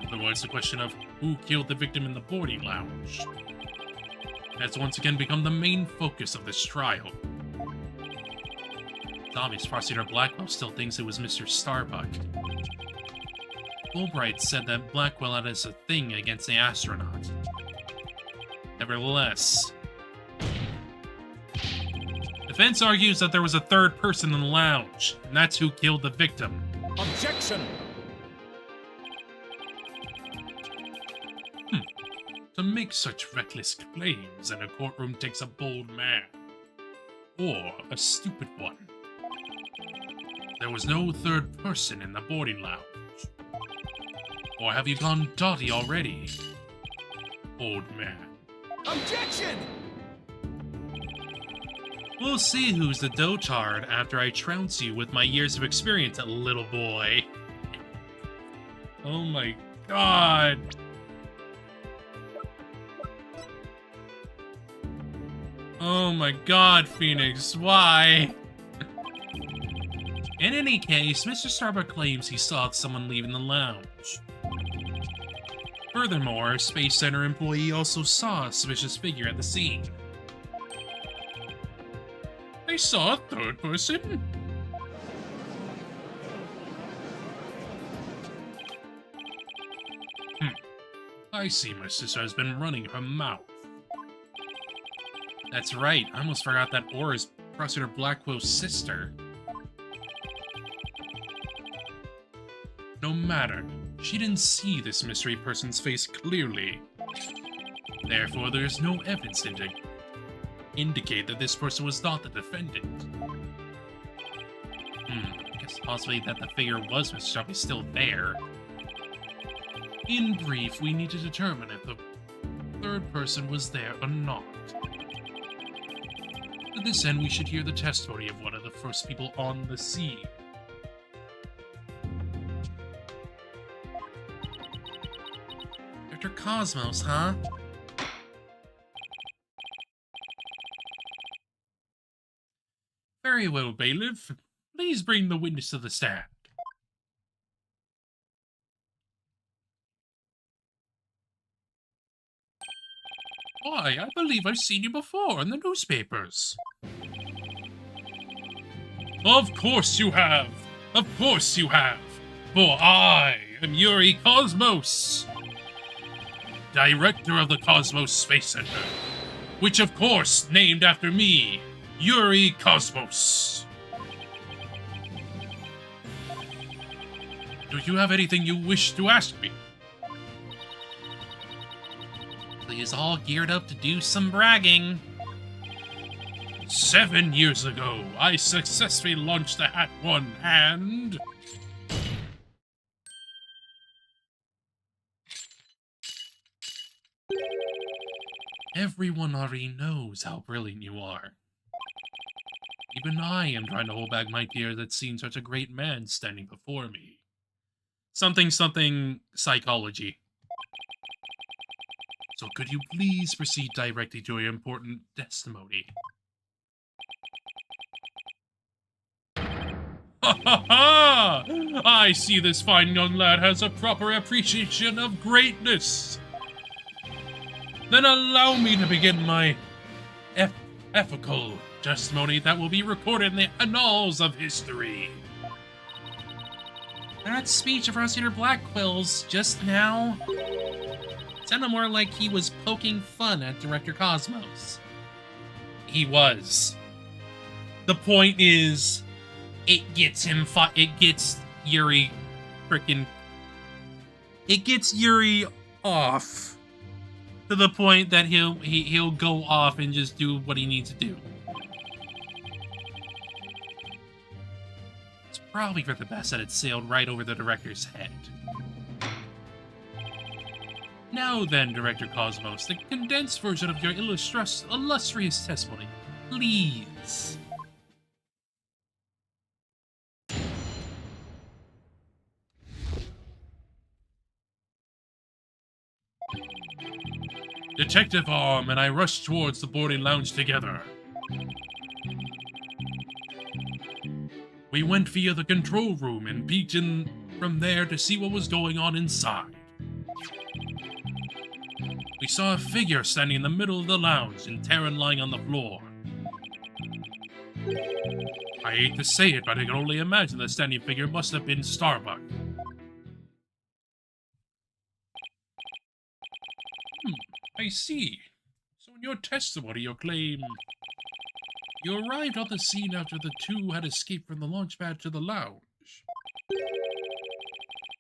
Otherwise, the question of who killed the victim in the boarding lounge has once again become the main focus of this trial. It's obvious Prosecutor Blackwell still thinks it was Mr. Starbuck. Fulbright said that Blackwell had a thing against the astronaut. Nevertheless, defense argues that there was a third person in the lounge, and that's who killed the victim. Objection! To make such reckless claims in a courtroom takes a bold man. Or a stupid one. There was no third person in the boarding lounge. Or have you gone dotty already, old man? Objection! We'll see who's the dotard after I trounce you with my years of experience, little boy. Oh my god! Oh my god, Phoenix, why? In any case, Mr. Starbuck claims he saw someone leaving the lounge. Furthermore, a Space Center employee also saw a suspicious figure at the scene. They saw a third person? I see my sister has been running her mouth. That's right. I almost forgot that Aura is Prosecutor Blackwell's sister. No matter. She didn't see this mystery person's face clearly. Therefore, there is no evidence to indicate that this person was not the defendant. I guess possibly that the figure was Mr. Shelby's still there. In brief, we need to determine if the third person was there or not. To this end, we should hear the testimony of one of the first people on the scene. Dr. Cosmos, huh? Very well, bailiff. Please bring the witness to the stand. Why, I believe I've seen you before in the newspapers. Of course you have! Of course you have! For I am Yuri Cosmos, director of the Cosmos Space Center, which of course named after me, Yuri Cosmos. Do you have anything you wish to ask me? He's all geared up to do some bragging. 7 years ago, I successfully launched the Hat 1 and... Everyone already knows how brilliant you are. Even I am trying to hold back my tears at seeing such a great man standing before me. Something psychology. So could you please proceed directly to your important testimony? Ha ha ha! I see this fine young lad has a proper appreciation of greatness. Then allow me to begin my ethical testimony that will be recorded in the annals of history. That speech of Prosecutor Blackwell's just now sounded more like he was poking fun at Director Cosmos. He was. The point is, it gets him. It gets Yuri freaking. It gets Yuri off to the point that he'll go off and just do what he needs to do. It's probably for the best that it sailed right over the director's head. Now then, Director Cosmos, the condensed version of your illustrious testimony, please. Detective Arm and I rushed towards the boarding lounge together. We went via the control room and peeked in from there to see what was going on inside. We saw a figure standing in the middle of the lounge and Terran lying on the floor. I hate to say it, but I can only imagine the standing figure must have been Starbuck. I see. So in your testimony, you claim you arrived on the scene after the two had escaped from the launch pad to the lounge.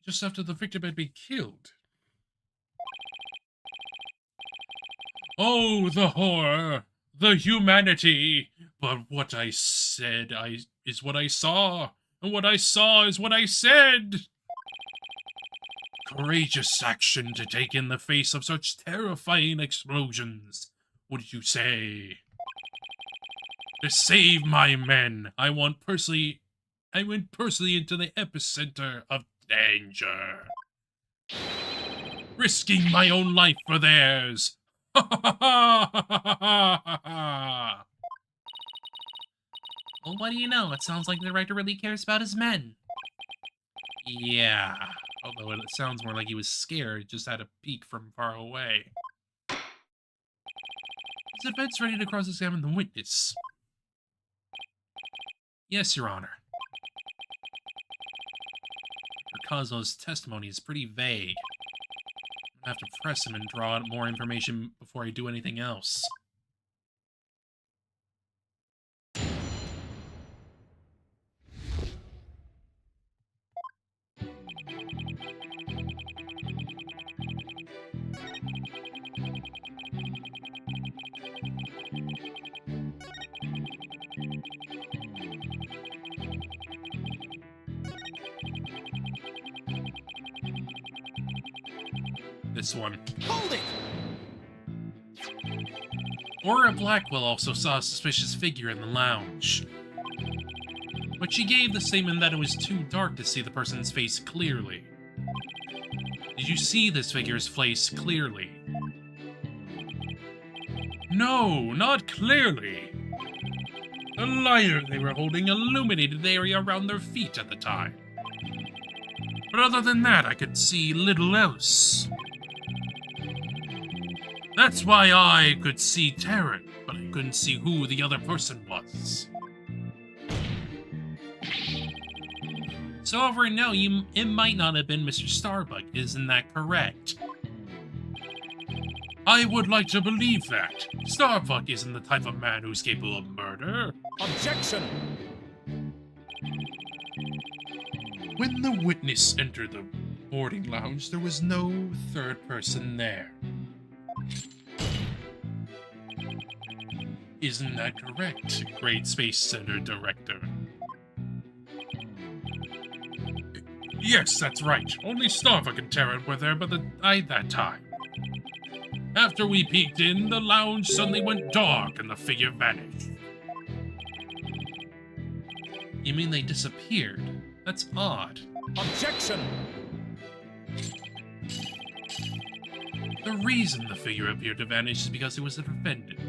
Just after the victim had been killed. Oh, the horror! The humanity! But what I said is what I saw, and what I saw is what I said! Courageous action to take in the face of such terrifying explosions, would you say? To save my men, I went personally into the epicenter of danger. Risking my own life for theirs. Ha ha ha ha ha ha. Well, what do you know? It sounds like the director really cares about his men. Yeah, although it sounds more like he was scared, just had a peek from far away. Is the defense ready to cross-examine the witness? Yes, Your Honor. Cosmos' testimony is pretty vague. I have to press him and draw out more information before I do anything else. This one. Hold it! Aura Blackwell also saw a suspicious figure in the lounge, but she gave the statement that it was too dark to see the person's face clearly. Did you see this figure's face clearly? No, not clearly. The lighter they were holding illuminated the area around their feet at the time. But other than that, I could see little else. That's why I could see Jarren, but I couldn't see who the other person was. So over now, it might not have been Mr. Starbug, isn't that correct? I would like to believe that. Starbug isn't the type of man who's capable of murder. Objection! When the witness entered the boarding lounge, there was no third person there. Isn't that correct, Great Space Center Director? Yes, that's right. Only Starbuck and Jarren were there at that time. After we peeked in, the lounge suddenly went dark and the figure vanished. You mean they disappeared? That's odd. Objection! The reason the figure appeared to vanish is because it was a defendant.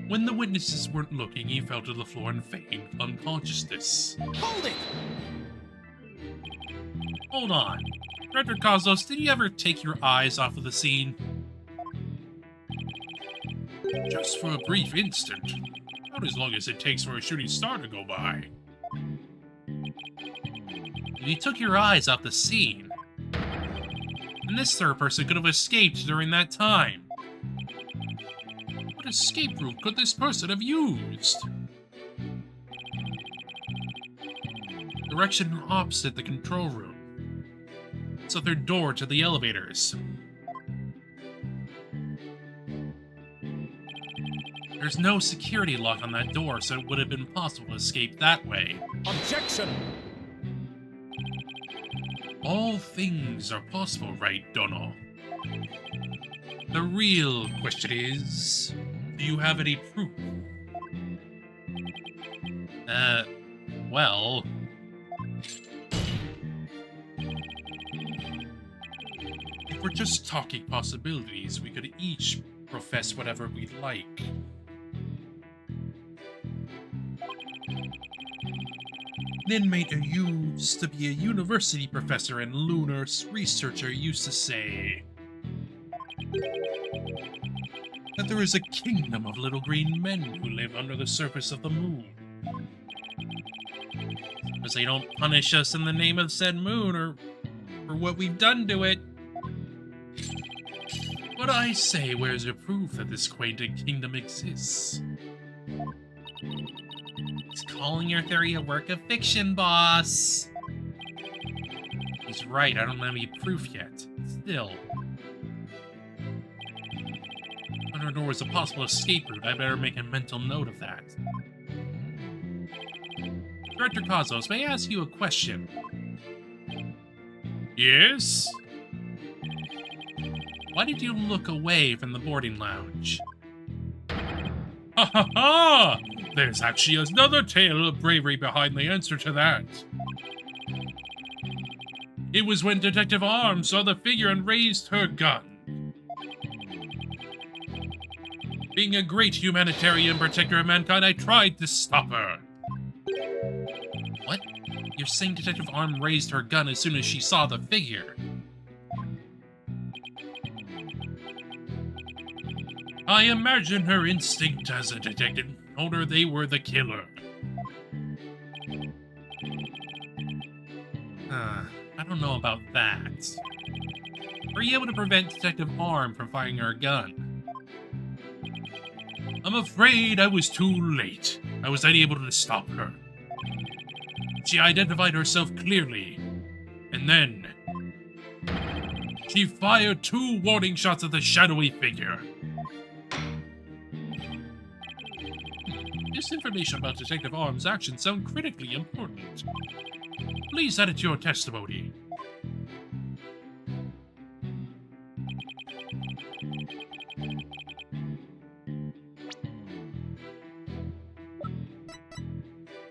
When the witnesses weren't looking, he fell to the floor and feigned unconsciousness. Hold it! Hold on. Director Cosmos, did you ever take your eyes off of the scene? Just for a brief instant. Not as long as it takes for a shooting star to go by. If you took your eyes off the scene, then this third person could have escaped during that time. What escape route could this person have used? Direction opposite the control room. It's the third door to the elevators. There's no security lock on that door, so it would have been possible to escape that way. Objection! All things are possible, right, Donald? The real question is, do you have any proof? Well... If we're just talking possibilities, we could each profess whatever we'd like. An inmate who used to be a university professor and lunar researcher used to say that there is a kingdom of little green men who live under the surface of the moon. Because they don't punish us in the name of said moon or for what we've done to it. But I say, where's your proof that this quaint kingdom exists? He's calling your theory a work of fiction, boss. He's right, I don't have any proof yet. Still. Under door is a possible escape route. I better make a mental note of that. Director Cosmos, may I ask you a question? Yes? Why did you look away from the boarding lounge? Ha ha ha! There's actually another tale of bravery behind the answer to that. It was when Detective Arms saw the figure and raised her gun. Being a great humanitarian protector of mankind, I tried to stop her. What? You're saying Detective Arm raised her gun as soon as she saw the figure? I imagine her instinct as a detective told her they were the killer. I don't know about that. Were you able to prevent Detective Arm from firing her gun? I'm afraid I was too late. I was unable to stop her. she identified herself clearly. And then she fired 2 warning shots at the shadowy figure. This information about Detective Arm's actions sound critically important. Please add it to your testimony.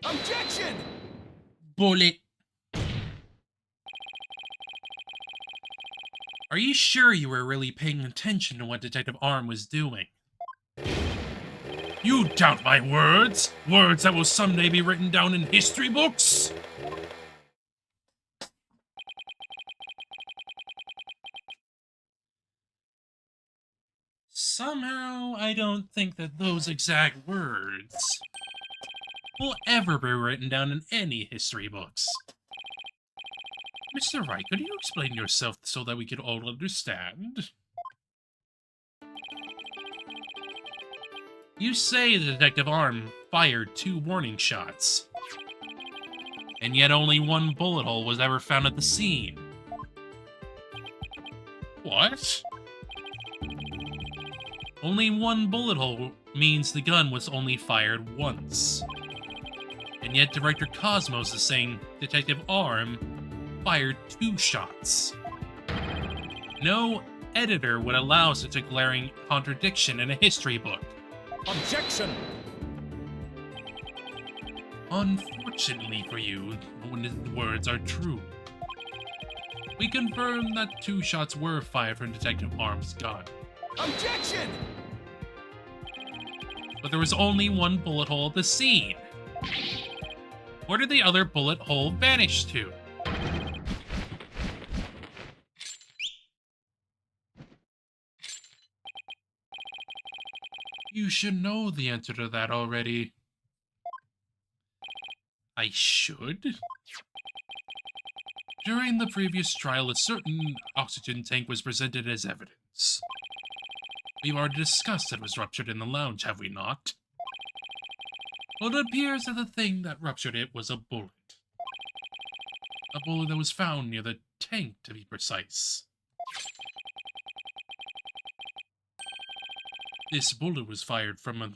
Objection! Bullet. Are you sure you were really paying attention to what Detective Arm was doing? You doubt my words? Words that will someday be written down in history books? Somehow, I don't think that those exact words will ever be written down in any history books. Mr. Wright, could you explain yourself so that we can all understand? You say the Detective Arm fired 2 warning shots, and yet only 1 bullet hole was ever found at the scene. What? Only 1 bullet hole means the gun was only fired once. And yet Director Cosmos is saying Detective Arm fired 2 shots. No editor would allow such a glaring contradiction in a history book. Objection! Unfortunately for you, the words are true. We confirm that 2 shots were fired from Detective Arm's gun. Objection! But there was only 1 bullet hole at the scene. Where did the other bullet hole vanish to? You should know the answer to that already. I should? During the previous trial, a certain oxygen tank was presented as evidence. We've already discussed that it was ruptured in the lounge, have we not? Well, it appears that the thing that ruptured it was a bullet. A bullet that was found near the tank, to be precise. This bullet was fired from a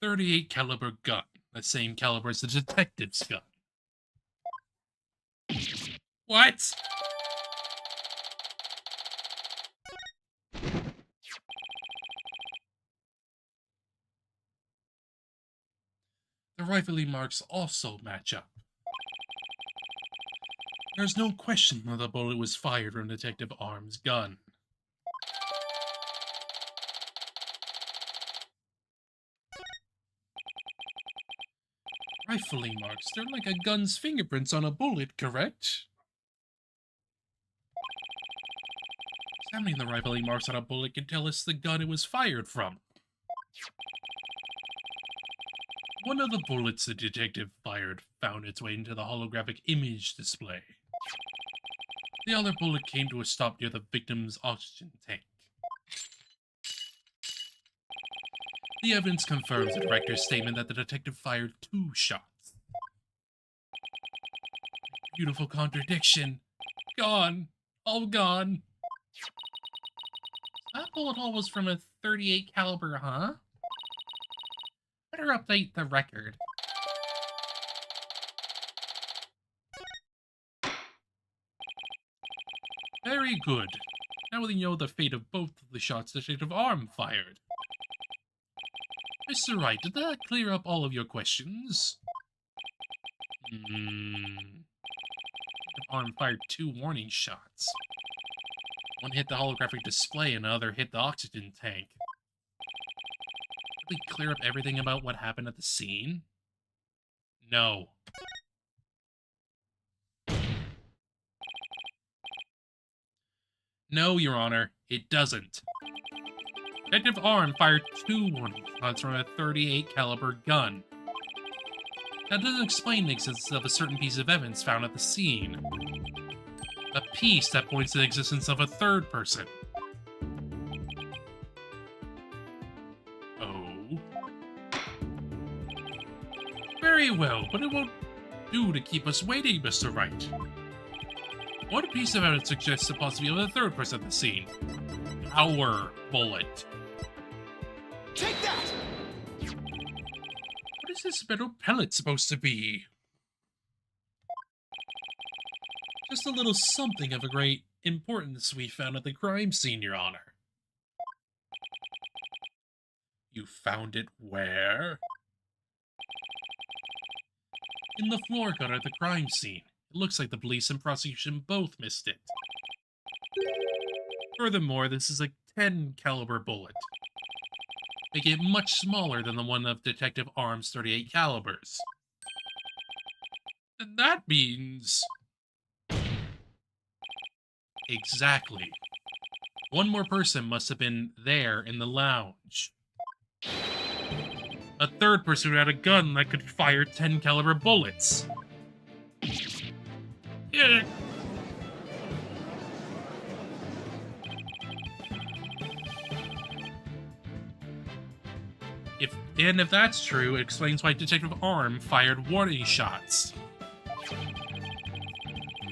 .38 caliber gun, the same caliber as the detective's gun. What? The rifling marks also match up. There's no question that the bullet was fired from Detective Arm's gun. Rifling marks, they're like a gun's fingerprints on a bullet, correct? Examining the rifling marks on a bullet can tell us the gun it was fired from. One of the bullets the detective fired found its way into the holographic image display. The other bullet came to a stop near the victim's oxygen tank. The evidence confirms the director's statement that the detective fired 2 shots. Beautiful contradiction. Gone. All gone. That bullet hole was from a .38 caliber, huh? Better update the record. Very good. Now we know the fate of both of the shots Detective Arm fired. Mr. Wright, did that clear up all of your questions? Arm fired 2 warning shots. One hit the holographic display and another hit the oxygen tank. Did we clear up everything about what happened at the scene? No. No, Your Honor, it doesn't. Detective Arm fired 2 warning shots from a .38 caliber gun. That doesn't explain the existence of a certain piece of evidence found at the scene. A piece that points to the existence of a 3rd person. Oh. Very Very well, but it won't do to keep us waiting, Mr. Wright. One piece of evidence suggests the possibility of a third person at the scene. Our bullet. Take that! What is this metal pellet supposed to be? Just a little something of a great importance we found at the crime scene, Your Honor. You found it where? In the floor gutter at the crime scene. It looks like the police and prosecution both missed it. Furthermore, this is a 10 caliber bullet, making it much smaller than the one of Detective Arm's 38 calibers. And that means... Exactly. One more person must have been there in the lounge. a third person who had a gun that could fire 10 caliber bullets. Yeah. If that's true, it explains why Detective Arm fired warning shots.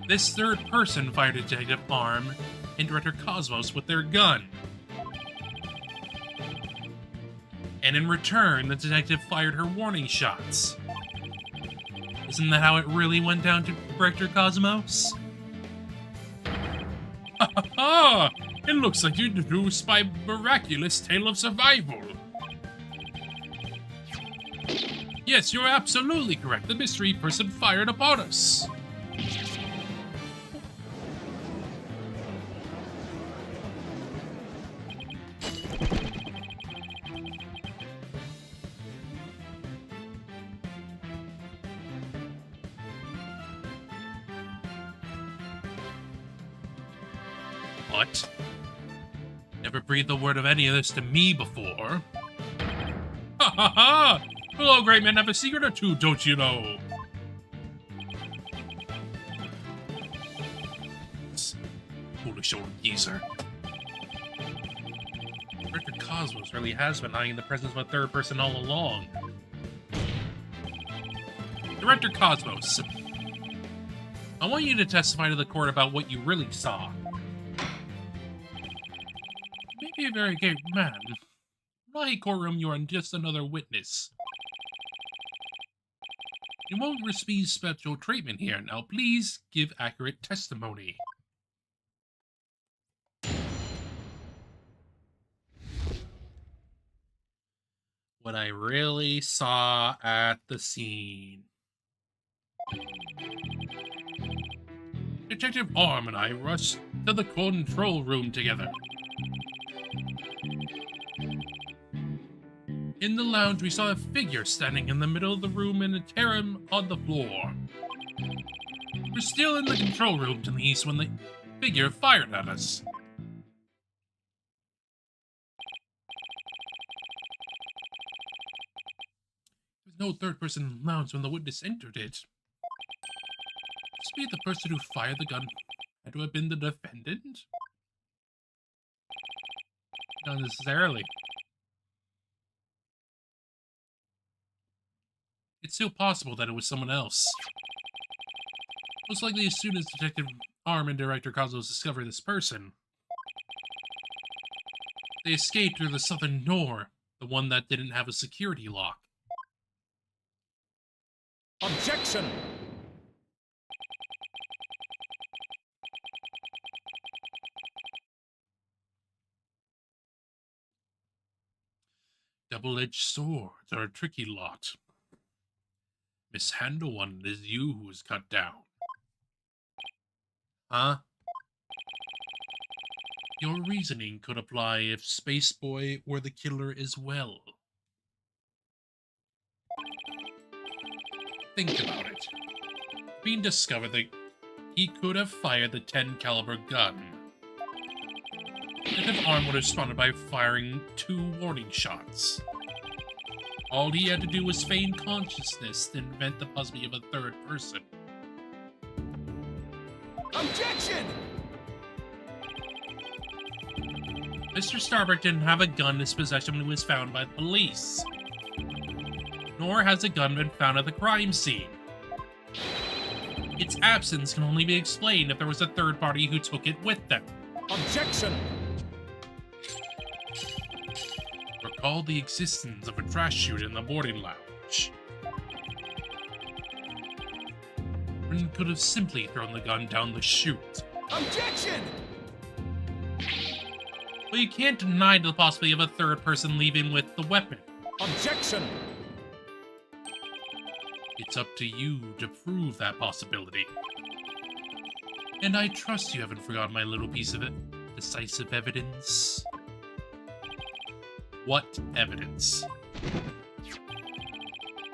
This third person fired at Detective Arm and Director Cosmos with their gun. And in return, the detective fired her warning shots. Isn't that how it really went down to Director Cosmos? Ha ha ha! It looks like you deduced my miraculous tale of survival. Yes, you're absolutely correct. The mystery person fired upon us. What? Never breathed a word of any of this to me before. Ha ha ha! Hello, great men have a secret or two, don't you know? Foolish old geezer. Director Cosmos really has been hiding the presence of a third person all along. Director Cosmos, I want you to testify to the court about what you really saw. You may be a very great man. In my courtroom, you are just another witness. You won't receive special treatment here. Now, please give accurate testimony. What I really saw at the scene. Detective Arm and I rushed to the control room together. In the lounge, we saw a figure standing in the middle of the room and a Terran on the floor. We're still in the control room to the east when the figure fired at us. There was no third person in the lounge when the witness entered it. This be the person who fired the gun had to have been the defendant? Not necessarily. It's still possible that it was someone else. Most likely as soon as Detective Arm and Director Cosmos discovered this person, they escaped through the southern door, the one that didn't have a security lock. Objection! Double-edged swords are a tricky lot. Mishandle one, it is you who is cut down. Huh? Your reasoning could apply if Space Boy were the killer as well. Think about it. Being discovered that he could have fired the 10 caliber gun. Detective Arm would have responded by firing 2 warning shots. All he had to do was feign consciousness to invent the possibility of a third person. Objection! Mr. Starbuck didn't have a gun in his possession when he was found by the police. nor has a gun been found at the crime scene. Its absence can only be explained if there was a third party who took it with them. Objection! Recall the existence of a trash chute in the boarding lounge. Jarren could have simply thrown the gun down the chute. Objection! But you can't deny the possibility of a third person leaving with the weapon. Objection! It's up to you to prove that possibility. And I trust you haven't forgotten my little piece of it. Decisive evidence. What evidence?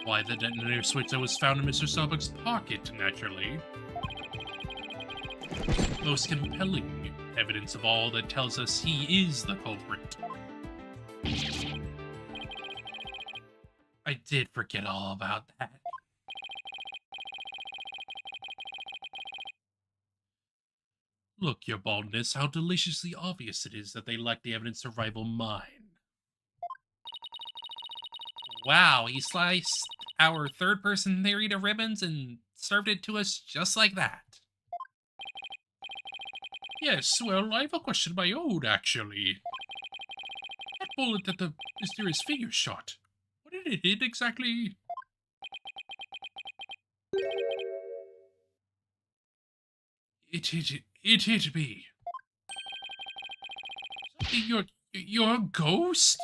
Why, the detonator switch that was found in Mr. Starbuck's pocket, naturally. Most compelling evidence of all that tells us he is the culprit. I did forget all about that. Look, your baldness, how deliciously obvious it is that they lack the evidence to rival mine. Wow, he sliced our third-person theory to ribbons and served it to us just like that. Yes, well, I have a question of my own, actually. That bullet that the mysterious figure shot, what did it hit exactly? It hit me. You're a ghost?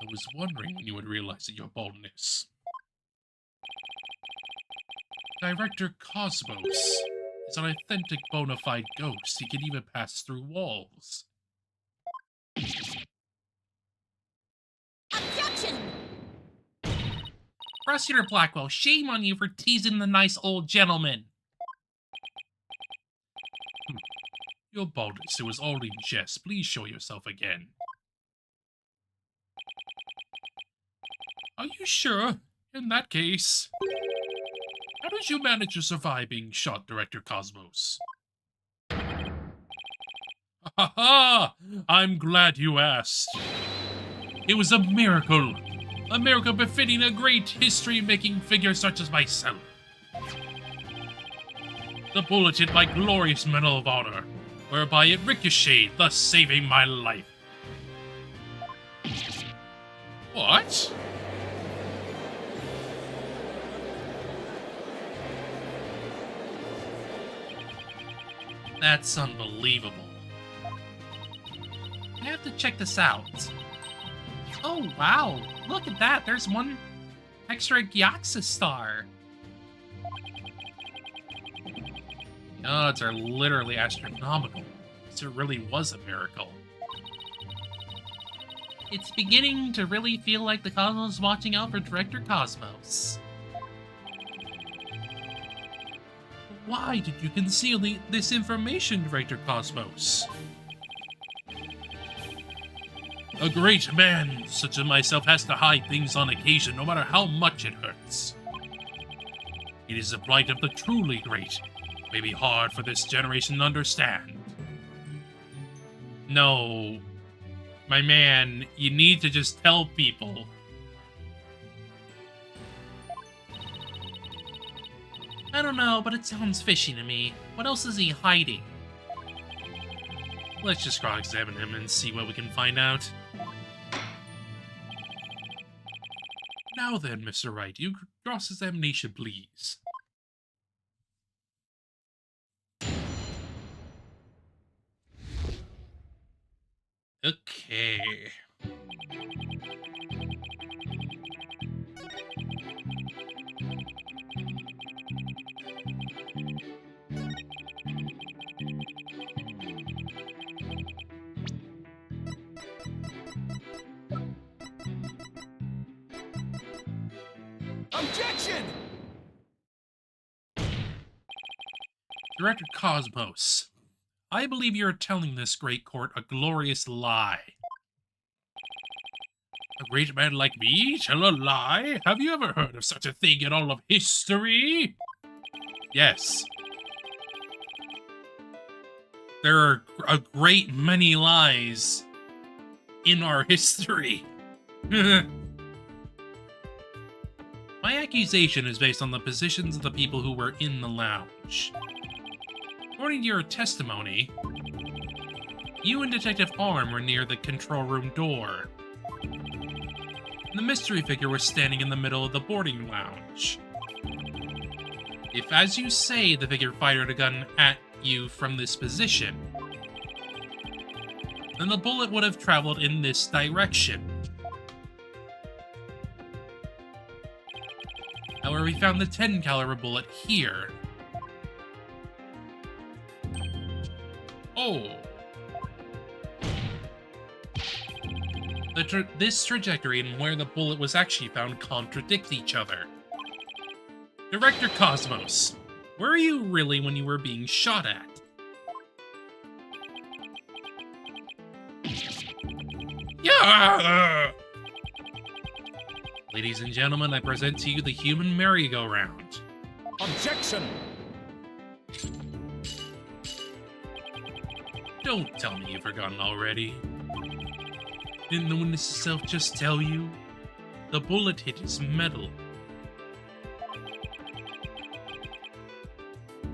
I was wondering when you would realize your baldness. Director Cosmos is an authentic bona fide ghost. He can even pass through walls. Objection! Prosecutor Blackwell, shame on you for teasing the nice old gentleman. Your baldness, it was all in jest. Please show yourself again. Are you sure? In that case, how did you manage to survive being shot, Director Cosmos? Ha ha! I'm glad you asked. It was a miracle befitting a great history-making figure such as myself. The bullet hit my glorious Medal of Honor, whereby it ricocheted, thus saving my life. What? That's unbelievable. I have to check this out. Oh, wow. Look at that. There's one extra Gyaxa star. The odds are literally astronomical. This really was a miracle. It's beginning to really feel like the Cosmos is watching out for Director Cosmos. Why did you conceal this information, Director Cosmos? A great man such as myself has to hide things on occasion, no matter how much it hurts. It is the plight of the truly great. It may be hard for this generation to understand. No, my man, you need to just tell people. I don't know, but it sounds fishy to me. What else is he hiding? Let's just cross-examine him and see what we can find out. Now then, Mr. Wright, you cross-examination, please. Okay. Objection! Director Cosmos, I believe you're telling this great court a glorious lie. A great man like me tell a lie? Have you ever heard of such a thing in all of history? Yes. There are a great many lies in our history. accusation is based on the positions of the people who were in the lounge. According to your testimony, you and Detective Arm were near the control room door. The mystery figure was standing in the middle of the boarding lounge. If, as you say, the figure fired a gun at you from this position, then the bullet would have traveled in this direction. However, we found the 10 caliber bullet here. Oh. This trajectory and where the bullet was actually found contradict each other. Director Cosmos, where were you really when you were being shot at? Yeah! Ladies and gentlemen, I present to you the human merry-go-round. Objection! Don't tell me you've forgotten already. Didn't the witness itself just tell you? The bullet hit his metal.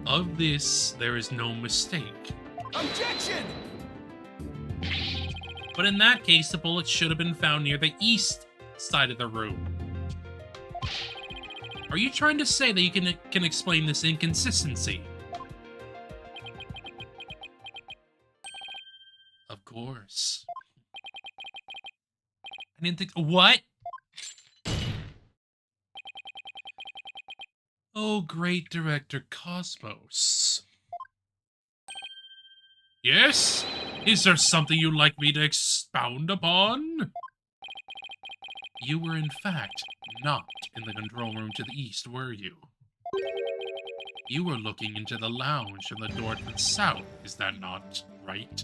Of this, there is no mistake. Objection! But in that case, the bullet should have been found near the east side of the room. Are you trying to say that you can explain this inconsistency? Of course. I didn't think— what? Oh, great Director Cosmos. Yes? Is there something you'd like me to expound upon? You were in fact not in the control room to the east, were you? You were looking into the lounge from the door to the south, is that not right?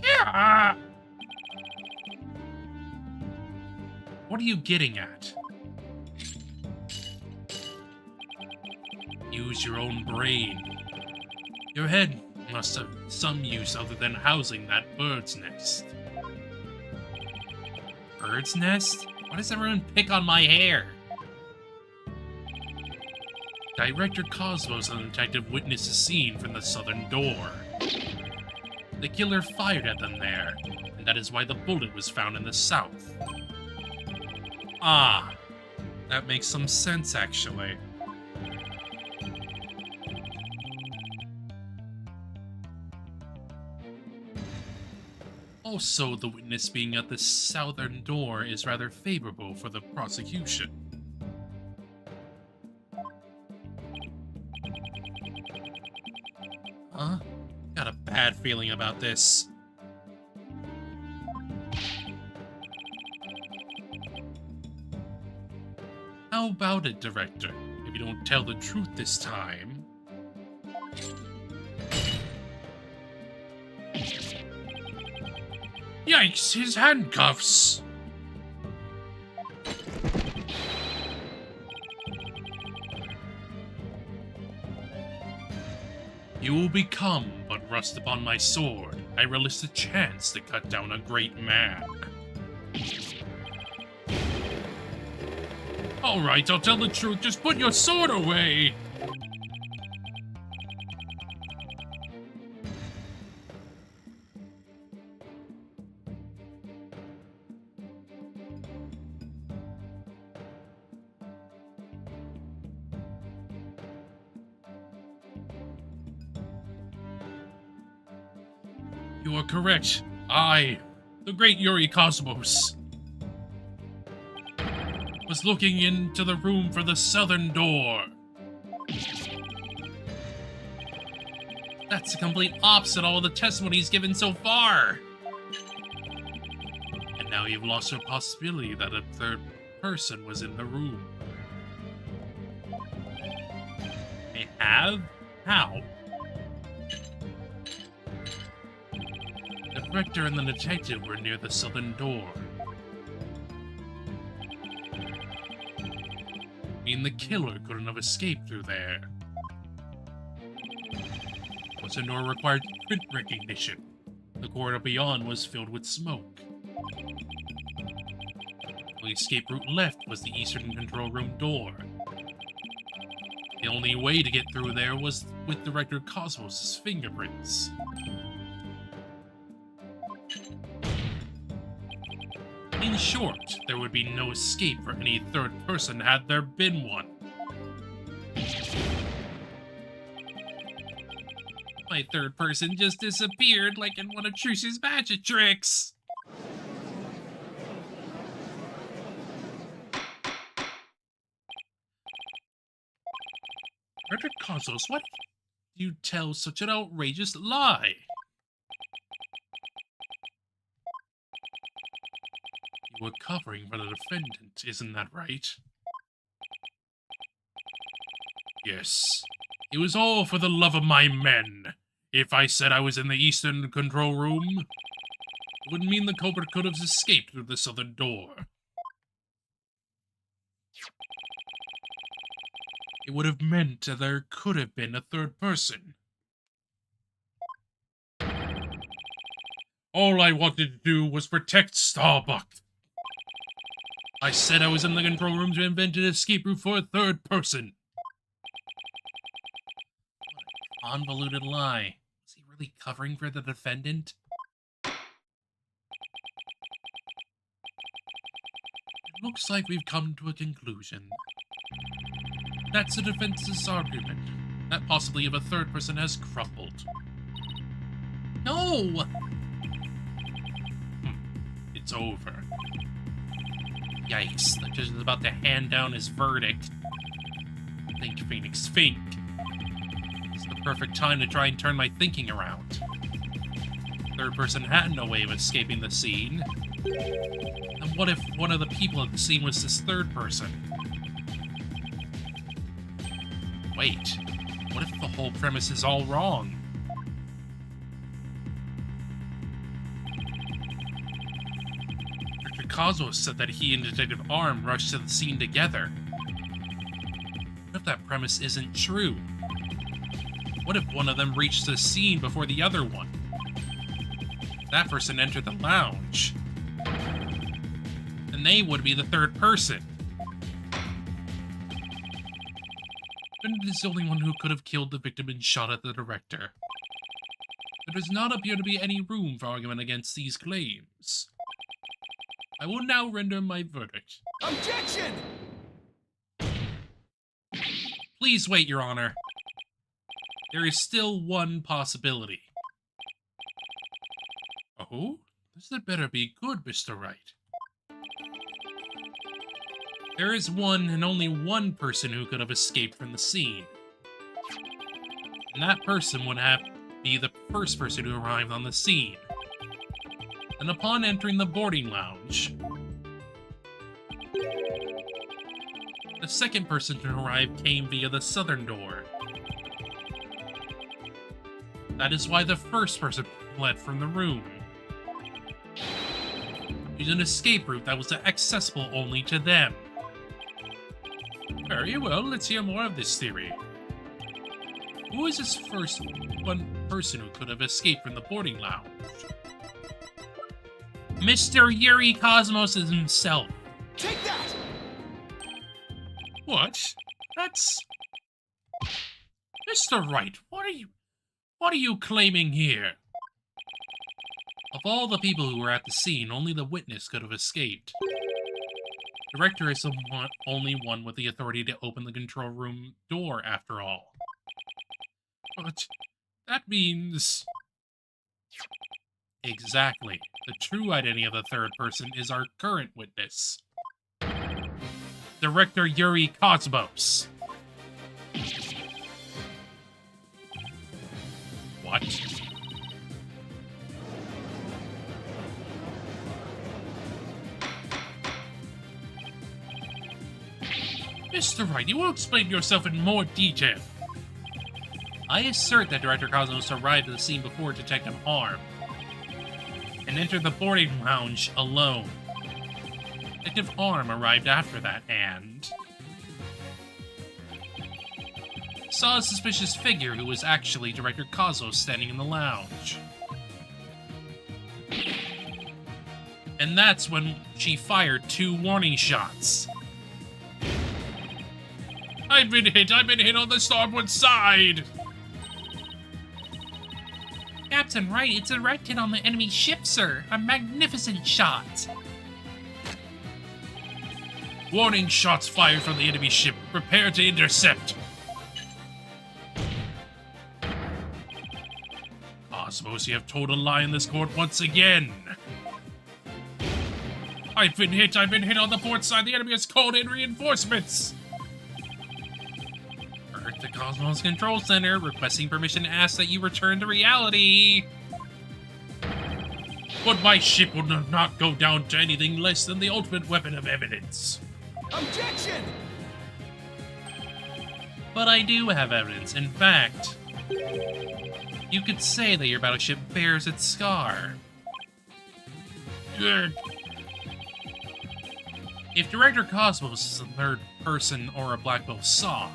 Yeah! What are you getting at? Use your own brain. Your head must have some use other than housing that bird's nest. Bird's nest? Why does everyone pick on my hair? Director Cosmos and the detective witnessed a scene from the southern door. The killer fired at them there, and that is why the bullet was found in the south. Ah, that makes some sense, actually. Also, the witness being at the southern door is rather favorable for the prosecution. Huh? Got a bad feeling about this. How about it, Director? If you don't tell the truth this time... Yikes, his handcuffs! You will become but rust upon my sword. I relish the chance to cut down a great man. Alright, I'll tell the truth, just put your sword away! You are correct. I, the great Yuri Cosmos, was looking into the room for the southern door. That's the complete opposite of all the testimonies given so far. And now you've lost your possibility that a third person was in the room. I have? How? The director and the detective were near the southern door. I mean, the killer couldn't have escaped through there. Plus, the door required print recognition. The corridor beyond was filled with smoke. only escape route left was the eastern control room door. The only way to get through there was with Director Cosmos' fingerprints. In short, there would be no escape for any third person had there been one. My third person just disappeared like in one of Truce's magic tricks. Director Cosmos, why did you tell such an outrageous lie? You were covering for the defendant, isn't that right? Yes. It was all for the love of my men. If I said I was in the eastern control room, it would mean the culprit could have escaped through the southern door. It would have meant that there could have been a third person. All I wanted to do was protect Starbuck. I said I was in the control room to invent an escape route for a third person. Convoluted lie. Was he really covering for the defendant? It looks like we've come to a conclusion. That's the defense's argument. That possibly of a third person has crumbled. No! It's over. Yikes, the judge is about to hand down his verdict. Think, Phoenix, think. It's the perfect time to try and turn my thinking around. Third person had no way of escaping the scene. And what if one of the people at the scene was this third person? Wait, what if the whole premise is all wrong? Dr. Cosmos said that he and Detective Arm rushed to the scene together. What if that premise isn't true? What if one of them reached the scene before the other one? That person entered the lounge. And they would be the third person. Bennett is the only one who could have killed the victim and shot at the director. There does not appear to be any room for argument against these claims. I will now render my verdict. Objection! Please wait, Your Honor. There is still one possibility. Oh? This had better be good, Mr. Wright. There is one and only one person who could have escaped from the scene. And that person would have to be the first person who arrived on the scene. And upon entering the boarding lounge, the second person to arrive came via the southern door. That is why the first person fled from the room. Using an escape route that was accessible only to them. Very well, let's hear more of this theory. Who is this first one person who could have escaped from the boarding lounge? Mr. Yuri Cosmos himself. Take that! What? That's... Mr. Wright, what are you claiming here? Of all the people who were at the scene, only the witness could have escaped. The director is the only one with the authority to open the control room door, after all. But that means... Exactly. The true identity of the third person is our current witness. Director Yuri Cosmos. What? Mr. Wright, you will explain yourself in more detail. I assert that Director Cosmos arrived at the scene before Detective Arm and entered the boarding lounge alone. Detective Arm arrived after that and saw a suspicious figure who was actually Director Cosmos standing in the lounge. And And that's when she fired 2 warning shots. I've been hit on the starboard side! Captain Wright, it's directed on the enemy ship, sir. A magnificent shot. Warning shots fired from the enemy ship. Prepare to intercept. Cosmos, you have told a lie in this court once again. I've been hit on the port side. The enemy has called in reinforcements. Earth to Cosmos Control Center, requesting permission to ask that you return to reality. But my ship will not go down to anything less than the ultimate weapon of evidence. Objection! But I do have evidence. In fact, you could say that your battleship bears its scar. If Director Cosmos is a third person or a Black Belt saw,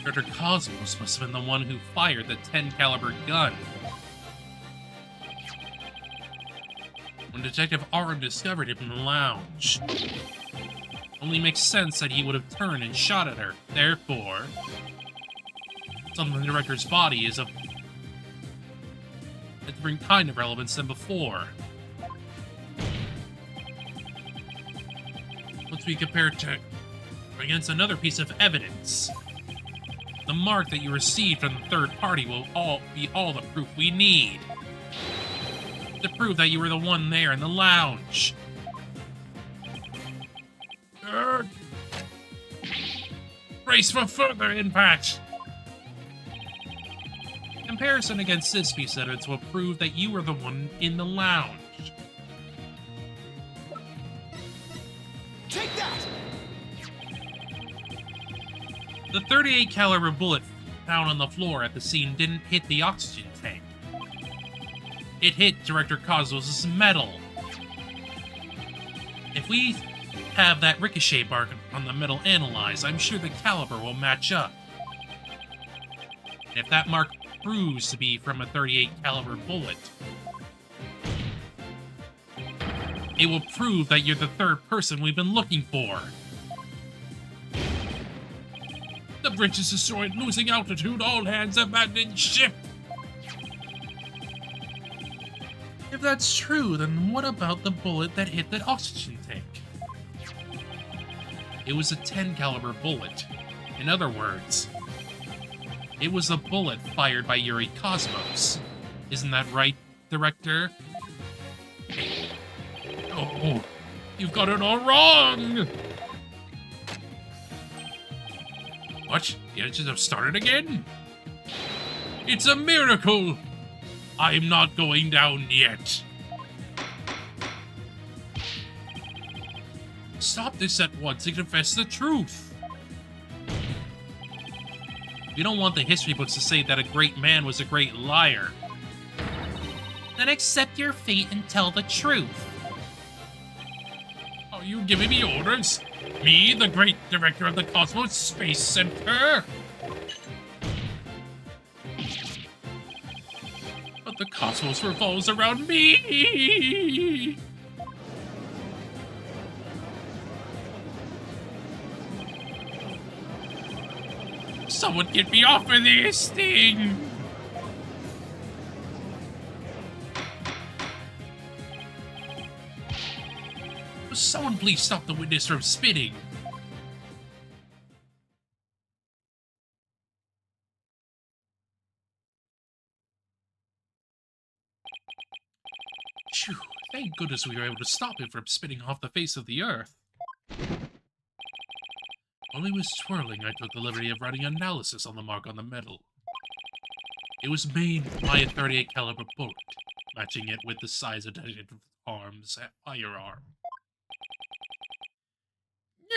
Director Cosmos must have been the one who fired the 10 caliber gun. When Detective Arn discovered him in the lounge, only makes sense that he would have turned and shot at her. Therefore, something in the director's body is of a different kind of relevance than before. Once we compare it against another piece of evidence, the mark that you received from the third party will be all the proof we need to prove that you were the one there in the lounge. Brace for further impact. Comparison against this piece of evidence will prove that you were the one in the lounge. Take that! The 38 caliber bullet found on the floor at the scene didn't hit the oxygen tank. It hit Director Cosmos' metal. If we have that ricochet mark on the metal analyzed, I'm sure the caliber will match up. And if that mark proves to be from a 38 caliber bullet, it will prove that you're the third person we've been looking for. The bridge is destroyed, losing altitude. All hands abandon ship. If that's true, then what about the bullet that hit that oxygen tank? It was a 10 caliber bullet. In other words, it was a bullet fired by Yuri Cosmos. Isn't that right, Director? Oh, you've got it all wrong. What? The engines have started again? It's a miracle! I'm not going down yet. Stop this at once and confess the truth. We don't want the history books to say that a great man was a great liar. Then accept your fate and tell the truth. Are you giving me orders? Me, the great director of the Cosmos Space Center? But the cosmos revolves around me! Someone get me off of this thing! Someone please stop the witness from spitting. Phew, thank goodness we were able to stop him from spitting off the face of the earth. While he was twirling, I took the liberty of writing analysis on the mark on the metal. It was made by a 38 caliber bullet, matching it with the size of Detective Arm's firearm.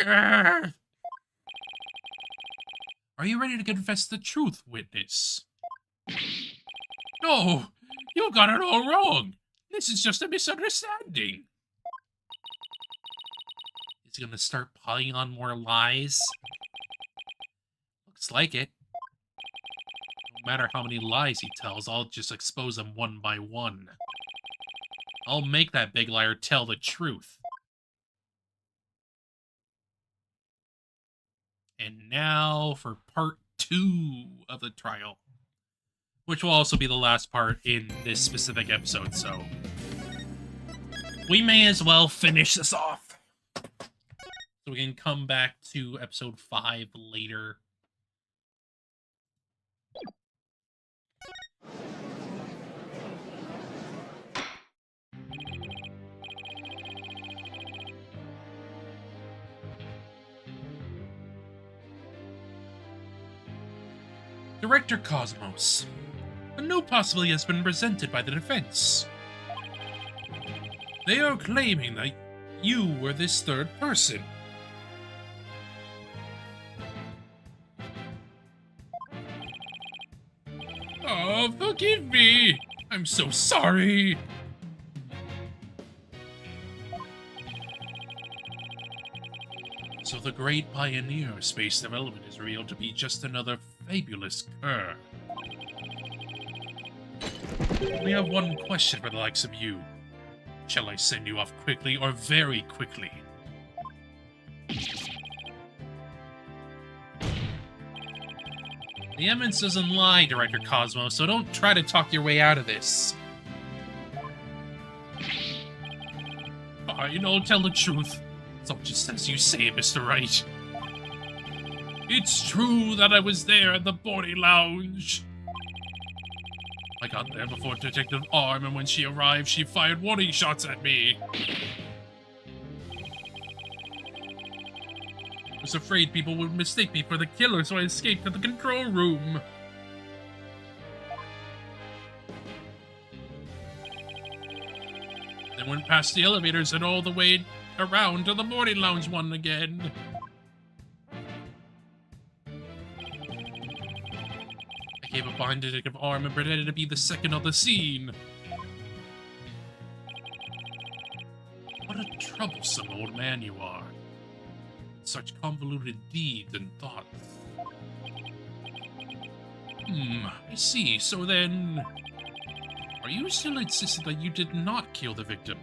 Are you ready to confess the truth, witness? No, you got it all wrong. This is just a misunderstanding. Is he gonna start piling on more lies? Looks like it. No matter how many lies he tells, I'll just expose them one by one. I'll make that big liar tell the truth. And now for part 2 of the trial, which will also be the last part in this specific episode, so we may as well finish this off. So we can come back to episode 5 later. Director Cosmos, a new possibility has been presented by the defense. They are claiming that you were this third person. Oh, forgive me. I'm so sorry. So the great pioneer of space development is revealed to be just another fabulous cur. We have one question for the likes of you. Shall I send you off quickly or very quickly? The evidence doesn't lie, Director Cosmos, so don't try to talk your way out of this. Fine, I'll tell the truth. So just as you say, Mr. Wright. It's true that I was there at the boarding lounge. I got there before Detective Arm, and when she arrived, she fired warning shots at me. I was afraid people would mistake me for the killer, so I escaped to the control room. Then went past the elevators and all the way around to the boarding lounge one again. I gave up behind Detective Arm and pretended to be the second on the scene. What a troublesome old man you are. Such convoluted deeds and thoughts. I see. So then, are you still insisting that you did not kill the victim?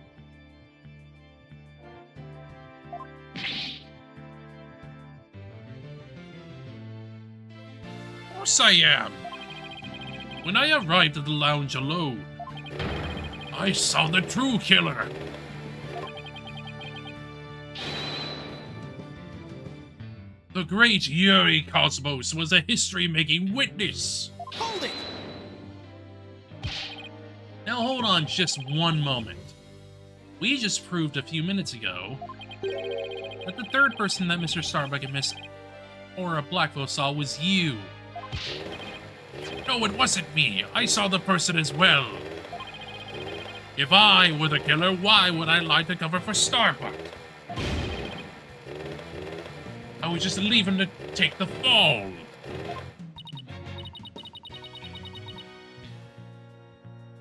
Of course I am. When I arrived at the lounge alone, I saw the true killer. The great Yuri Cosmos was a history-making witness. Hold it! Now hold on just one moment. We just proved a few minutes ago that the third person that Mr. Starbuck and Miss Aura Blackville saw was you. No, it wasn't me. I saw the person as well. If I were the killer, why would I lie to cover for Starbuck? I was just leaving to take the fall.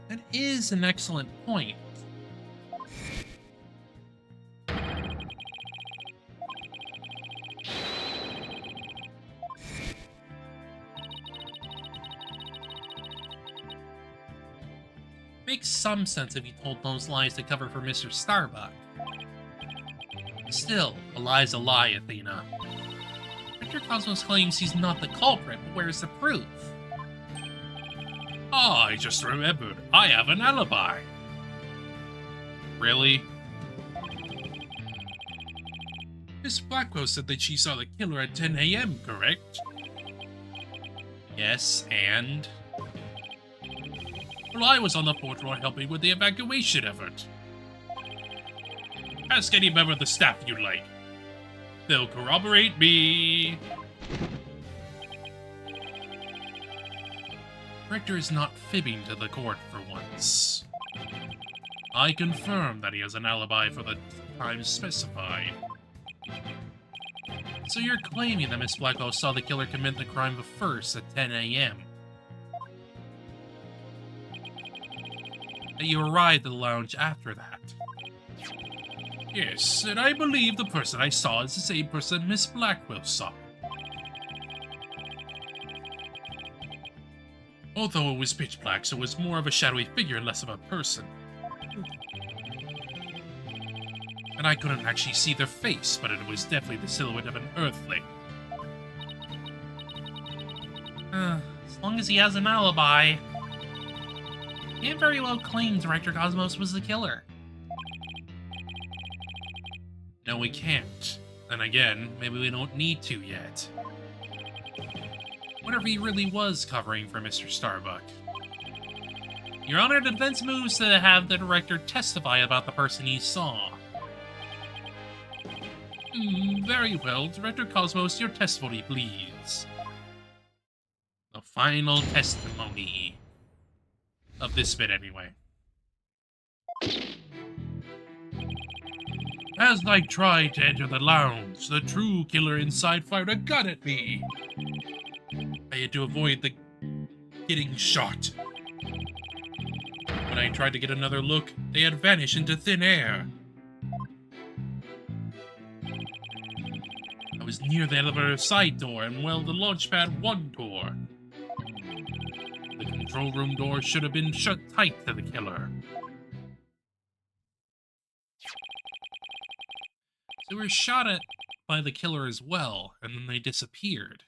That is an excellent point. Makes some sense if he told those lies to cover for Mr. Starbuck. Still, a lie's a lie, Athena. Victor Cosmos claims he's not the culprit, but where's the proof? Ah, I just remembered. I have an alibi. Really? Miss Blackwell said that she saw the killer at 10 a.m., correct? Yes, and? Well, I was on the 4th floor helping with the evacuation effort. Ask any member of the staff you like. They'll corroborate me. Richter is not fibbing to the court for once. I confirm that he has an alibi for the time specified. So you're claiming that Miss Blackwell saw the killer commit the crime first at 10 a.m. that you arrived at the lounge after that. Yes, and I believe the person I saw is the same person Miss Blackwell saw. Although it was pitch black, so it was more of a shadowy figure and less of a person. And I couldn't actually see their face, but it was definitely the silhouette of an Earthling. As long as he has an alibi. Can't very well claim Director Cosmos was the killer. No, we can't. Then again, maybe we don't need to yet. What if he really was covering for Mr. Starbuck? Your Honor, the defense moves to have the director testify about the person he saw. Very well. Director Cosmos, your testimony, please. The final testimony. Of this bit, anyway. As I tried to enter the lounge, the true killer inside fired a gun at me. I had to avoid the getting shot. When I tried to get another look, they had vanished into thin air. I was near the elevator side door and, well, the launchpad 1 door. The control room door should have been shut tight to the killer. So we were shot at by the killer as well, and then they disappeared.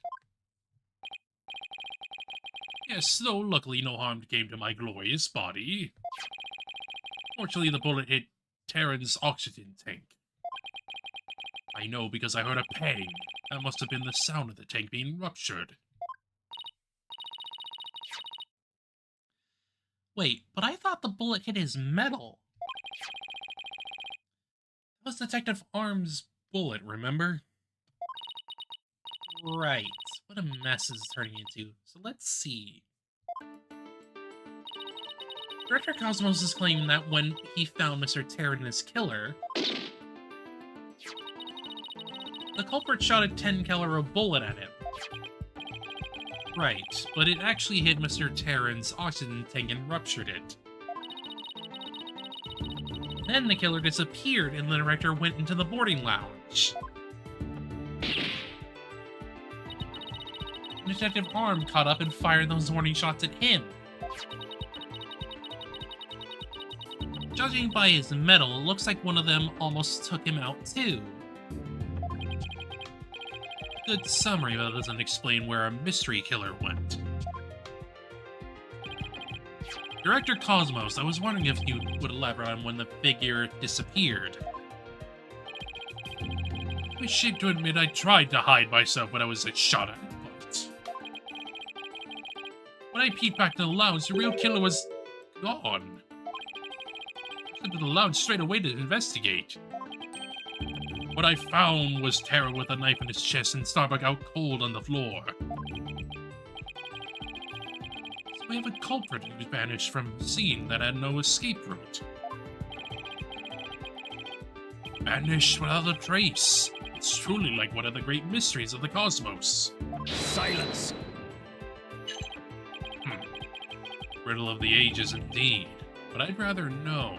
Yes, though luckily no harm came to my glorious body. Fortunately, the bullet hit Terran's oxygen tank. I know because I heard a pang. That must have been the sound of the tank being ruptured. Wait, but I thought the bullet hit his metal. That was Detective Arm's bullet, remember? Right. What a mess this is turning into. So let's see. Director Cosmos is claiming that when he found Mr. Terran as killer, the culprit shot a 10 caliber bullet at him. Right, but it actually hit Mr. Terran's oxygen tank and ruptured it. Then the killer disappeared and the director went into the boarding lounge. Detective Arm caught up and fired those warning shots at him. Judging by his metal, it looks like one of them almost took him out too. Good summary, but doesn't explain where a mystery killer went. Director Cosmos, I was wondering if you would elaborate on when the figure disappeared. I was ashamed to admit I tried to hide myself when I was shot at, but when I peeped back to the lounge, the real killer was gone. I went to the lounge straight away to investigate. What I found was Terran with a knife in his chest and Starbuck out cold on the floor. So we have a culprit who vanished from the scene that had no escape route. Vanished without a trace. It's truly like one of the great mysteries of the cosmos. Silence. Riddle of the ages indeed, but I'd rather know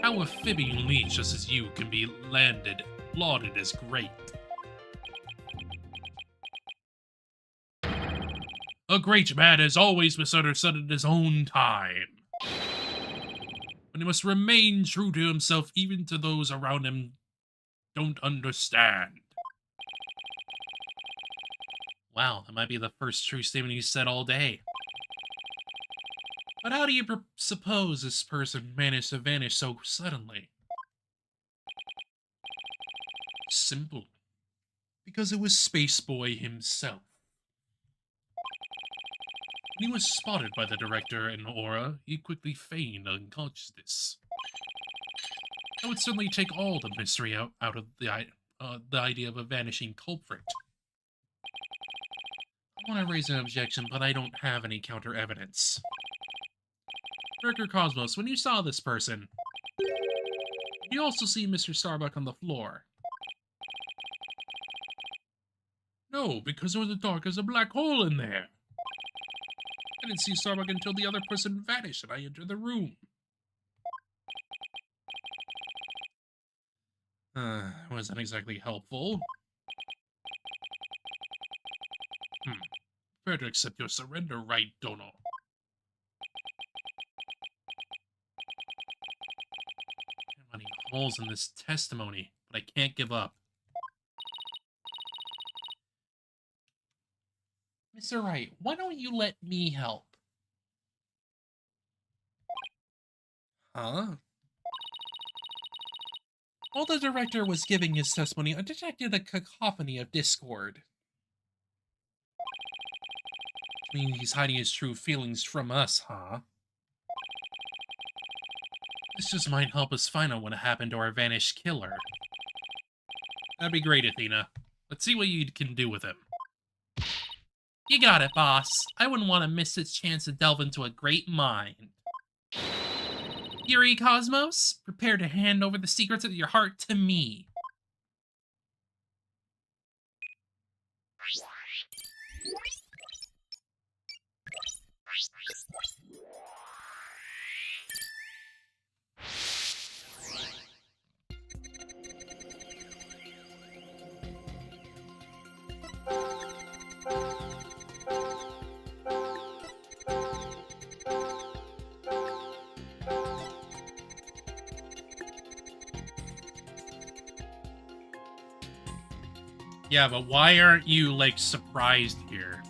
how a fibbing leech just as you can be lauded as great. A great man is always misunderstood in his own time. But he must remain true to himself even to those around him don't understand. Wow, that might be the first true statement he's said all day. But how do you suppose this person managed to vanish so suddenly? Simple. Because it was Spaceboy himself. When he was spotted by the director and Aura, he quickly feigned unconsciousness. That would certainly take all the mystery out of the idea of a vanishing culprit. I want to raise an objection, but I don't have any counter evidence. Director Cosmos, when you saw this person, did you also see Mr. Starbuck on the floor? No, because it was as dark as a black hole in there. I didn't see Starbuck until the other person vanished and I entered the room. Wasn't exactly helpful. Fair to accept your surrender, right, Dono? I'm finding holes in this testimony, but I can't give up. Mr. Wright, why don't you let me help? Huh? While the director was giving his testimony, I detected a cacophony of discord. I mean, he's hiding his true feelings from us, huh? This just might help us find out what happened to our vanished killer. That'd be great, Athena. Let's see what you can do with him. You got it, boss. I wouldn't want to miss this chance to delve into a great mind. Yuri Cosmos, prepare to hand over the secrets of your heart to me. Yeah, but why aren't you, like, surprised here?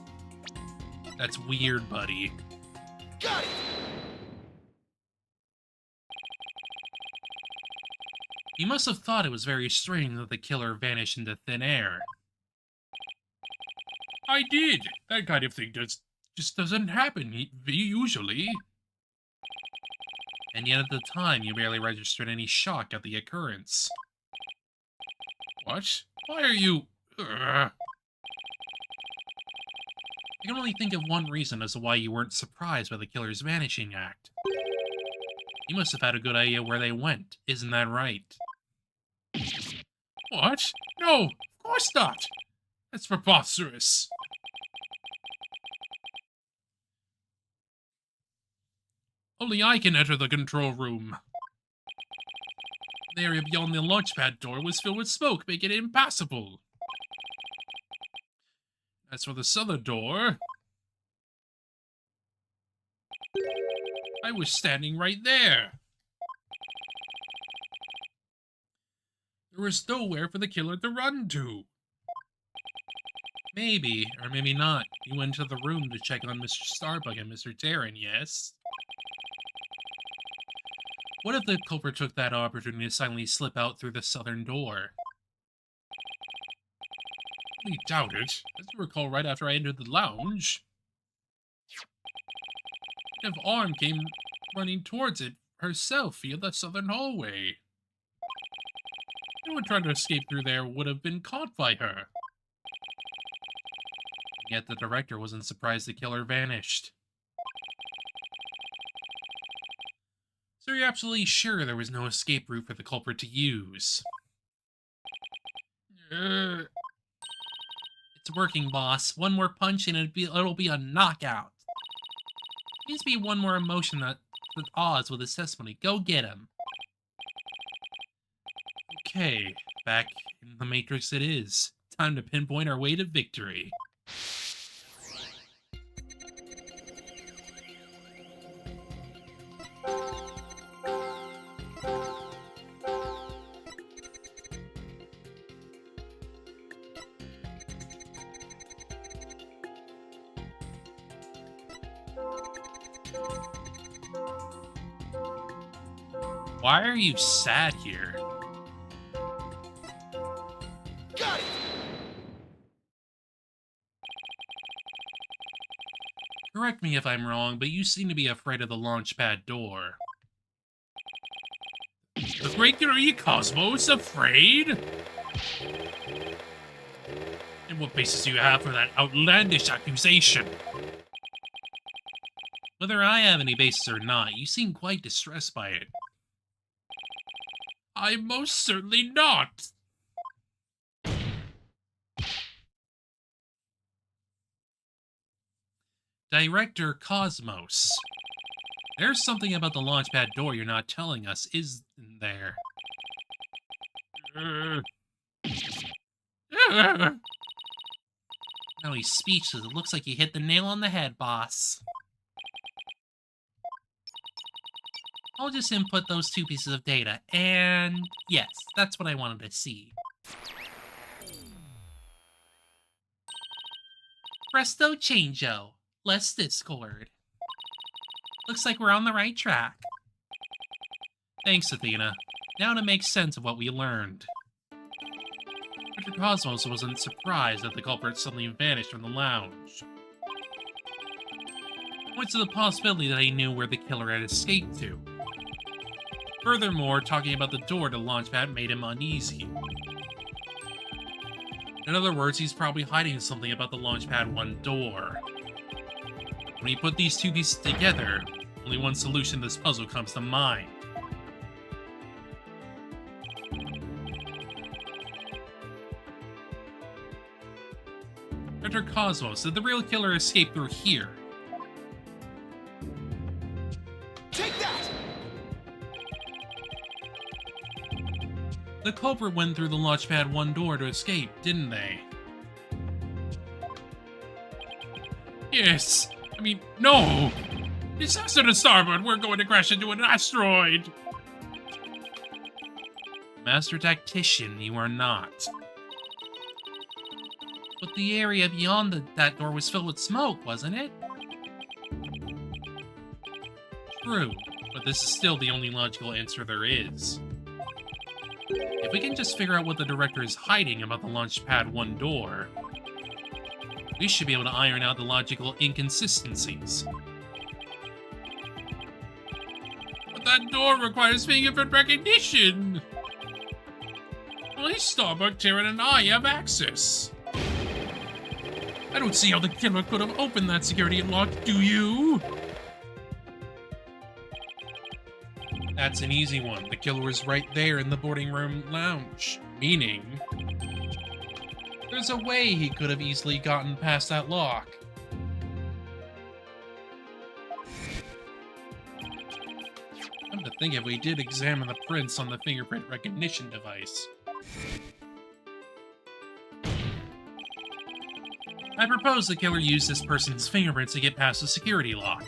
That's weird, buddy. Got it! You must have thought it was very strange that the killer vanished into thin air. I did. That kind of thing just doesn't happen usually. And yet at the time, you barely registered any shock at the occurrence. What? Why are you... I can only think of one reason as to why you weren't surprised by the killer's vanishing act. You must have had a good idea where they went, isn't that right? What? No, of course not. That's preposterous. Only I can enter the control room. The area beyond the launch pad door was filled with smoke, making it impassable. As for the southern door, I was standing right there. There was nowhere for the killer to run to. Maybe, or maybe not. You went into the room to check on Mr. Starbuck and Mr. Jarren, yes? What if the culprit took that opportunity to silently slip out through the southern door? I doubt it. As you recall, right after I entered the lounge, an arm came running towards it herself via the southern hallway. Anyone trying to escape through there would have been caught by her. Yet the director wasn't surprised the killer vanished. So you're absolutely sure there was no escape route for the culprit to use? It's working, boss. One more punch and it'll be a knockout. Needs to be one more emotion that odds with his testimony. Go get him. Okay, back in the Matrix it is. Time to pinpoint our way to victory. Why are you sad here? Got it! Correct me if I'm wrong, but you seem to be afraid of the launch pad door. The great Yuri Cosmos afraid? And what basis do you have for that outlandish accusation? Whether I have any basis or not, you seem quite distressed by it. I'm most certainly not. Director Cosmos. There's something about the launchpad door you're not telling us, isn't there? Now he's speechless. It looks like you hit the nail on the head, boss. I'll just input those 2 pieces of data, and yes, that's what I wanted to see. Presto changeo. Less Discord. Looks like we're on the right track. Thanks, Athena. Now to make sense of what we learned. Dr. Cosmos wasn't surprised that the culprit suddenly vanished from the lounge. Points to the possibility that he knew where the killer had escaped to. Furthermore, talking about the door to Launchpad made him uneasy. In other words, he's probably hiding something about the Launchpad 1 door. When you put these 2 pieces together, only one solution to this puzzle comes to mind. Dr. Cosmos, did the real killer escape through here? Take that! The culprit went through the Launchpad 1 door to escape, didn't they? Yes. I mean, no. Disaster to starboard. We're going to crash into an asteroid. Master Tactician, you are not. But the area beyond that door was filled with smoke, wasn't it? True, but this is still the only logical answer there is. If we can just figure out what the director is hiding about the Launchpad 1 door, we should be able to iron out the logical inconsistencies. But that door requires fingerprint recognition. Only Starbuck, Terran, and I have access. I don't see how the killer could have opened that security lock, do you? That's an easy one. The killer was right there in the boarding room lounge. Meaning, there's a way he could have easily gotten past that lock. Come to think if we did examine the prints on the fingerprint recognition device. I propose the killer used this person's fingerprints to get past the security lock.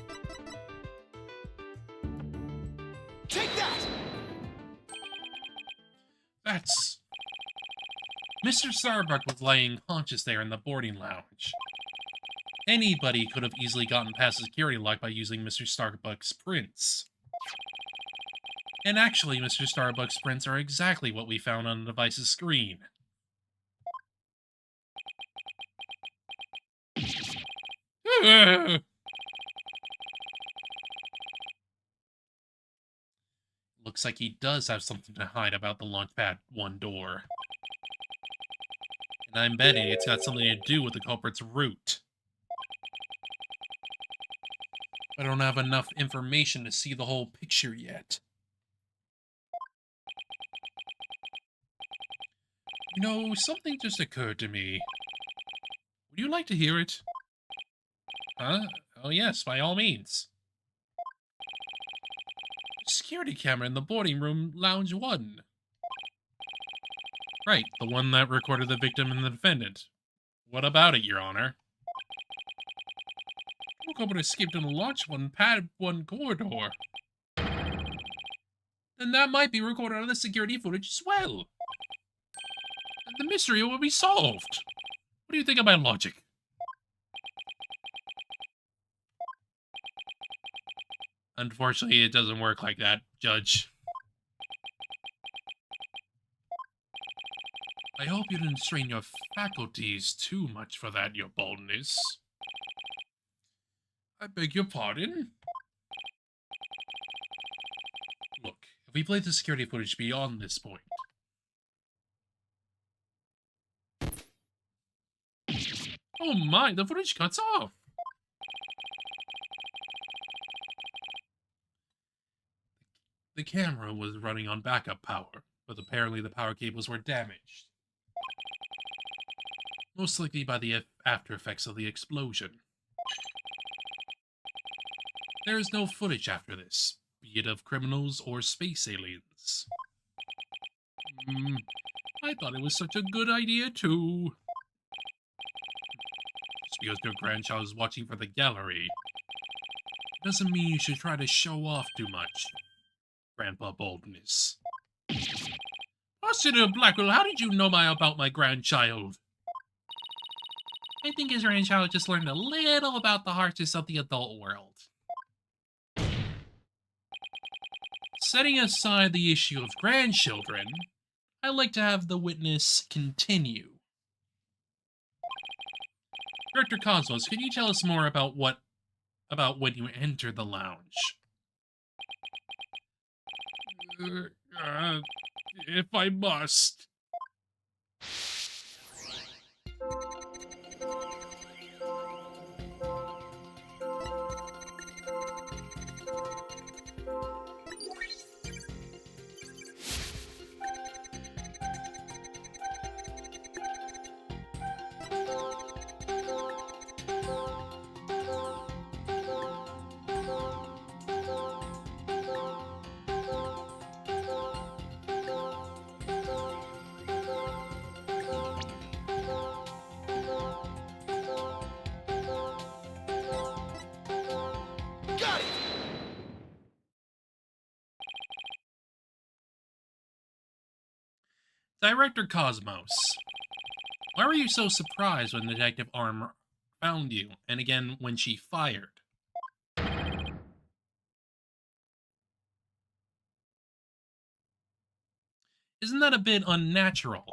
Take that! That's... Mr. Starbuck was lying conscious there in the boarding lounge. Anybody could have easily gotten past the security lock by using Mr. Starbuck's prints. And actually, Mr. Starbuck's prints are exactly what we found on the device's screen. Looks like he does have something to hide about the Launchpad 1 door. And I'm betting it's got something to do with the culprit's route. I don't have enough information to see the whole picture yet. You know, something just occurred to me. Would you like to hear it? Huh? Oh yes, by all means. Security camera in the boarding room, lounge 1. Right, the one that recorded the victim and the defendant. What about it, Your Honor? The culprit escaped in a launch 1, pad 1 corridor. Then that might be recorded on the security footage as well. And the mystery will be solved. What do you think of my logic? Unfortunately, it doesn't work like that, Judge. I hope you didn't strain your faculties too much for that, Your Boldness. I beg your pardon? Look, if we play the security footage beyond this point... Oh my, the footage cuts off! The camera was running on backup power, but apparently the power cables were damaged. Most likely by the after effects of the explosion. There is no footage after this, be it of criminals or space aliens. I thought it was such a good idea, too. Just because your grandchild is watching for the gallery doesn't mean you should try to show off too much, Grandpa Boldness. Positive Blackwell, how did you know about my grandchild? I think his grandchild just learned a little about the harshness of the adult world. Setting aside the issue of grandchildren, I'd like to have the witness continue. Director Cosmos, can you tell us more about when you entered the lounge? If I must. Got it! Director Cosmos, why were you so surprised when Detective Arm found you, and again when she fired? Isn't that a bit unnatural?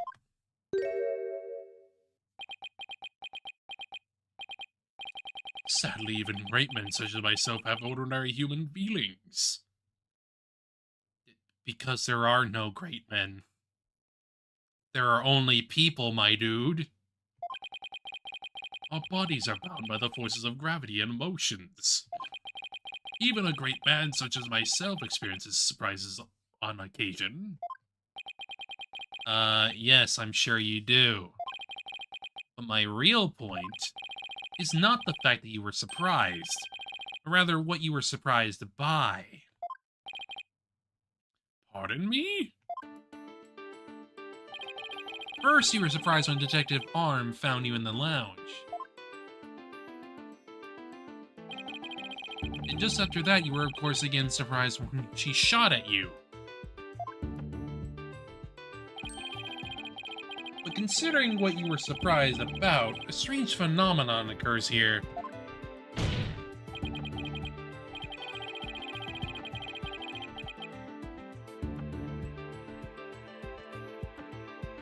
Sadly, even great men such as myself have ordinary human feelings. Because there are no great men. There are only people, my dude. Our bodies are bound by the forces of gravity and emotions. Even a great man such as myself experiences surprises on occasion. Yes, I'm sure you do. But my real point is not the fact that you were surprised, but rather what you were surprised by. Pardon me? First, you were surprised when Detective Arm found you in the lounge. And just after that, you were of course again surprised when she shot at you. But considering what you were surprised about, a strange phenomenon occurs here.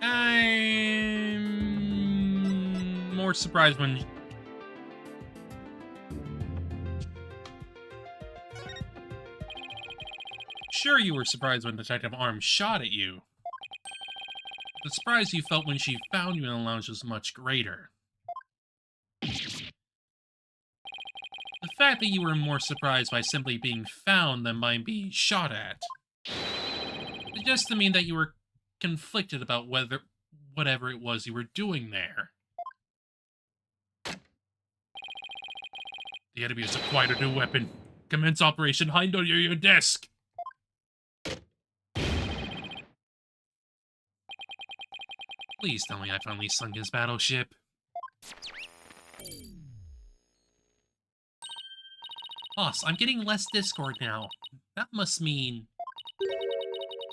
I'm more surprised when... Sure, you were surprised when Detective Arm shot at you. The surprise you felt when she found you in the lounge was much greater. The fact that you were more surprised by simply being found than by being shot at suggests to me that you were conflicted about whatever it was you were doing there. The enemy has acquired a new weapon. Commence Operation Hide Under Your Desk. Please tell me I finally sunk his battleship. Boss, I'm getting less Discord now. That must mean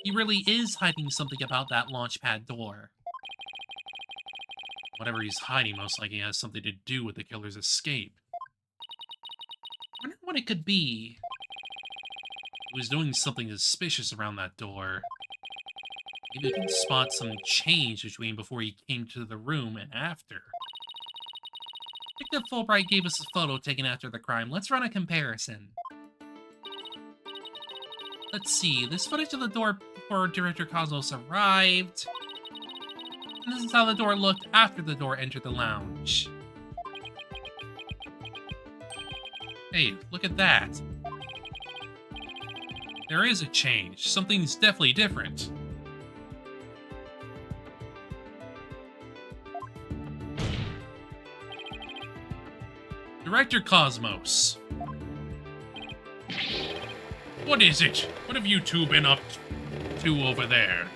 he really is hiding something about that launchpad door. Whatever he's hiding most likely has something to do with the killer's escape. I wonder what it could be. He was doing something suspicious around that door. Maybe we can spot some change between before he came to the room and after. Detective Fulbright gave us a photo taken after the crime. Let's run a comparison. Let's see. This footage of the door before Director Cosmos arrived. And this is how the door looked after the door entered the lounge. Hey, look at that. There is a change. Something's definitely different. Director Cosmos, What is it? What have you two been up to over there?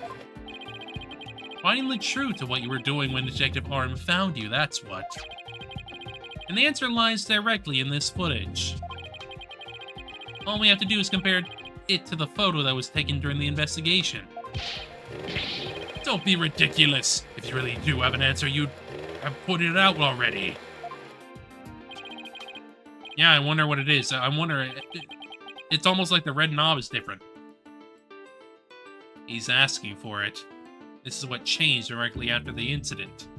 Finding the truth to what you were doing when Detective Arm found you, that's what. And the answer lies directly in this footage. All we have to do is compare it to the photo that was taken during the investigation. Don't be ridiculous. If you really do have an answer, you'd have put it out already. Yeah, I wonder what it is. I wonder... It's almost like the red knob is different. He's asking for it. This is what changed directly after the incident.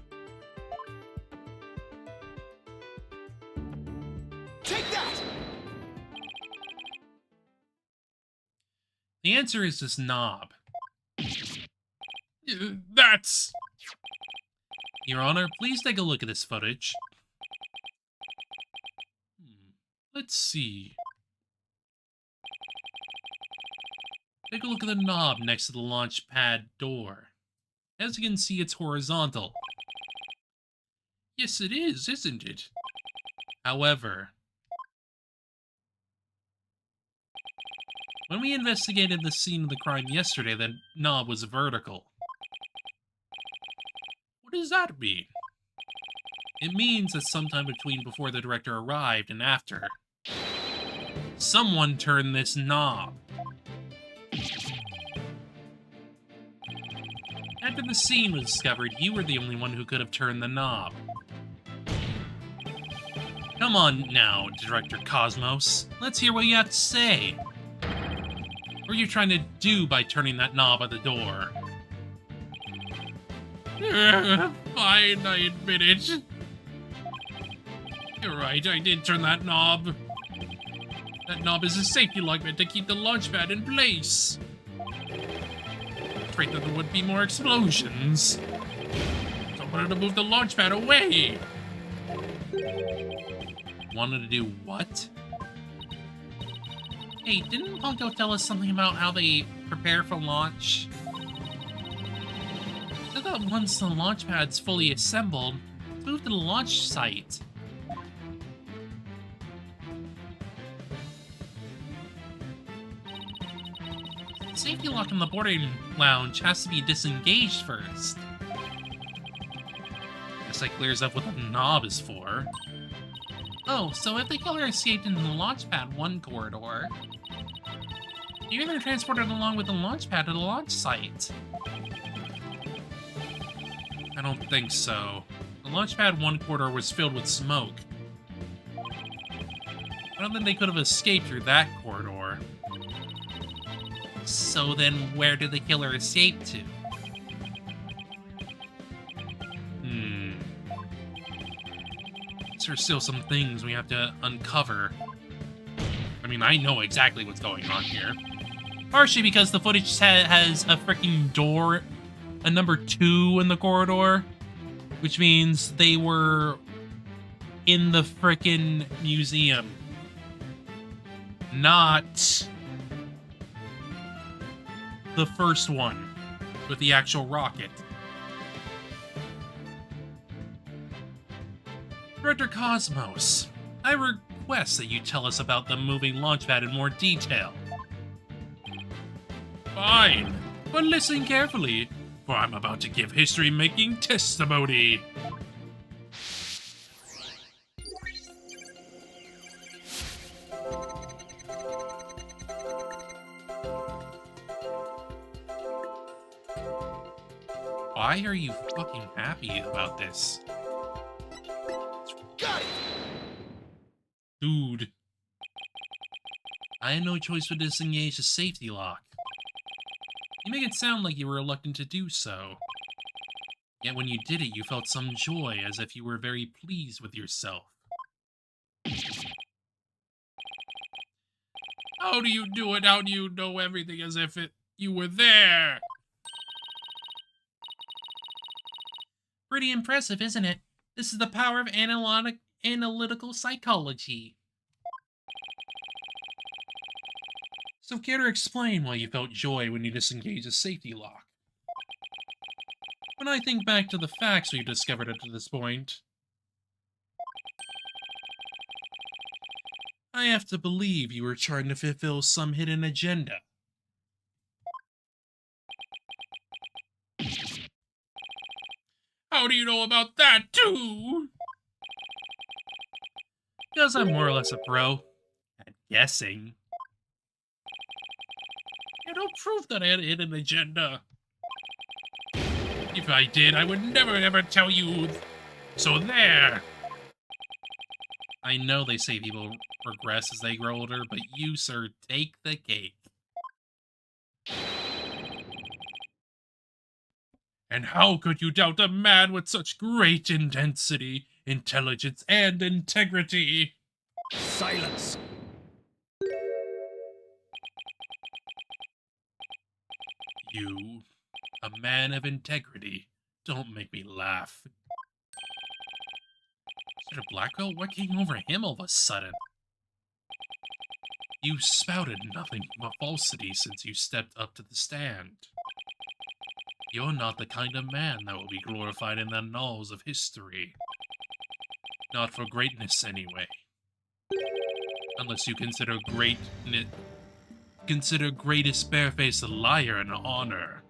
Take that! The answer is this knob. That's... Your Honor, please take a look at this footage. Let's see. Take a look at the knob next to the launch pad door. As you can see, it's horizontal. Yes, it is, isn't it? However, when we investigated the scene of the crime yesterday, the knob was vertical. What does that mean? It means that sometime between before the director arrived and after, someone turned this knob. After the scene was discovered, you were the only one who could have turned the knob. Come on now, Director Cosmos. Let's hear what you have to say. What are you trying to do by turning that knob at the door? Fine, I admit it. You're right, I did turn that knob. That knob is a safety lock meant to keep the launch pad in place. Afraid that there would be more explosions. So I wanted to move the launch pad away. Wanted to do what? Hey, didn't Punko tell us something about how they prepare for launch? I thought once the launch pad's fully assembled, it's moved to the launch site. The safety lock in the boarding lounge has to be disengaged first. Guess that clears up what the knob is for. Oh, so if the killer escaped in the launch pad 1 corridor, you're either transported along with the launch pad to the launch site. I don't think so. The launch pad 1 corridor was filled with smoke. I don't think they could have escaped through that corridor. So then, where did the killer escape to? There's still some things we have to uncover. I mean, I know exactly what's going on here. Partially because the footage has a freaking door, a number 2 in the corridor, which means they were in the frickin' museum. Not the first one with the actual rocket. Director Cosmos, I request that you tell us about the moving launchpad in more detail. Fine, but listen carefully, for I'm about to give history-making testimony. Why are you fucking happy about this? Got it! Dude. I had no choice but to disengage the safety lock. You make it sound like you were reluctant to do so. Yet when you did it, you felt some joy, as if you were very pleased with yourself. How do you do it? How do you know everything as if you were there? Pretty impressive, isn't it? This is the power of analytical psychology. So care to explain why you felt joy when you disengaged a safety lock? When I think back to the facts we've discovered up to this point, I have to believe you were trying to fulfill some hidden agenda. How do you know about that, too? Because I'm more or less a pro at guessing. You don't prove that I had a hidden agenda. If I did, I would never ever tell you. So there. I know they say people progress as they grow older, but you, sir, take the cake. And how could you doubt a man with such great intensity, intelligence, and integrity? Silence. You, a man of integrity, don't make me laugh. Is it a black belt? What came over him all of a sudden? You spouted nothing but falsity since you stepped up to the stand. You're not the kind of man that will be glorified in the annals of history. Not for greatness, anyway. Unless you consider greatest barefaced liar an honor.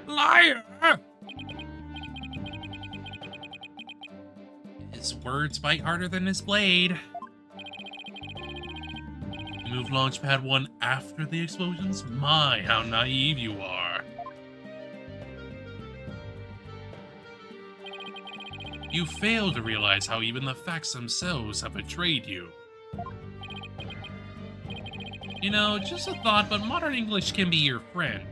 Liar! His words bite harder than his blade. You moved Launchpad 1 after the explosions? My, how naive you are. You fail to realize how even the facts themselves have betrayed you. You know, just a thought, but modern English can be your friend.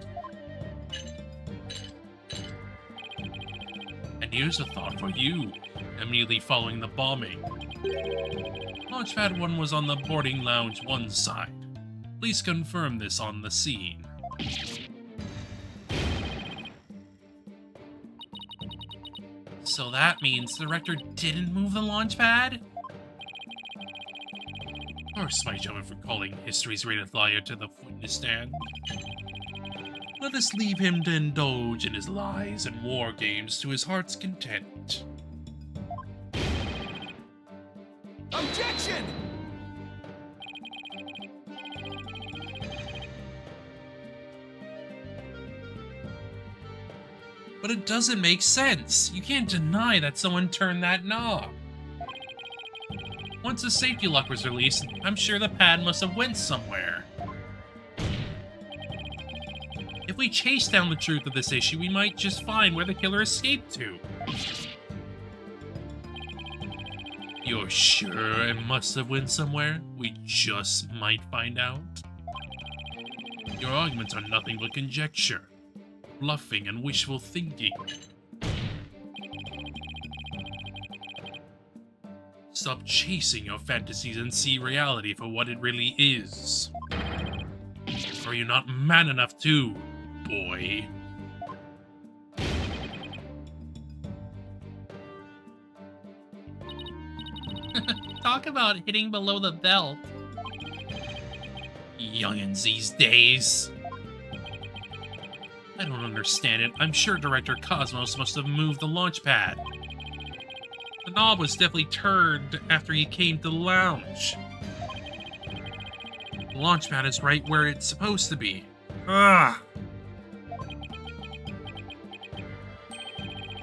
And here's a thought for you, immediately following the bombing. Launchpad 1 was on the boarding lounge 1 side. Please confirm this on the scene. So that means the director didn't move the launch pad? Curse my gentleman for calling history's greatest liar to the witness stand. Let us leave him to indulge in his lies and war games to his heart's content. Objection! But it doesn't make sense. You can't deny that someone turned that knob. Once the safety lock was released, I'm sure the pad must have went somewhere. If we chase down the truth of this issue, we might just find where the killer escaped to. You're sure it must have went somewhere? We just might find out. Your arguments are nothing but conjecture, bluffing, and wishful thinking. Stop chasing your fantasies and see reality for what it really is. Are you not man enough to, boy? Talk about hitting below the belt. Youngins these days. I don't understand it. I'm sure Director Cosmos must have moved the launch pad. The knob was definitely turned after he came to the lounge. The launch pad is right where it's supposed to be. Ugh.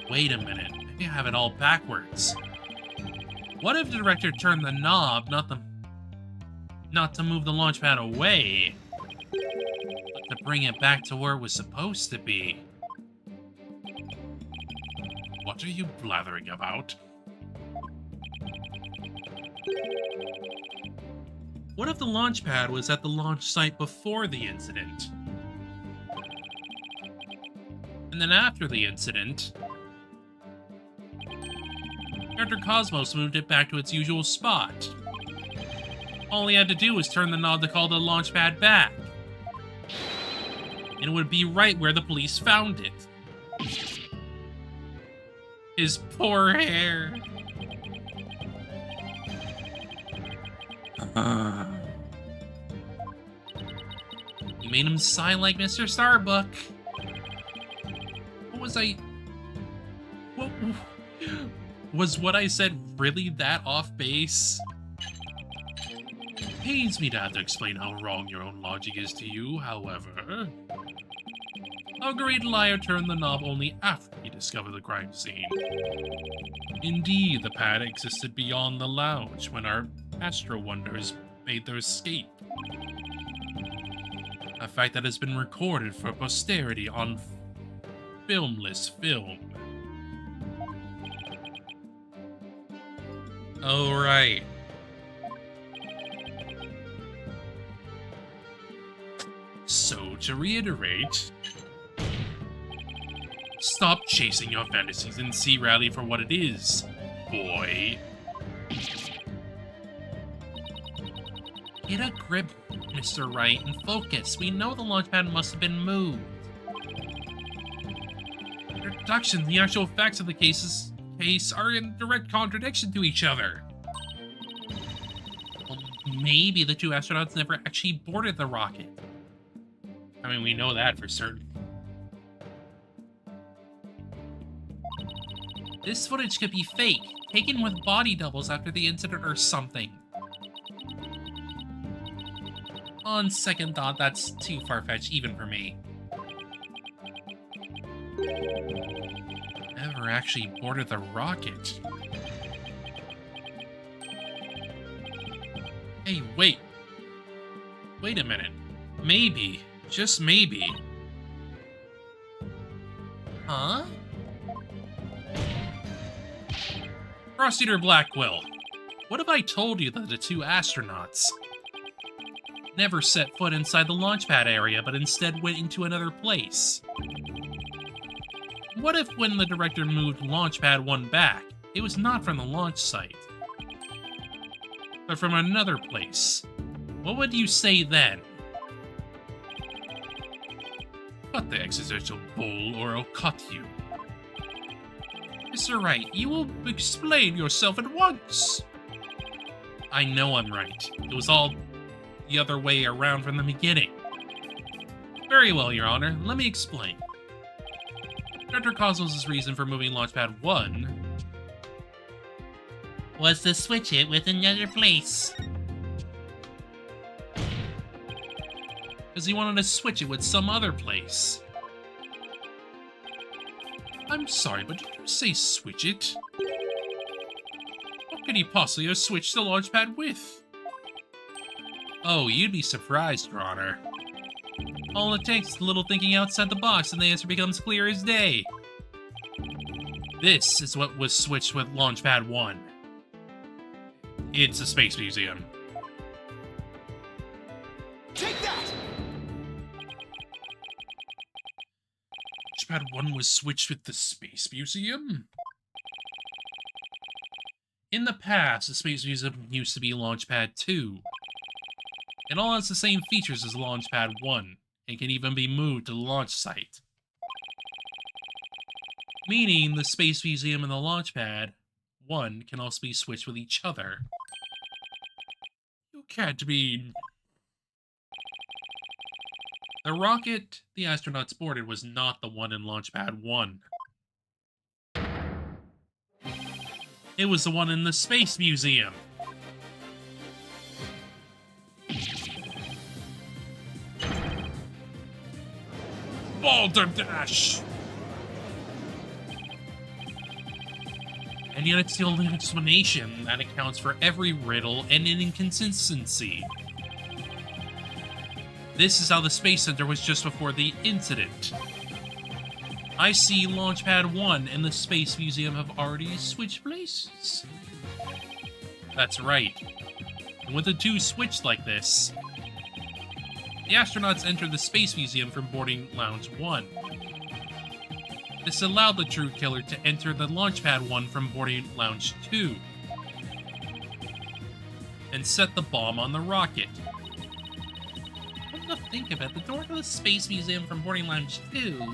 Wait a minute. Maybe I have it all backwards. What if the director turned the knob, not to move the launch pad away, but to bring it back to where it was supposed to be? What are you blathering about? What if the launch pad was at the launch site before the incident? And then after the incident, Dr. Cosmos moved it back to its usual spot. All he had to do was turn the knob to call the launch pad back. And it would be right where the police found it. His poor hair. You made him sign like Mr. Starbuck. What was I... Was what I said really that off base? Pains me to have to explain how wrong your own logic is to you, however. Our great liar turned the knob only after he discovered the crime scene. Indeed, the pad existed beyond the lounge when our Astro Wonders made their escape. A fact that has been recorded for posterity on filmless film. Oh, right. So, to reiterate, stop chasing your fantasies and see Rally for what it is, boy. Get a grip, Mr. Wright, and focus. We know the launch pad must have been moved. Your deductions and the actual facts of the case are in direct contradiction to each other. Well, maybe the two astronauts never actually boarded the rocket. I mean, we know that for certain. This footage could be fake, taken with body doubles after the incident or something. On second thought, that's too far-fetched even for me. Never actually boarded the rocket. Hey, wait. Wait a minute. Maybe, just maybe. Huh? Frost-Eater Blackwell, what if I told you that the two astronauts never set foot inside the launch pad area, but instead went into another place? What if when the director moved Launch Pad 1 back, it was not from the launch site, but from another place? What would you say then? Cut the existential bull or I'll cut you. Mr. Wright, you will explain yourself at once. I know I'm right. It was all the other way around from the beginning. Very well, Your Honor. Let me explain. Dr. Cosmos' reason for moving Launchpad 1 was to switch it with another place. Because he wanted to switch it with some other place. I'm sorry, but did you say switch it? What could he possibly have switched the Launchpad with? Oh, you'd be surprised, Your Honor. All it takes is a little thinking outside the box and the answer becomes clear as day. This is what was switched with Launchpad 1. It's a space museum. Take that! Launchpad 1 was switched with the Space Museum? In the past, the Space Museum used to be Launchpad 2. It all has the same features as Launchpad 1, and can even be moved to the launch site. Meaning, the Space Museum and the Launchpad 1 can also be switched with each other. You can't mean... The rocket the astronauts boarded was not the one in Launchpad 1. It was the one in the Space Museum. Balderdash! And yet it's the only explanation that accounts for every riddle and an inconsistency. This is how the Space Center was just before the incident. I see Launchpad 1 and the Space Museum have already switched places. That's right. And with the two switched like this, the astronauts entered the Space Museum from boarding Lounge 1. This allowed the true killer to enter the Launchpad 1 from boarding Lounge 2 and set the bomb on the rocket. Come to think of it, the door to the Space Museum from boarding Lounge 2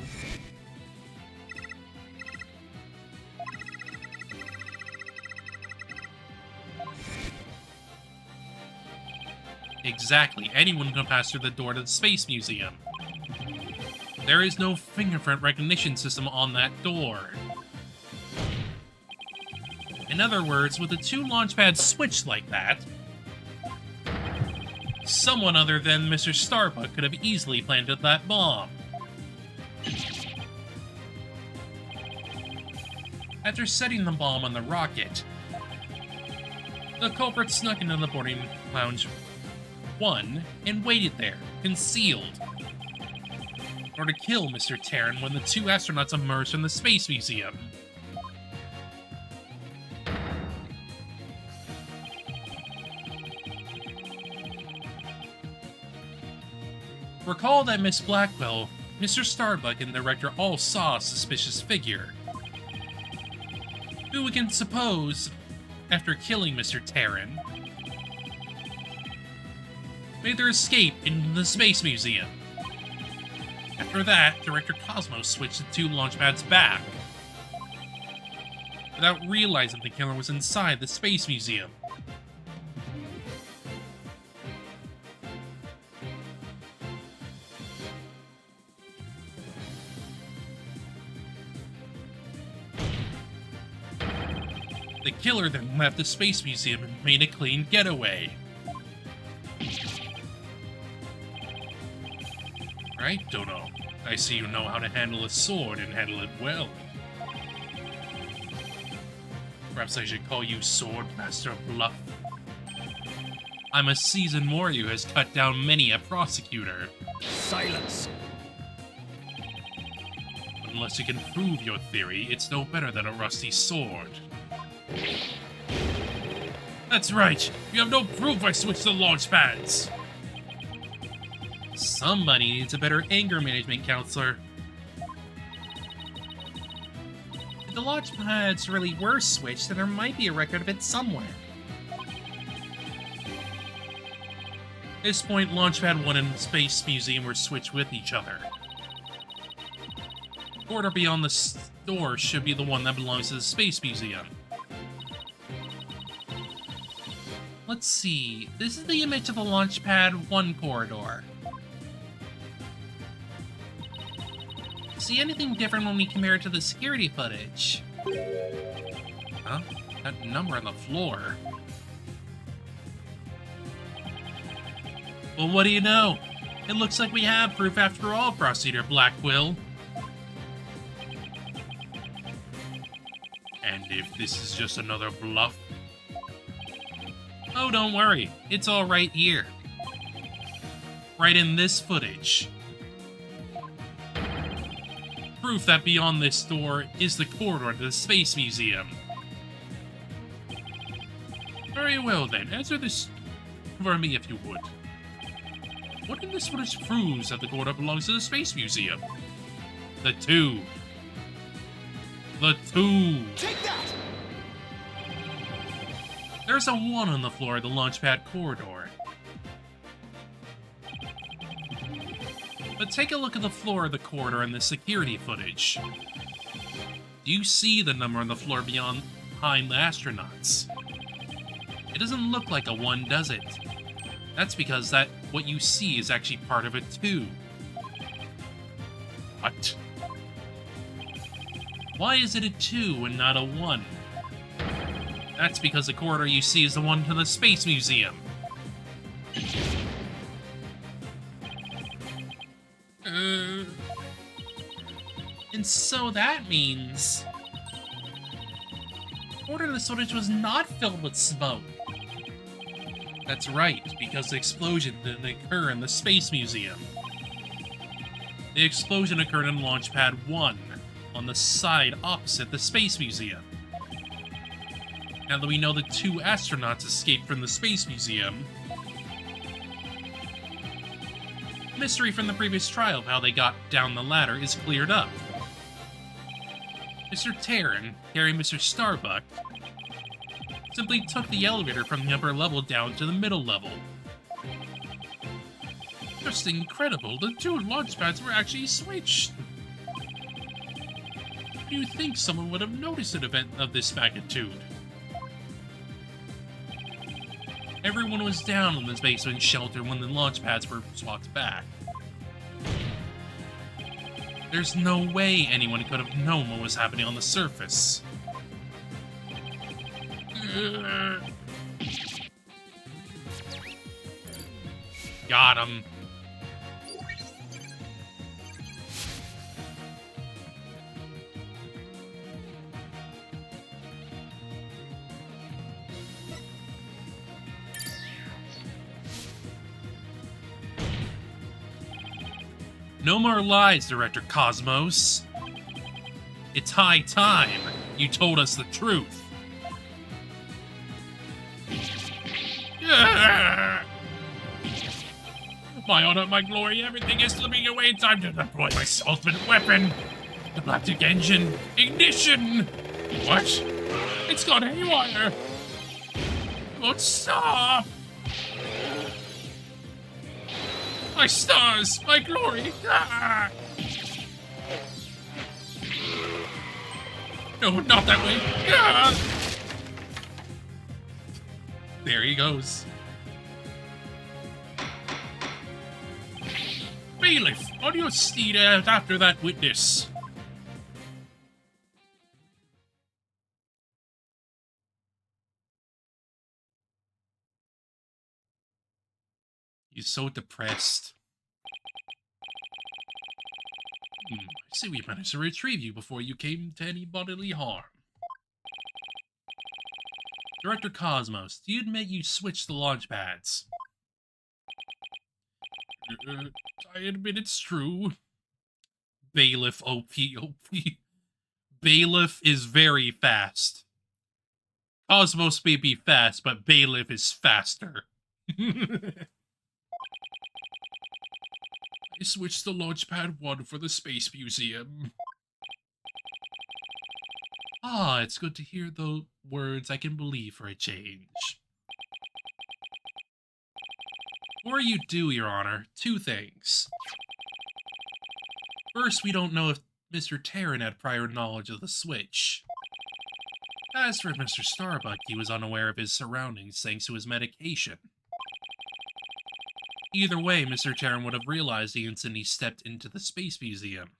Exactly. Anyone can pass through the door to the Space Museum. There is no fingerprint recognition system on that door. In other words, with the two launch pads switched like that, someone other than Mr. Starbuck could have easily planted that bomb. After setting the bomb on the rocket, the culprit snuck into the boarding lounge 1 and waited there, concealed, in order to kill Mr. Terran when the two astronauts emerged from the Space Museum. Recall that Miss Blackwell, Mr. Starbuck, and the director all saw a suspicious figure, who we can suppose, after killing Mr. Terran, made their escape in the Space Museum. After that, Director Cosmos switched the two launch pads back, without realizing the killer was inside the Space Museum. The killer then left the Space Museum and made a clean getaway. Right, Dono? I see you know how to handle a sword and handle it well. Perhaps I should call you Sword Master Bluff. I'm a seasoned warrior who has cut down many a prosecutor. Silence. Unless you can prove your theory, it's no better than a rusty sword. That's right! You have no proof I switched the launch pads! Somebody needs a better anger management counselor. If the launch pads really were switched, then there might be a record of it somewhere. At this point, Launchpad 1 and the Space Museum were switched with each other. The corridor beyond the store should be the one that belongs to the Space Museum. Let's see. This is the image of the Launchpad 1 corridor. See anything different when we compare it to the security footage? Huh? That number on the floor. Well, what do you know? It looks like we have proof after all, Prosecutor Blackwell. And if this is just another bluff? Oh, don't worry. It's all right here. Right in this footage. Proof that beyond this door is the corridor to the Space Museum. Very well then, answer this for me if you would. What in this footage proves that the corridor belongs to the Space Museum? The two. Take that! There's a 1 on the floor of the Launchpad corridor. But take a look at the floor of the corridor in the security footage. Do you see the number on the floor behind the astronauts? It doesn't look like a 1, does it? That's because what you see is actually part of a 2. What? Why is it a 2 and not a 1? That's because the corridor you see is the one to the Space Museum. And so that means... the corridor of the footage was not filled with smoke. That's right, because the explosion didn't occur in the Space Museum. The explosion occurred in Launchpad 1, on the side opposite the Space Museum. Now that we know the 2 astronauts escaped from the Space Museum, the mystery from the previous trial of how they got down the ladder is cleared up. Mr. Terran, carrying Mr. Starbuck, simply took the elevator from the upper level down to the middle level. Just incredible, the 2 launch pads were actually switched. Do you think someone would have noticed an event of this magnitude? Everyone was down in the basement shelter when the launch pads were swapped back. There's no way anyone could have known what was happening on the surface. Got him. No more lies, Director Cosmos. It's high time you told us the truth. My honor, my glory, everything is slipping away. Time to deploy my ultimate weapon. The Galactic Engine. Ignition! What? It's gone haywire. Won't stop. My stars, my glory. Ah! No, not that way. Ah! There he goes. Bailiff, on your steed out after that witness. He's so depressed. I see we managed to retrieve you before you came to any bodily harm. Director Cosmos, do you admit you switched the launch pads? I admit it's true. Bailiff OP. Bailiff is very fast. Cosmos may be fast, but Bailiff is faster. I switched the Launchpad 1 for the Space Museum. Ah, it's good to hear the words I can believe for a change. Before you do, Your Honor, two things. First, we don't know if Mr. Jarren had prior knowledge of the switch. As for Mr. Starbuck, he was unaware of his surroundings thanks to his medication. Either way, Mr. Jarren would have realized the instant he stepped into the Space Museum.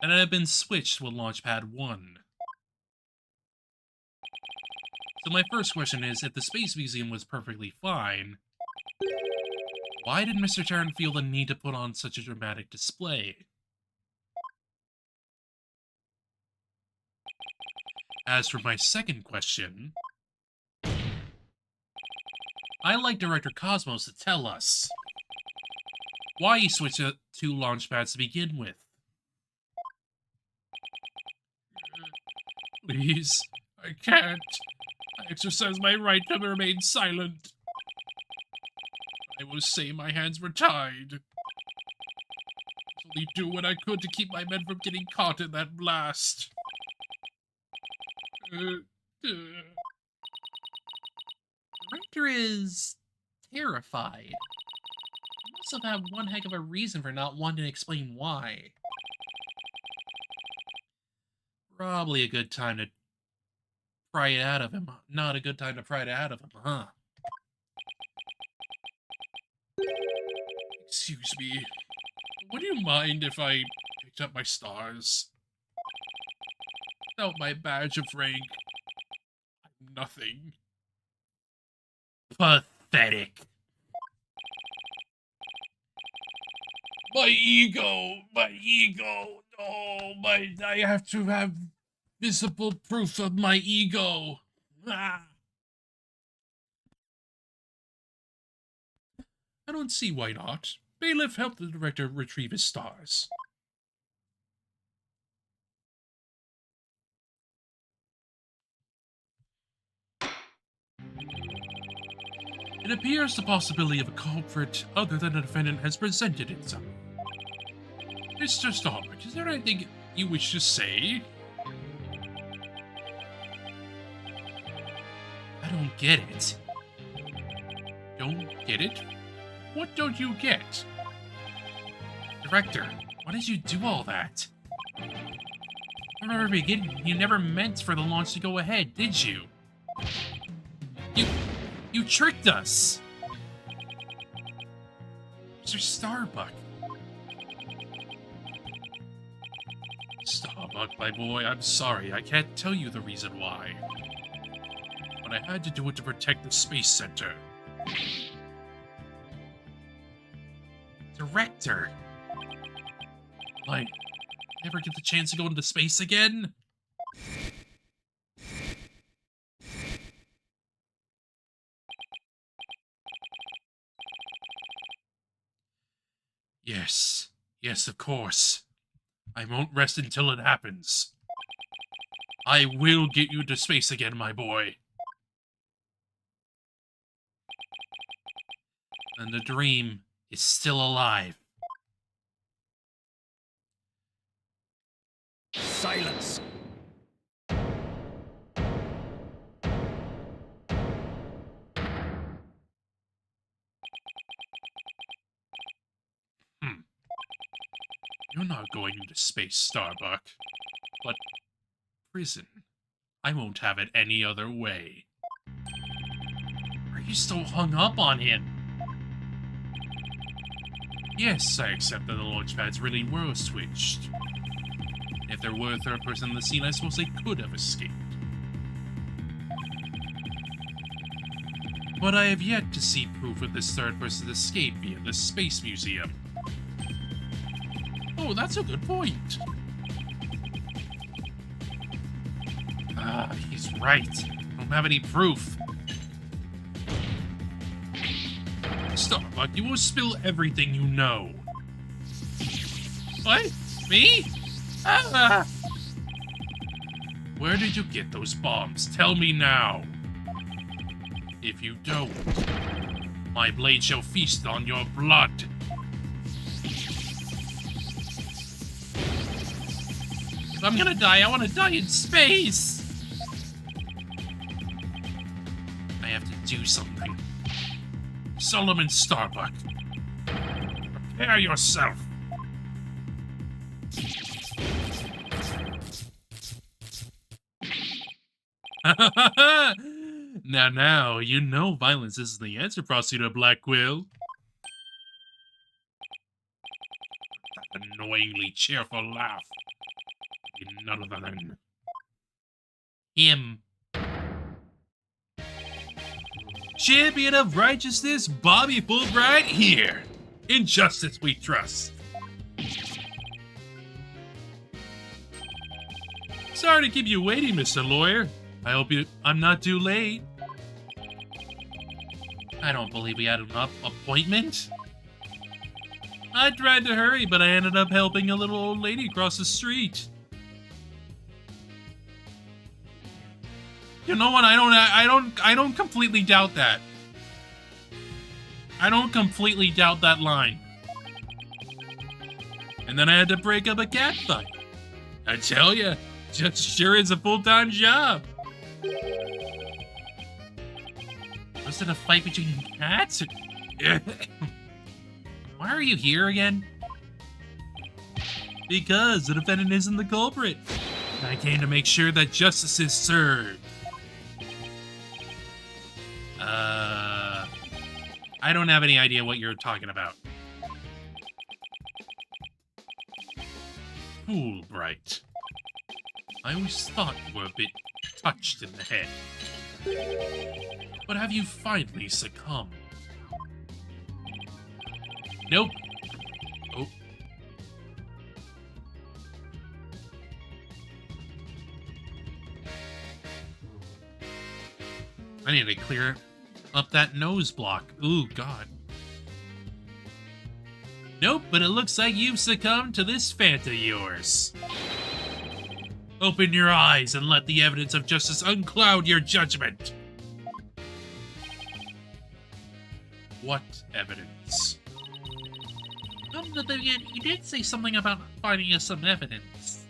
And it had been switched with Launchpad 1. So my first question is, if the Space Museum was perfectly fine, why did Mr. Jarren feel the need to put on such a dramatic display? As for my second question, I'd like Director Cosmos to tell us why he switched to two launchpads to begin with. Please, I can't. I exercise my right to remain silent. I will say my hands were tied. I only do what I could to keep my men from getting caught in that blast. Director is terrified. He must have had one heck of a reason for not wanting to explain why. Probably a good time to pry it out of him. Not a good time to pry it out of him, huh? Excuse me. Would you mind if I picked up my stars? Without my badge of rank, I'm nothing. Pathetic. My ego! No, I have to have visible proof of my ego. Ah. I don't see why not. Bailiff helped the director retrieve his stars. It appears the possibility of a culprit other than the defendant has presented itself. Mr. Starbuck, is there anything you wish to say? I don't get it. Don't get it? What don't you get? Director, why did you do all that? From the very beginning, you never meant for the launch to go ahead, did you? You tricked us! Mr. Starbuck. Stop. Starbuck, my boy, I'm sorry. I can't tell you the reason why. But I had to do it to protect the Space Center. Director! Like, never get the chance to go into space again? Yes. Yes, of course. I won't rest until it happens. I will get you to space again, my boy. And the dream is still alive. Silence. You're not going into space, Starbuck. But prison. I won't have it any other way. Are you so hung up on him? Yes, I accept that the launch pads really were switched. If there were a third person in the scene, I suppose they could have escaped. But I have yet to see proof of this third person's escape via the Space Museum. Oh, that's a good point. He's right. I don't have any proof. Starbuck, you will spill everything you know. What? Me? Ah! Where did you get those bombs? Tell me now. If you don't, my blade shall feast on your blood. If I'm gonna die, I want to die in space! I have to do something. Solomon Starbuck, prepare yourself. Now, you know violence isn't the answer, Prosecutor Black Quill. That annoyingly cheerful laugh. None other than him. Champion of righteousness, Bobby Fulbright here. In justice we trust. Sorry to keep you waiting, Mr. Lawyer. I hope I'm not too late. I don't believe we had an appointment. I tried to hurry, but I ended up helping a little old lady cross the street. You know what? I don't completely doubt that. I don't completely doubt that line. And then I had to break up a cat fight. I tell you, just sure is a full-time job. Was it a fight between cats? Why are you here again? Because the defendant isn't the culprit. I came to make sure that justice is served. I don't have any idea what you're talking about. Fulbright. I always thought you were a bit touched in the head. But have you finally succumbed? Nope. Oh. I need to clear up that nose block. Ooh, God. Nope, but it looks like you've succumbed to this Fanta of yours. Open your eyes and let the evidence of justice uncloud your judgment. What evidence? But then again, you did say something about finding us some evidence.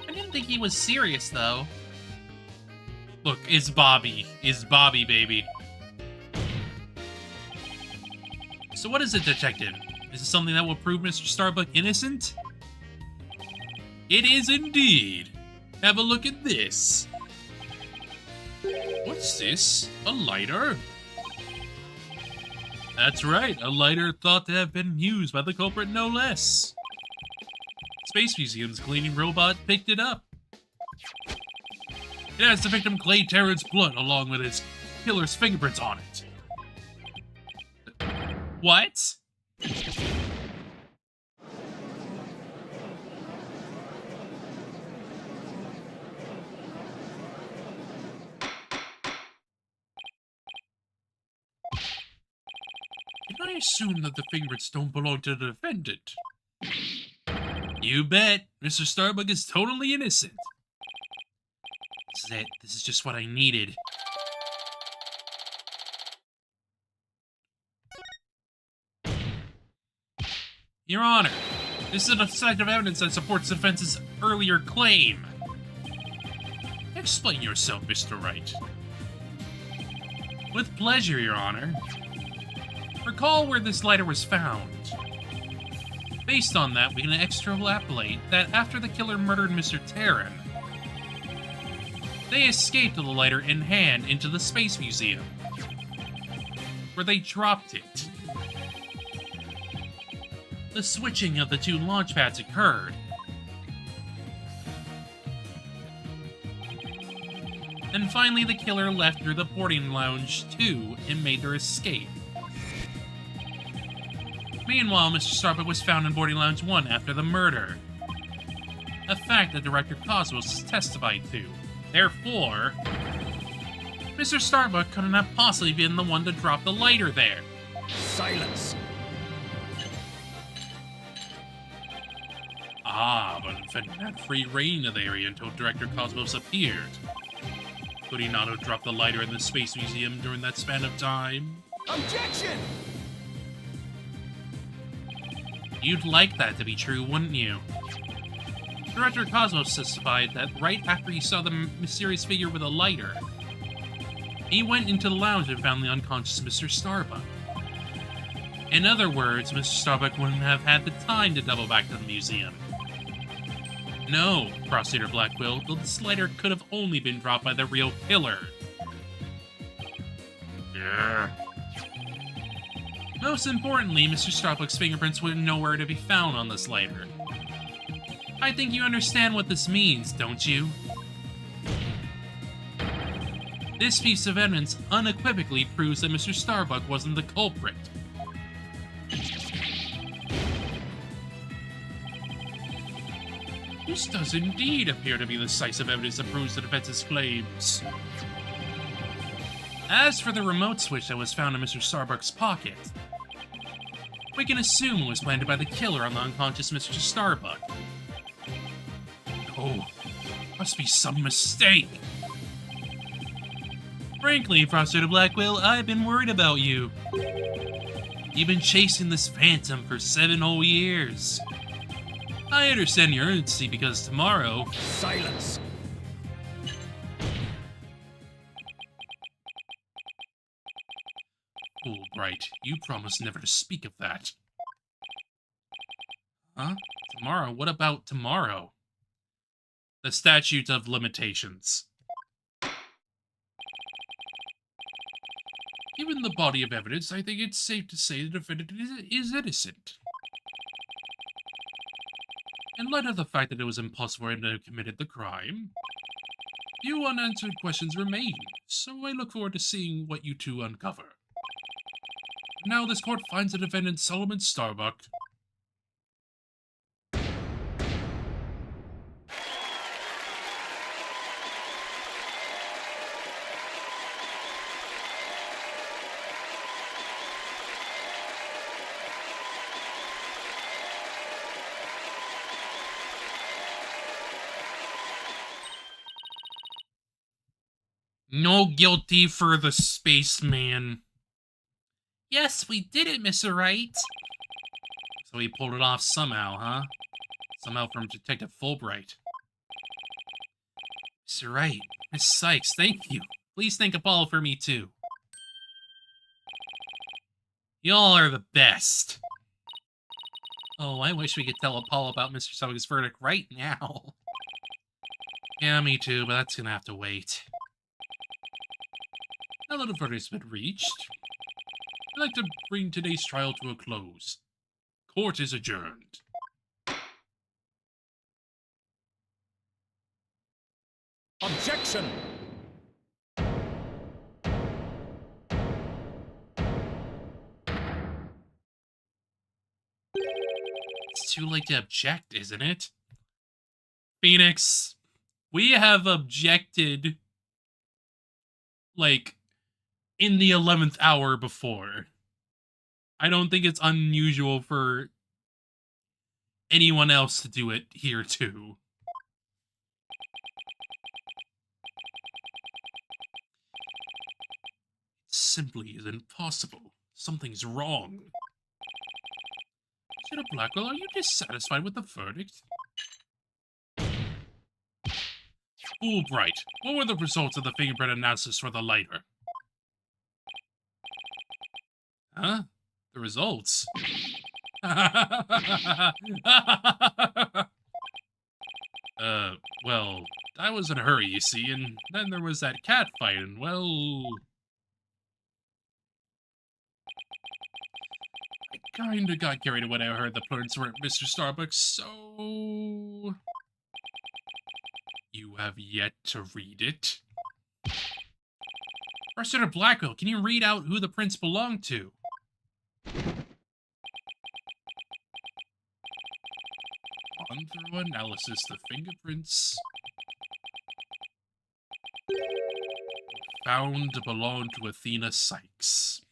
I didn't think he was serious, though. Look, it's Bobby. It's Bobby, baby. So what is it, Detective? Is it something that will prove Mr. Starbuck innocent? It is indeed. Have a look at this. What's this? A lighter? That's right, a lighter thought to have been used by the culprit no less. Space Museum's cleaning robot picked it up. It has the victim Clay Terran's blood along with his killer's fingerprints on it. What? Can I assume that the fingerprints don't belong to the defendant? You bet. Mr. Starbuck is totally innocent. This is it. This is just what I needed. Your Honor, this is a set of evidence that supports the defense's earlier claim. Explain yourself, Mr. Wright. With pleasure, Your Honor. Recall where this lighter was found. Based on that, we can extrapolate that after the killer murdered Mr. Terran, they escaped with the lighter in hand into the Space Museum, where they dropped it. The switching of the two launch pads occurred. And finally, the killer left through the boarding lounge 2 and made their escape. Meanwhile, Mr. Starbuck was found in boarding lounge 1 after the murder. A fact that Director Cosmos has testified to. Therefore, Mr. Starbuck couldn't have possibly been the one to drop the lighter there. Silence. Ah, but the defendant had free reign of the area until Director Cosmos appeared. Could he not have dropped the lighter in the Space Museum during that span of time? Objection! You'd like that to be true, wouldn't you? Director Cosmos testified that right after he saw the mysterious figure with a lighter, he went into the lounge and found the unconscious Mr. Starbuck. In other words, Mr. Starbuck wouldn't have had the time to double back to the museum. No, Prosecutor Blackwell, this lighter could have only been dropped by the real killer. Yeah. Most importantly, Mr. Starbuck's fingerprints were nowhere to be found on this lighter. I think you understand what this means, don't you? This piece of evidence unequivocally proves that Mr. Starbuck wasn't the culprit. This does indeed appear to be the decisive evidence that proves the defense's claims. As for the remote switch that was found in Mr. Starbuck's pocket, we can assume it was planted by the killer on the unconscious Mr. Starbuck. Oh, must be some mistake. Frankly, Prosecutor Blackwell, I've been worried about you. You've been chasing this phantom for 7 whole years. I understand your urgency because tomorrow... Silence. Fulbright, you promised never to speak of that. Huh? Tomorrow? What about tomorrow? The statute of limitations. Given the body of evidence, I think it's safe to say the defendant is innocent. In light of the fact that it was impossible for him to have committed the crime, few unanswered questions remain, so I look forward to seeing what you two uncover. Now this court finds the defendant Solomon Starbuck. No guilty for the spaceman. Yes, we did it, Mr. Wright. So he pulled it off somehow, huh? Somehow from Detective Fulbright. Mr. Wright, Miss Sykes, thank you. Please thank Apollo for me, too. Y'all are the best. Oh, I wish we could tell Apollo about Mr. Starbuck's verdict right now. Yeah, me too, but that's gonna have to wait. Now that a verdict has been reached, I'd like to bring today's trial to a close. Court is adjourned. Objection! It's too late to object, isn't it? Phoenix, we have objected, like, in the 11th hour before. I don't think it's unusual for anyone else to do it here, too. It simply isn't possible. Something's wrong. Mr. Blackwell, are you dissatisfied with the verdict? Fulbright, what were the results of the fingerprint analysis for the lighter? Huh? The results? Well, I was in a hurry, you see, and then there was that cat fight, and well... I kinda got carried away when I heard the prints were at Mr. Starbucks, so... You have yet to read it? Professor Blackwell, can you read out who the prints belong to? On through analysis, the fingerprints found to belong to Athena Sykes.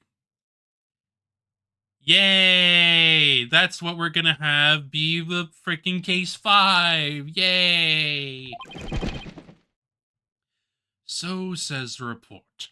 Yay! That's what we're gonna have be the freaking case 5. Yay! So says the report.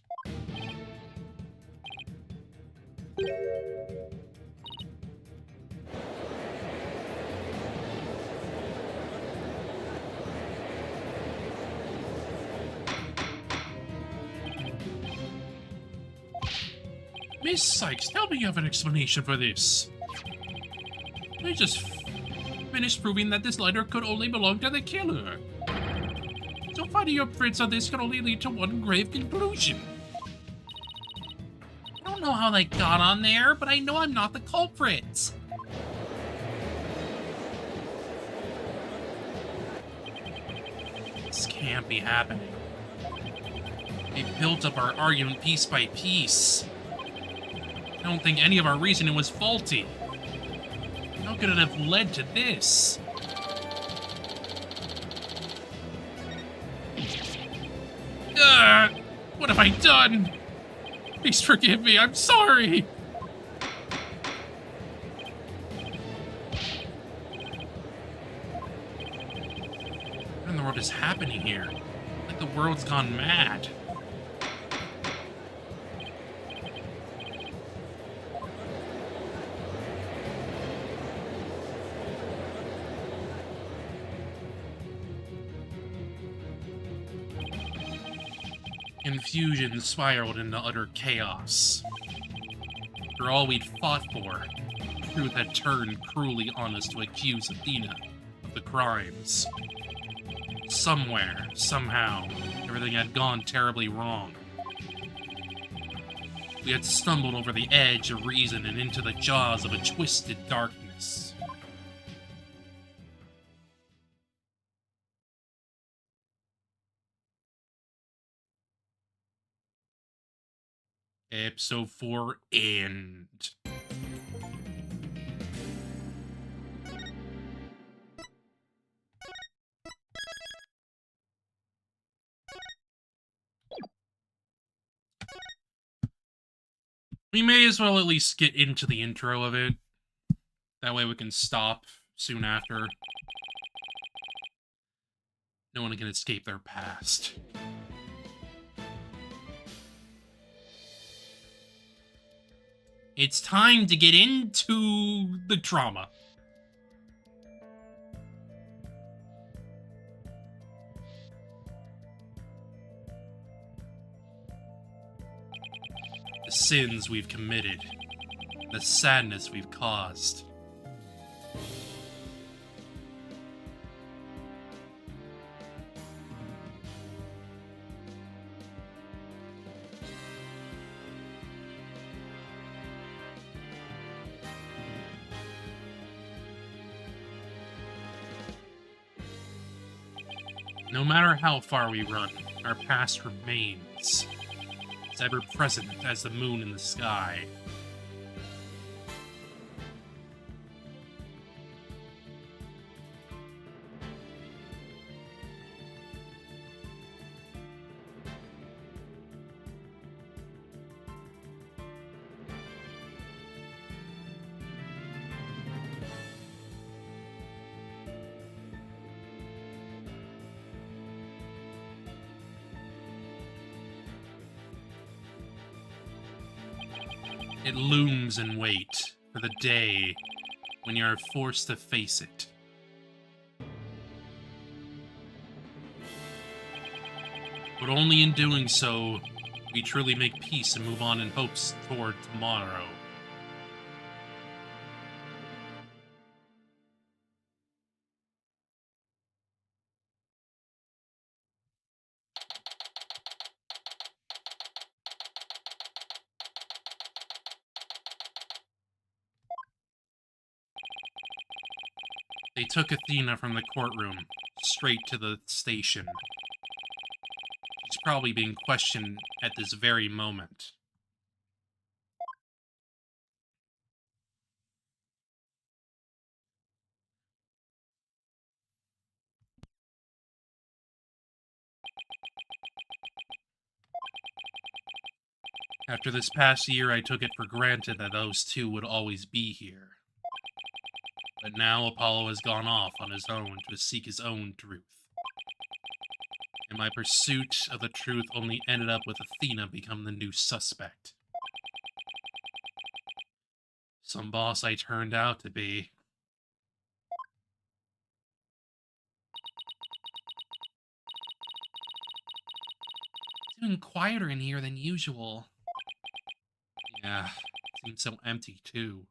Miss Sykes, tell me you have an explanation for this. I just finished proving that this lighter could only belong to the killer. So finding your prints on this can only lead to one grave conclusion. I don't know how they got on there, but I know I'm not the culprit. This can't be happening. They built up our argument piece by piece. I don't think any of our reasoning was faulty. How could it have led to this? What have I done? Please forgive me, I'm sorry! What in the world is happening here? Like the world's gone mad. Confusion spiraled into utter chaos. For all we'd fought for, truth had turned cruelly on us to accuse Athena of the crimes. Somewhere, somehow, everything had gone terribly wrong. We had stumbled over the edge of reason and into the jaws of a twisted darkness. Episode 4 end. We may as well at least get into the intro of it. That way we can stop soon after. No one can escape their past. It's time to get into the drama. The sins we've committed. The sadness we've caused. No matter how far we run, our past remains. It's ever present as the moon in the sky. It looms in wait for the day when you are forced to face it. But only in doing so, we truly make peace and move on in hopes toward tomorrow. They took Athena from the courtroom, straight to the station. She's probably being questioned at this very moment. After this past year, I took it for granted that those two would always be here. But now Apollo has gone off on his own to seek his own truth. And my pursuit of the truth only ended up with Athena becoming the new suspect. Some boss I turned out to be. It's even quieter in here than usual. Yeah, it seems so empty too.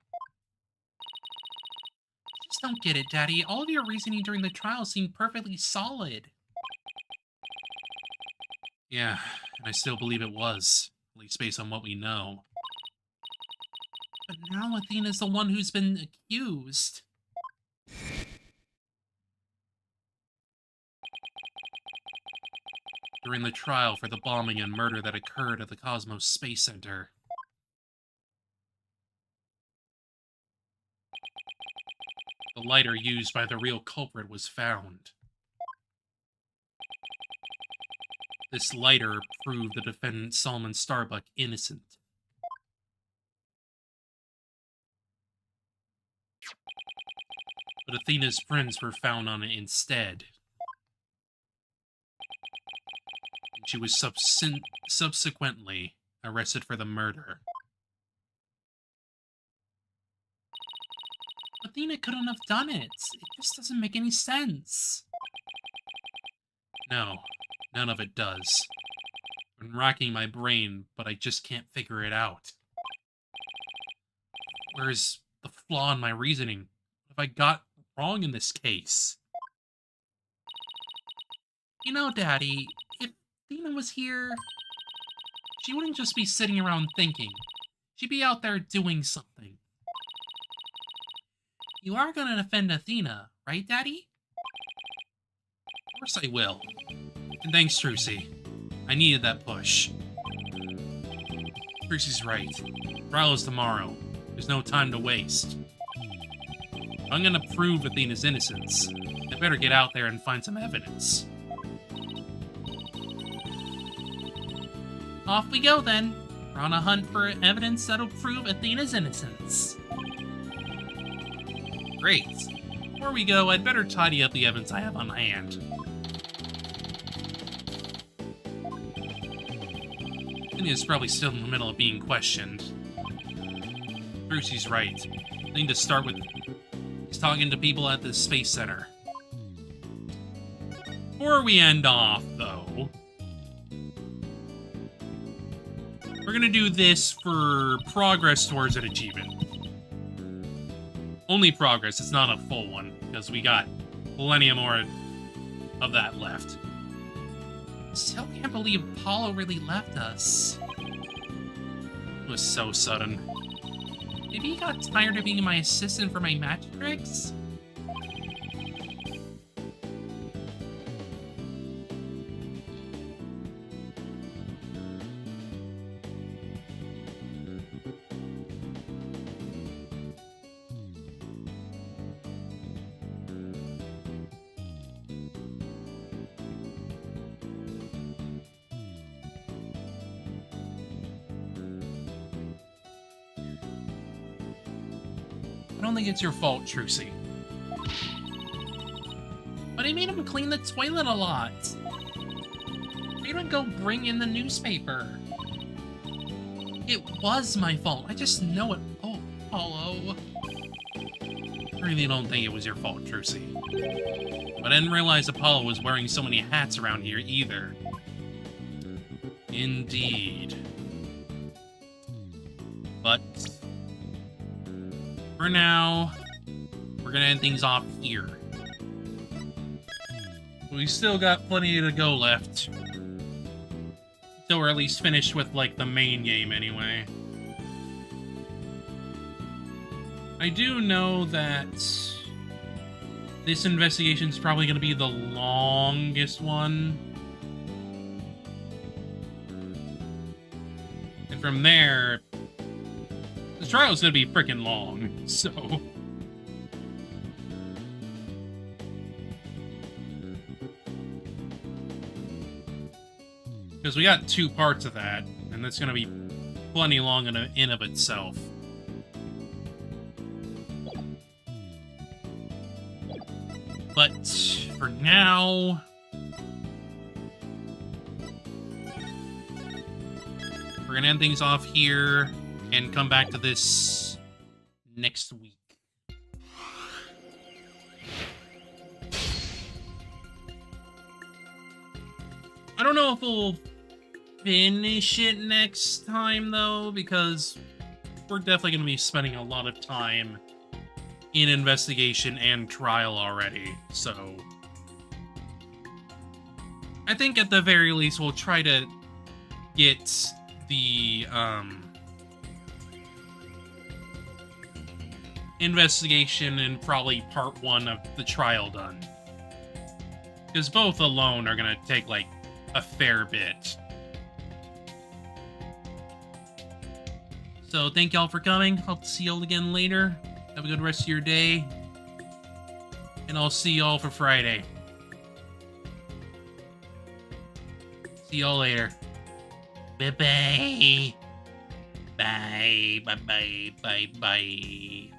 Just don't get it, Daddy. All of your reasoning during the trial seemed perfectly solid. Yeah, and I still believe it was, at least based on what we know. But now Athena's the one who's been accused. During the trial for the bombing and murder that occurred at the Cosmos Space Center, the lighter used by the real culprit was found. This lighter proved the defendant Solomon Starbuck innocent. But Athena's prints were found on it instead. And she was subsequently arrested for the murder. Athena couldn't have done it. It just doesn't make any sense. No, none of it does. I've been racking my brain, but I just can't figure it out. Where's the flaw in my reasoning? What have I got wrong in this case? You know, Daddy, if Athena was here, she wouldn't just be sitting around thinking. She'd be out there doing something. You are going to defend Athena, right, Daddy? Of course I will. And thanks, Trucy. I needed that push. Trucy's right. Trial is tomorrow. There's no time to waste. If I'm gonna prove Athena's innocence, I better get out there and find some evidence. Off we go, then. We're on a hunt for evidence that'll prove Athena's innocence. Great. Before we go, I'd better tidy up the evidence I have on hand. Athena's probably still in the middle of being questioned. Brucey's right. I think to start with, he's talking to people at the Space Center. Before we end off, though, we're gonna do this for progress towards an achievement. Only progress, it's not a full one, because we got plenty more of that left. Still can't believe Apollo really left us. It was so sudden. Maybe he got tired of being my assistant for my magic tricks? don't think it's your fault, Trucy. But I made him clean the toilet a lot. You don't go bring in the newspaper. It was my fault. I just know it. Oh, Apollo. I really don't think it was your fault, Trucy. But I didn't realize Apollo was wearing so many hats around here either. Indeed. But for now, we're gonna end things off here. We still got plenty to go left. Till we're at least finished with, like, the main game anyway. I do know that this investigation's probably going to be the longest one. And from there, the trial's going to be freaking long, so... Because we got 2 parts of that, and that's going to be plenty long in of itself. But for now, we're going to end things off here and come back to this next week. I don't know if we'll finish it next time, though, because we're definitely going to be spending a lot of time in investigation and trial already, so... I think at the very least we'll try to get the, investigation and probably part 1 of the trial done. Because both alone are going to take, like, a fair bit. So thank y'all for coming. Hope to see y'all again later. Have a good rest of your day. And I'll see y'all for Friday. See y'all later. Bye-bye. Bye. Bye-bye. Bye-bye.